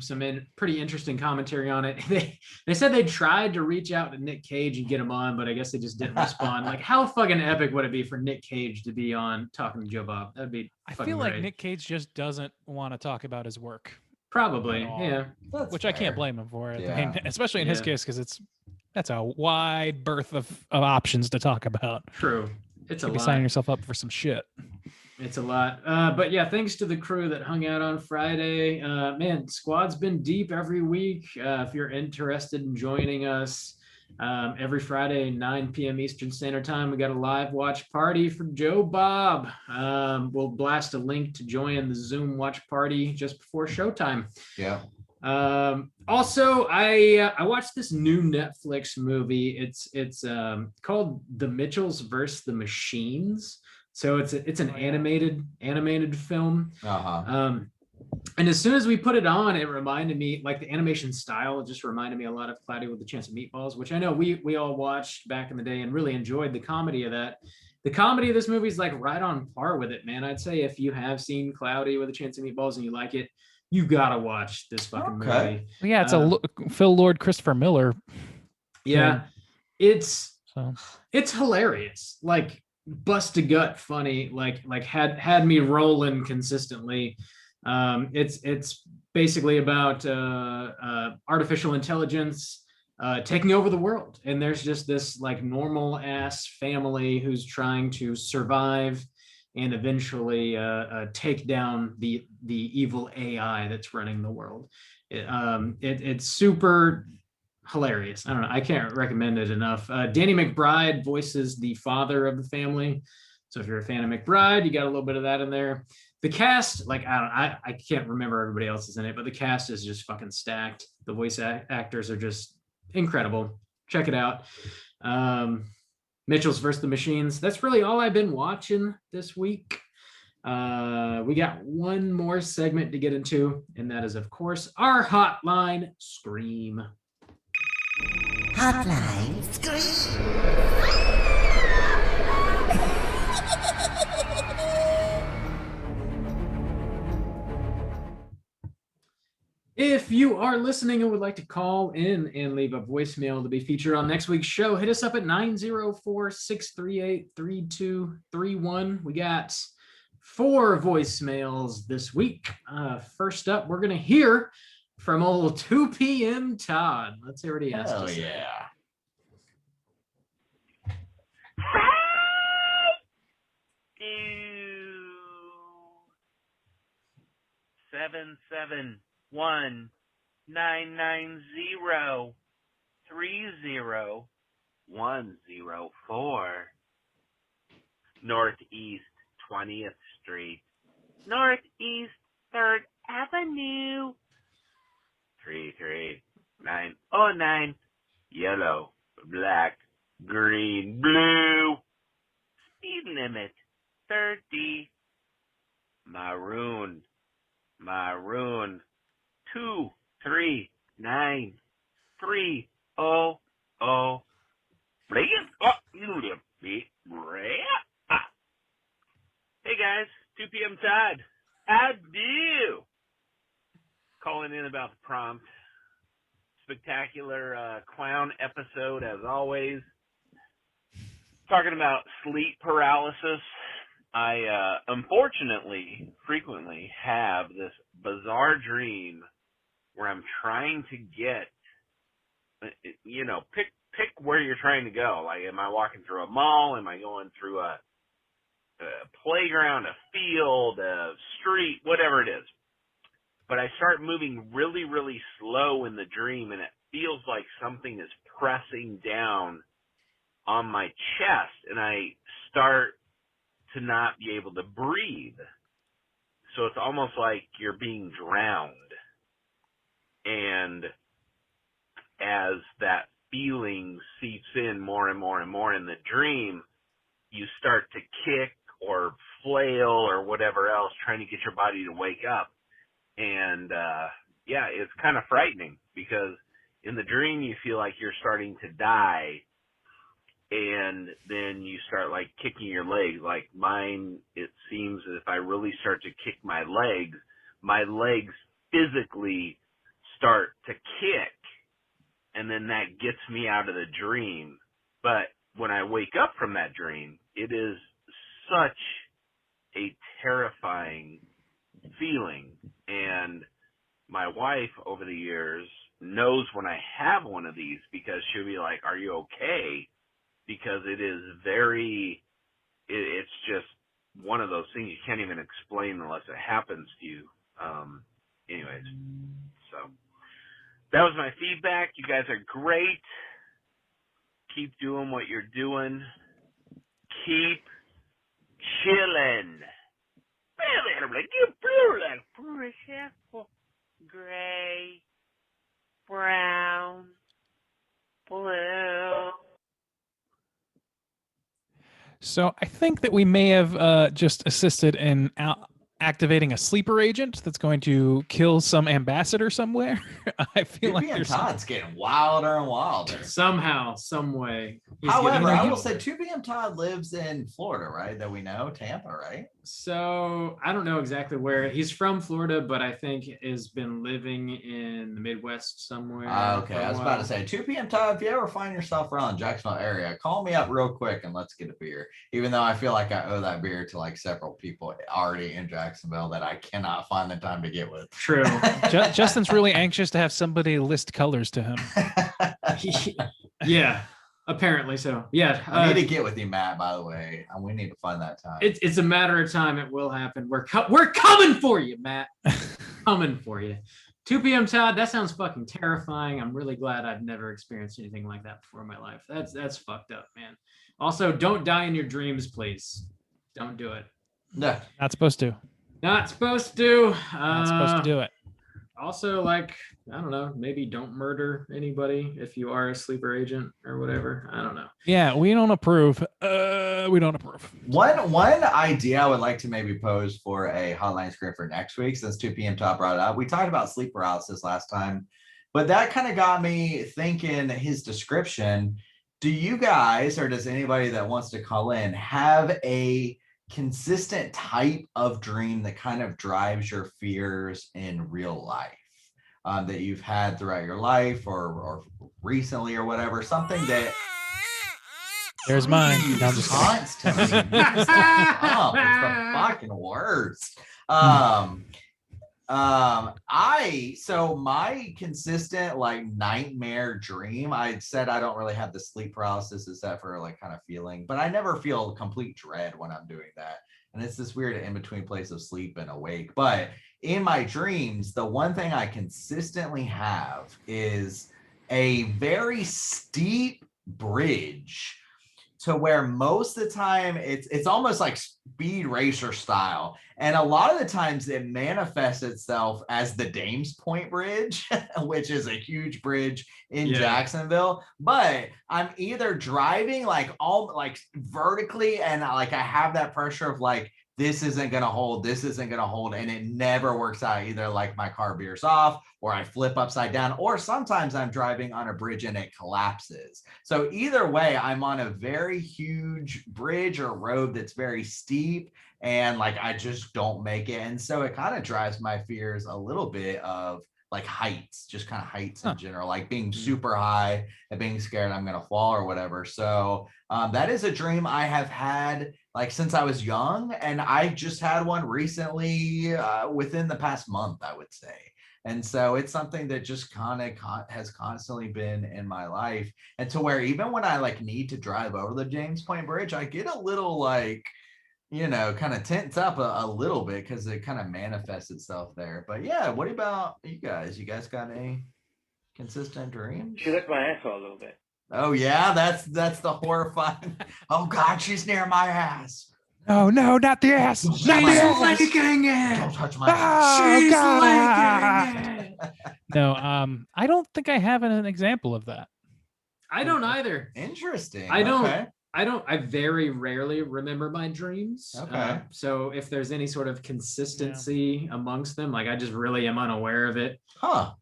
pretty interesting commentary on it. They said they tried to reach out to Nick Cage and get him on, but I guess they just didn't respond. Like, how fucking epic would it be for Nick Cage to be on talking to Joe Bob? That'd be. I feel like Nick Cage just doesn't want to talk about his work. Probably, yeah. Which I can't blame him for it. Yeah. I mean, especially in his case, because that's a wide berth of options to talk about. True. It's a lot. Signing yourself up for some shit. It's a lot. But yeah, thanks to the crew that hung out on Friday. Man, squad's been deep every week. If you're interested in joining us, every Friday, 9 p.m. Eastern Standard Time, we got a live watch party for Joe Bob. We'll blast a link to join the Zoom watch party just before showtime. Yeah. Also, I watched this new Netflix movie. It's called The Mitchells vs. the Machines. So it's an animated film. And as soon as we put it on, it reminded me, like the animation style, it just reminded me a lot of Cloudy with a Chance of Meatballs, which I know we all watched back in the day and really enjoyed the comedy of that. The comedy of this movie is like right on par with it, man. I'd say if you have seen Cloudy with a Chance of Meatballs and you like it, you gotta watch this fucking movie. Well, yeah, it's a Phil Lord, Christopher Miller. Yeah, it's So it's hilarious, like bust to gut funny, like had me rolling consistently. It's basically about artificial intelligence taking over the world, and there's just this like normal ass family who's trying to survive and eventually take down the evil AI that's running the world. It's super hilarious. I don't know. I can't recommend it enough. Danny McBride voices the father of the family. So if you're a fan of McBride, you got a little bit of that in there. The cast, like I can't remember everybody else is in it, but the cast is just fucking stacked. The voice actors are just incredible. Check it out. Mitchell's versus the Machines. That's really all I've been watching this week. We got one more segment to get into, and that is, of course, our hotline Scream. Hotline Scream. If you are listening and would like to call in and leave a voicemail to be featured on next week's show, hit us up at 904-638-3231. We got 4 voicemails this week. First up, we're going to hear from old 2 p.m. Todd. Let's hear what he has to say. Yeah. 771-990-30104 Northeast 20th Street, Northeast 3rd Avenue, 33909, yellow, black, green, blue, speed limit 30, maroon, 239300. Hey guys, 2 p.m. Todd. How do? Calling in about the prompt. Spectacular clown episode as always. Talking about sleep paralysis. I unfortunately frequently have this bizarre dream where I'm trying to get, pick where you're trying to go. Like, am I walking through a mall? Am I going through a playground, a field, a street, whatever it is? But I start moving really, really slow in the dream, and it feels like something is pressing down on my chest, and I start to not be able to breathe. So it's almost like you're being drowned. And as that feeling seeps in more and more and more in the dream, you start to kick or flail or whatever else, trying to get your body to wake up. And it's kind of frightening, because in the dream you feel like you're starting to die, and then you start like kicking your legs. Like mine, it seems that if I really start to kick my legs physically start to kick, and then that gets me out of the dream. But when I wake up from that dream, it is such a terrifying feeling. And my wife over the years knows when I have one of these, because she'll be like, "Are you okay?" Because it is it's just one of those things you can't even explain unless it happens to you. Anyways, so that was my feedback. You guys are great. Keep doing what you're doing. Keep chilling. Gray, brown, blue. So I think that we may have just assisted in activating a sleeper agent that's going to kill some ambassador somewhere. I feel 2 like p.m. there's Todd's getting wilder and wilder. Somehow, some way. he's However, getting I will older. say 2 p.m. Todd lives in Florida, right? That we know, Tampa, right? So I don't know exactly where he's from, Florida, but I think has been living in the Midwest somewhere. Okay, for a I was about while. to say 2 p.m. Todd. If you ever find yourself around the Jacksonville area, call me up real quick and let's get a beer. Even though I feel like I owe that beer to like several people already in Jacksonville that I cannot find the time to get with. True. Justin's really anxious to have somebody list colors to him. Yeah, apparently so. Yeah, I need to get with you, Matt. By the way, we need to find that time. it's a matter of time. It will happen. We're coming for you, Matt. Coming for you. 2 p.m. Todd. That sounds fucking terrifying. I'm really glad I've never experienced anything like that before in my life. That's fucked up, man. Also, don't die in your dreams, please. Don't do it. No. Not supposed to. Not supposed to. Not supposed to do it. Also, like, I don't know, maybe don't murder anybody if you are a sleeper agent or whatever. I don't know. Yeah, we don't approve. We don't approve. One idea I would like to maybe pose for a hotline screen for next week, since 2 p.m. Todd brought it up. We talked about sleep paralysis last time, but that kind of got me thinking his description. Do you guys, or does anybody that wants to call in, have a consistent type of dream that kind of drives your fears in real life, that you've had throughout your life or recently or whatever, something that There's mine. No, I'm just constantly it's the fucking worst. So my consistent like nightmare dream, I said I don't really have the sleep paralysis except for like kind of feeling, but I never feel complete dread when I'm doing that. And it's this weird in between place of sleep and awake. But in my dreams, the one thing I consistently have is a very steep bridge to where most of the time it's almost like speed racer style. And a lot of the times it manifests itself as the Dames Point Bridge, which is a huge bridge in Jacksonville. But I'm either driving like all like vertically and like I have that pressure of like, this isn't going to hold, this isn't going to hold. And it never works out. Either like my car veers off or I flip upside down, or sometimes I'm driving on a bridge and it collapses. So either way, I'm on a very huge bridge or road that's very steep and like I just don't make it. And so it kind of drives my fears a little bit of like heights, just kind of heights in general, like being super high and being scared I'm going to fall or whatever. So that is a dream I have had like since I was young. And I just had one recently within the past month, I would say. And so it's something that just kind of has constantly been in my life. And to where even when I like need to drive over the James Point Bridge, I get a little like, you know, kind of tense up a little bit because it kind of manifests itself there. But yeah, what about you guys? You guys got any consistent dreams? She licked my asshole a little bit. Oh yeah, that's the horrifying. Oh God, she's near my ass. Oh no, not the ass. She's Not the ass. licking it. Don't touch my Oh, ass. She's God. licking it. No, I don't think I have an example of that. I don't either. Interesting. I don't. Okay. I very rarely remember my dreams. Okay. So if there's any sort of consistency amongst them, like I just really am unaware of it. Huh.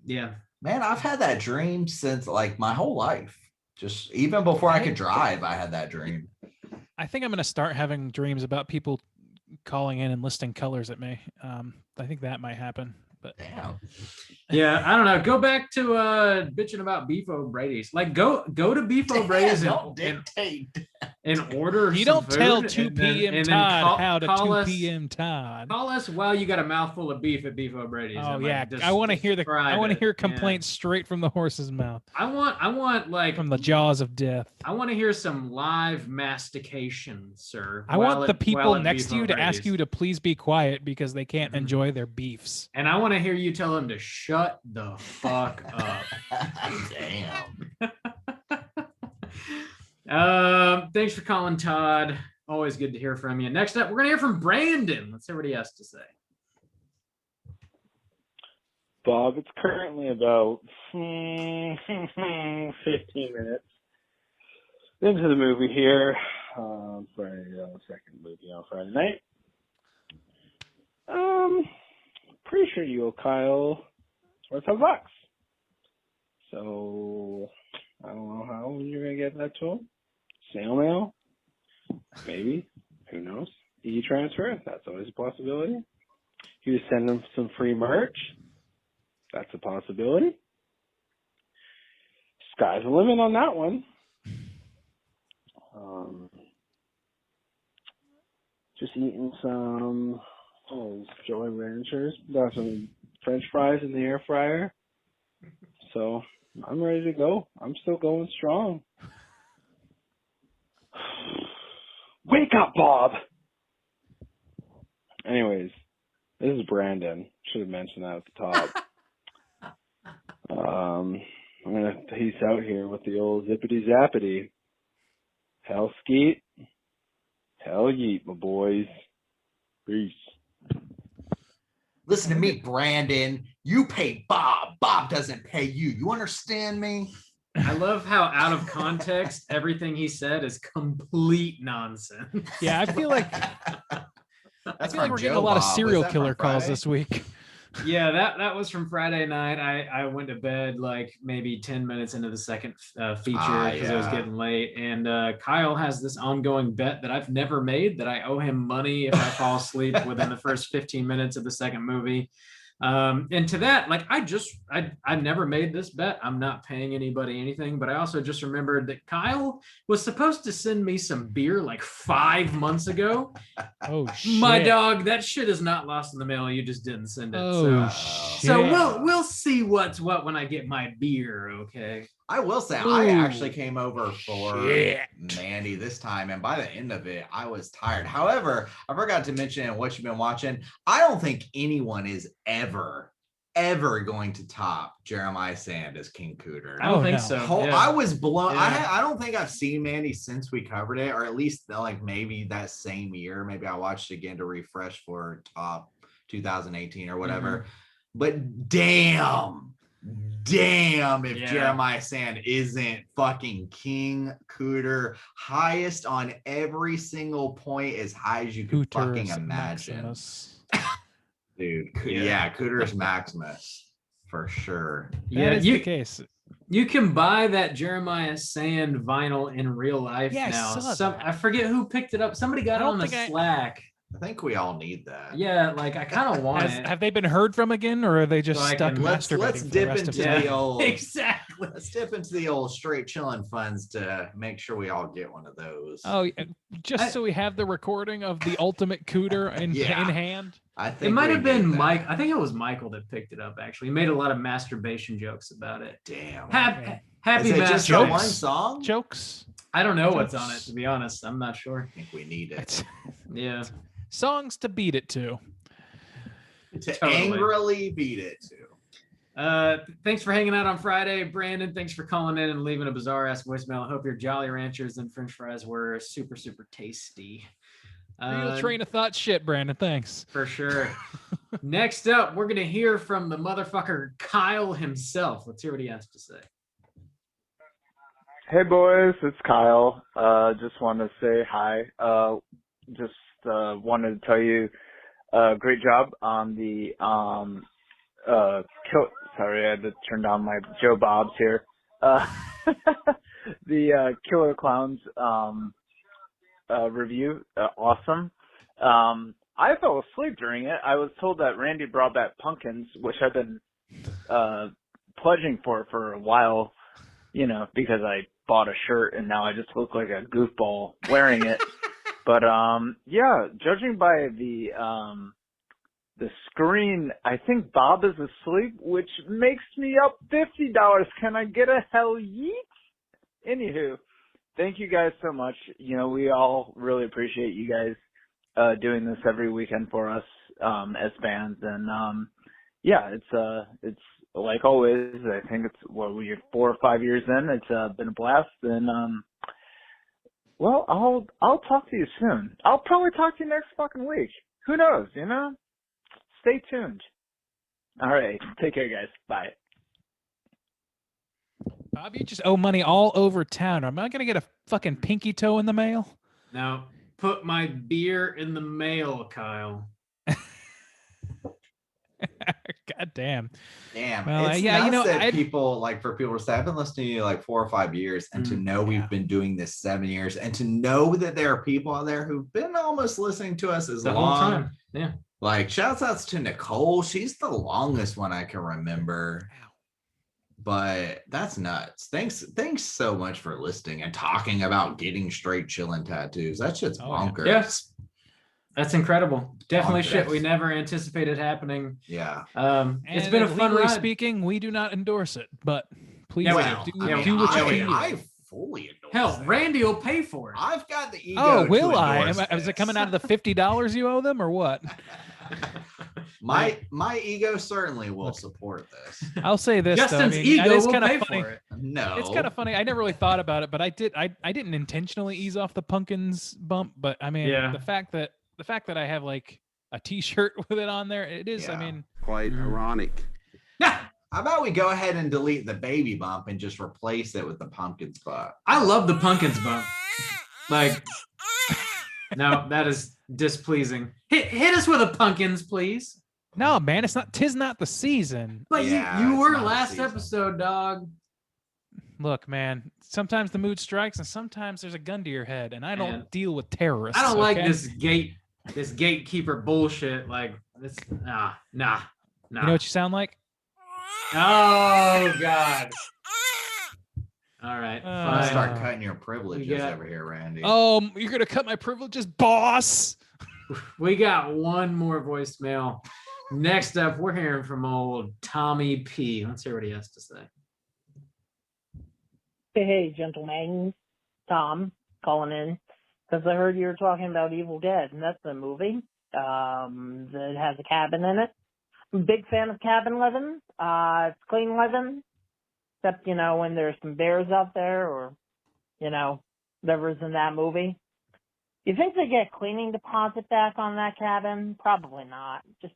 Yeah. Man, I've had that dream since like my whole life. Just even before I could drive, I had that dream. I think I'm going to start having dreams about people calling in and listing colors at me. I think that might happen. But damn. Yeah, I don't know. Go back to bitching about Beef O'Brady's. Like go to Beef O'Brady's and order. You some don't tell food 2 and then- p.m. and then Todd how to call 2 us- p.m. Todd. Call us while you got a mouthful of beef at Beef O'Brady's. Oh and, yeah, just I want to hear the. describe I want to it. hear Yeah. complaints straight from the horse's mouth, I want like from the jaws of death. I want to hear some live mastication, sir. I while want the at- people while at next Beef to you to ask O'Brady's. you to please be quiet because they can't enjoy their beefs. And I want to hear you tell them to shut the fuck up. Damn. Thanks for calling, Todd. Always good to hear from you. Next up, we're gonna hear from Brandon. Let's see what he has to say. Bob, it's currently about 15 minutes into the movie here. Friday, second movie on Friday night. Pretty sure you owe Kyle $25. So I don't know how you're gonna get that to him. Snail mail, maybe. Who knows? E-transfer, that's always a possibility. You send him some free merch, that's a possibility. Sky's the limit on that one. Just eating some Joy Ranchers. Got some French fries in the air fryer. So I'm ready to go. I'm still going strong. Wake up, Bob! Anyways, this is Brandon. Should have mentioned that at the top. I'm going to peace out here with the old zippity zappity. Hell skeet. Hell yeet, my boys. Peace. Listen to me, Brandon. You pay Bob. Bob doesn't pay you. You understand me? I love how out of context everything he said is complete nonsense. Yeah, I feel like That's we're from getting a Joe lot of Bob. serial Was that killer from calls Friday? this week. Yeah, that was from Friday night. I went to bed like maybe 10 minutes into the second feature because it was yeah. getting late. And Kyle has this ongoing bet that I've never made that I owe him money if I fall asleep within the first 15 minutes of the second movie. And to that, like I never made this bet. I'm not paying anybody anything, but I also just remembered that Kyle was supposed to send me some beer like 5 months ago. Oh shit. My dog, that shit is not lost in the mail. You just didn't send it. Oh So shit. we'll see what's what when I get my beer, okay? I will say, Ooh. I actually came over for Shit. Mandy this time, and by the end of it, I was tired. However, I forgot to mention what you've been watching. I don't think anyone is ever going to top Jeremiah Sand as King Cooter. I don't Oh, think no. so. I was blown. Yeah. I don't think I've seen Mandy since we covered it, or at least like maybe that same year. Maybe I watched it again to refresh for top 2018 or whatever. But damn if Yeah. Jeremiah Sand isn't fucking King Cooter, highest on every single point, as high as you could fucking Cooter's imagine. Maximus. Dude, yeah, Cooter's Maximus for sure. Yeah, That is the case. you can buy that Jeremiah Sand vinyl in real life Yeah, I now. saw that. I forget who picked it up. Somebody got I it don't on the think I- Slack. I think we all need that. Yeah, like I kind of want it. Have they been heard from again, or are they just So I stuck can- masturbating Let's for the dip rest of into time? the old Exactly. Let's dip into the old straight chilling funds to make sure we all get one of those. Oh, yeah, just so we have the recording of the ultimate Cooter in hand. I think It might we have been need that. Mike. I think it was Michael that picked it up. Actually, he made a lot of masturbation jokes about it. Damn. Happy Is it just the masturbation. one song? Jokes. I don't know what's Jokes. on it, to be honest. I'm not sure. I think we need it. It's Yeah. songs to beat it to. To Totally. angrily beat it to. Thanks for hanging out on Friday, Brandon. Thanks for calling in and leaving a bizarre ass voicemail. I hope your Jolly Ranchers and French fries were super, super tasty. Real train of thought shit, Brandon. Thanks. For sure. Next up, we're gonna hear from the motherfucker Kyle himself. Let's hear what he has to say. Hey boys, it's Kyle. Just wanted to say hi. Just wanted to tell you, great job on the sorry, I had to turn down my Joe Bob's here. The Killer Clowns review, awesome. I fell asleep during it. I was told that Randy brought back pumpkins, which I've been pledging for a while, you know, because I bought a shirt and now I just look like a goofball wearing it. But yeah, judging by the screen, I think Bob is asleep, which makes me up $50. Can I get a hell yeet? Anywho, thank you guys so much. You know, we all really appreciate you guys doing this every weekend for us as fans. And yeah, it's like always. I think it's we're 4 or 5 years in. It's been a blast. And well, I'll talk to you soon. I'll probably talk to you next fucking week. Who knows? You know. Stay tuned. All right. Take care, guys. Bye. Bob, you just owe money all over town. Am I going to get a fucking pinky toe in the mail? Now, put my beer in the mail, Kyle. God damn. Damn, Well, it's yeah, nuts that I'd- people like for people to say I've been listening to you like 4 or 5 years, and to know yeah. we've been doing this 7 years, and to know that there are people out there who've been almost listening to us as The long. whole time. Yeah. Like shouts outs to Nicole. She's the longest one I can remember. But that's nuts. Thanks so much for listening and talking about getting straight chillin' tattoos. That shit's bonkers. Yes. That's incredible. Definitely shit we Bonkers. never anticipated happening. Yeah. It's been a fun legally ride. speaking, we do not endorse it, but please Yeah, we do, do. Yeah, we do what you do. can. I fully endorse Hell, that. Randy will pay for it. I've got the ego. Oh, to will I? endorse Is it this. coming out of the $50 you owe them or what? My ego certainly will support this. I'll say this Justin's though. I mean, ego it's will kind of pay funny. for it. No, It's kind of funny. I never really thought about it, but I did. I didn't intentionally ease off the pumpkins bump, but I mean, Yeah. the fact that I have like a T-shirt with it on there, it is. I Yeah. mean, Quite ironic. How about we go ahead and delete the baby bump and just replace it with the pumpkin spot? I love the pumpkins bump. Like, no, that is displeasing. Hit us with a pumpkins, please. no, man, it's not. 'Tis not the season. But Yeah, you it's were not a last season. episode, dog. Look, man. Sometimes the mood strikes, and sometimes there's a gun to your head, and I don't Man. deal with terrorists. I don't like okay? this gatekeeper bullshit. Like this, nah. You know what you sound like? Oh God. All right, I'm gonna fine. start cutting your privileges We got- over here, Randy. You're gonna cut my privileges, boss. We got one more voicemail. Next up, we're hearing from old Tommy P. Let's hear what he has to say. Hey, gentlemen. Tom calling in because I heard you were talking about Evil Dead, and that's the movie that has a cabin in it. I'm a big fan of cabin living. It's clean living, except, when there's some bears out there or, whatever's in that movie. You think they get cleaning deposit back on that cabin? Probably not. Just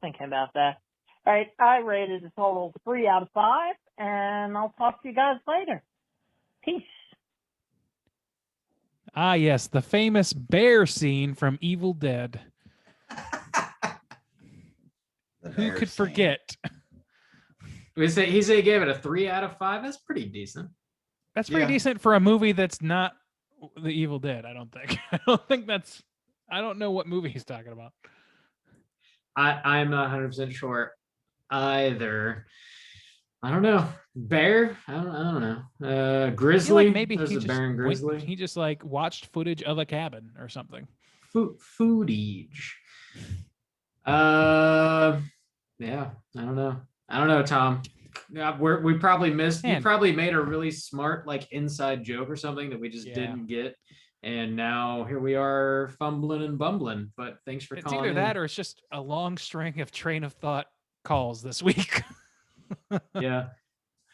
thinking about that. All right, I rated a total 3 out of 5, and I'll talk to you guys later. Peace. Ah, yes, the famous bear scene from Evil Dead. The Who bear could scene. forget? He said he gave it a 3 out of 5. That's pretty decent. That's pretty Yeah. decent for a movie that's not The Evil Dead. I don't think. I don't know what movie he's talking about. I'm not 100% sure either. I don't know. Bear? I don't know. I feel Grizzly? like maybe There's he a just bear and grizzly. he just like watched footage of a cabin or something. Foodage. Yeah, I don't know, Tom. Yeah, we probably missed. You Man. probably made a really smart like inside joke or something that we just Yeah. didn't get, and now here we are fumbling and bumbling. But thanks for It's calling either in. that or it's just a long string of train of thought calls this week.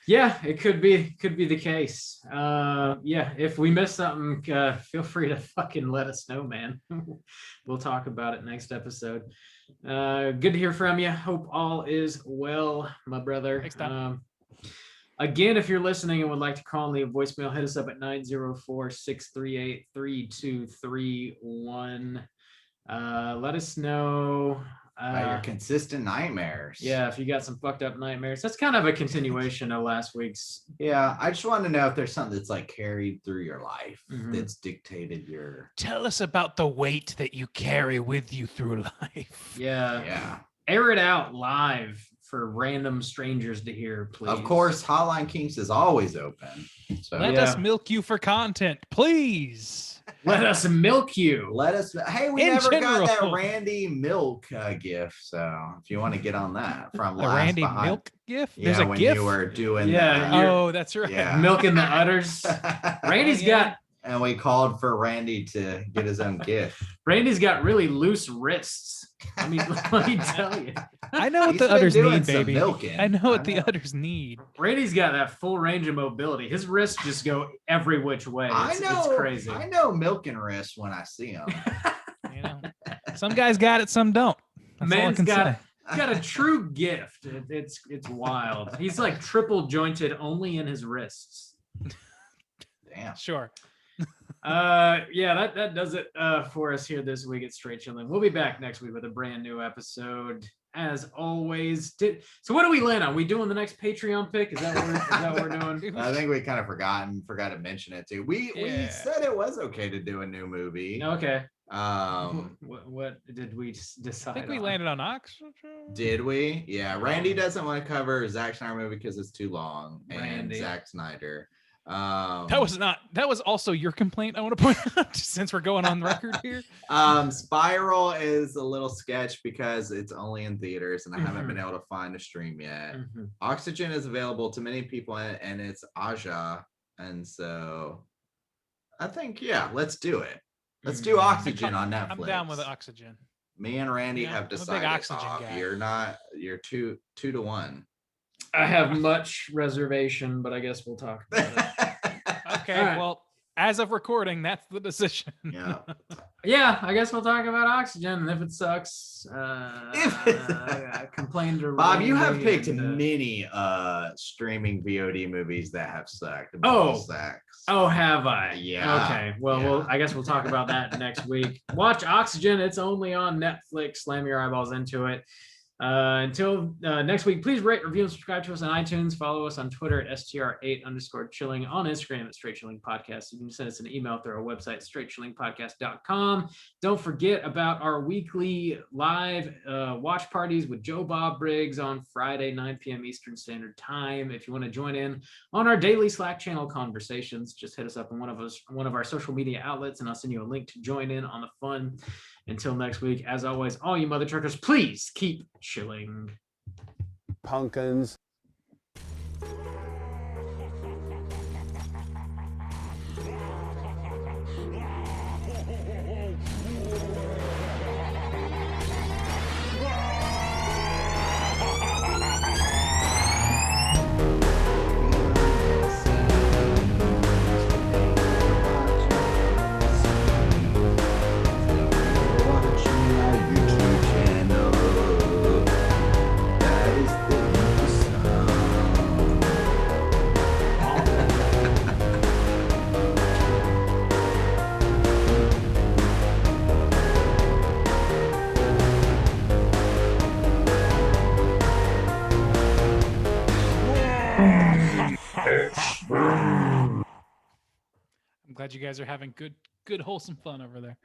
Yeah, it could be the case. Yeah, if we missed something, feel free to fucking let us know, man. We'll talk about it next episode. Good to hear from you. Hope all is well, my brother. Thanks, Tom. Again, if you're listening and would like to call and leave a voicemail, hit us up at 904-638-3231. Let us know About your consistent nightmares. yeah, if you got some fucked up nightmares. That's kind of a continuation of last week's. Yeah, I just want to know if there's something that's like carried through your life Mhm. that's dictated your. Tell us about the weight that you carry with you through life. Yeah. Air it out live for random strangers to hear, please. Of course, Hotline Kinks is always open. So Let us milk you for content, please. Let us milk you. let us. Hey, we In never got that general. Randy Milk gift. So if you want to get on that from The last Randy behind, milk gif? yeah, There's a when gif. you were doing Yeah, that. you're- Oh, that's right. Yeah. Milking the udders. Randy's Yeah. and we called for Randy to get his own gift. got really loose wrists. Let me tell you. I know what He's the been udders doing need, some baby. milking. I know what I the know. udders need. Randy's got that full range of mobility. His wrists just go every which way. I It's know. crazy. I know milking wrists when I see them. You know, some guys got it, some don't. That's all I Man's can got say. got a true gift. It's wild. He's like triple jointed only in his wrists. Damn. Sure. Yeah, that does it for us here this week at Straight Chillin'. We'll be back next week with a brand new episode. as always. So what do we land on? We doing the next Patreon pick? Is that what we're doing? I think we kind of forgot to mention it too. We said it was okay to do a new movie. Okay. What did we decide? I think we on? landed on Oxygen. Did we? Yeah. Randy doesn't want to cover Zack Snyder movie because it's too long. And Zack Snyder. That was also your complaint, I want to point out, since we're going on record here. Spiral is a little sketch because it's only in theaters and I haven't been able to find a stream yet. Oxygen is available to many people and it's Aja, and so I think let's do it. Let's do Oxygen on Netflix. I'm down with Oxygen. Me and Randy have decided. I'm a big Oxygen guy. You're 2-1. I have much reservation, but I guess we'll talk about it. Okay, right. Well, as of recording, that's the decision. Yeah, I guess we'll talk about Oxygen, and if it sucks, I complain to Bob. Randy. You have picked many streaming VOD movies that have sucked. Oh, have I? Yeah. Okay. Well, I guess we'll talk about that next week. Watch Oxygen. It's only on Netflix. Slam your eyeballs into it. Until next week, please rate, review, and subscribe to us on iTunes. Follow us on Twitter at STR8_chilling, on Instagram at Straight Chilling Podcast. You can send us an email through our website, straightchillingpodcast.com. Don't forget about our weekly live watch parties with Joe Bob Briggs on Friday, 9 p.m. Eastern Standard Time. If you want to join in on our daily Slack channel conversations, just hit us up on one of our social media outlets, and I'll send you a link to join in on the fun. Until next week, as always, all you mother truckers, please keep chilling. Pumpkins. I'm glad you guys are having good wholesome fun over there.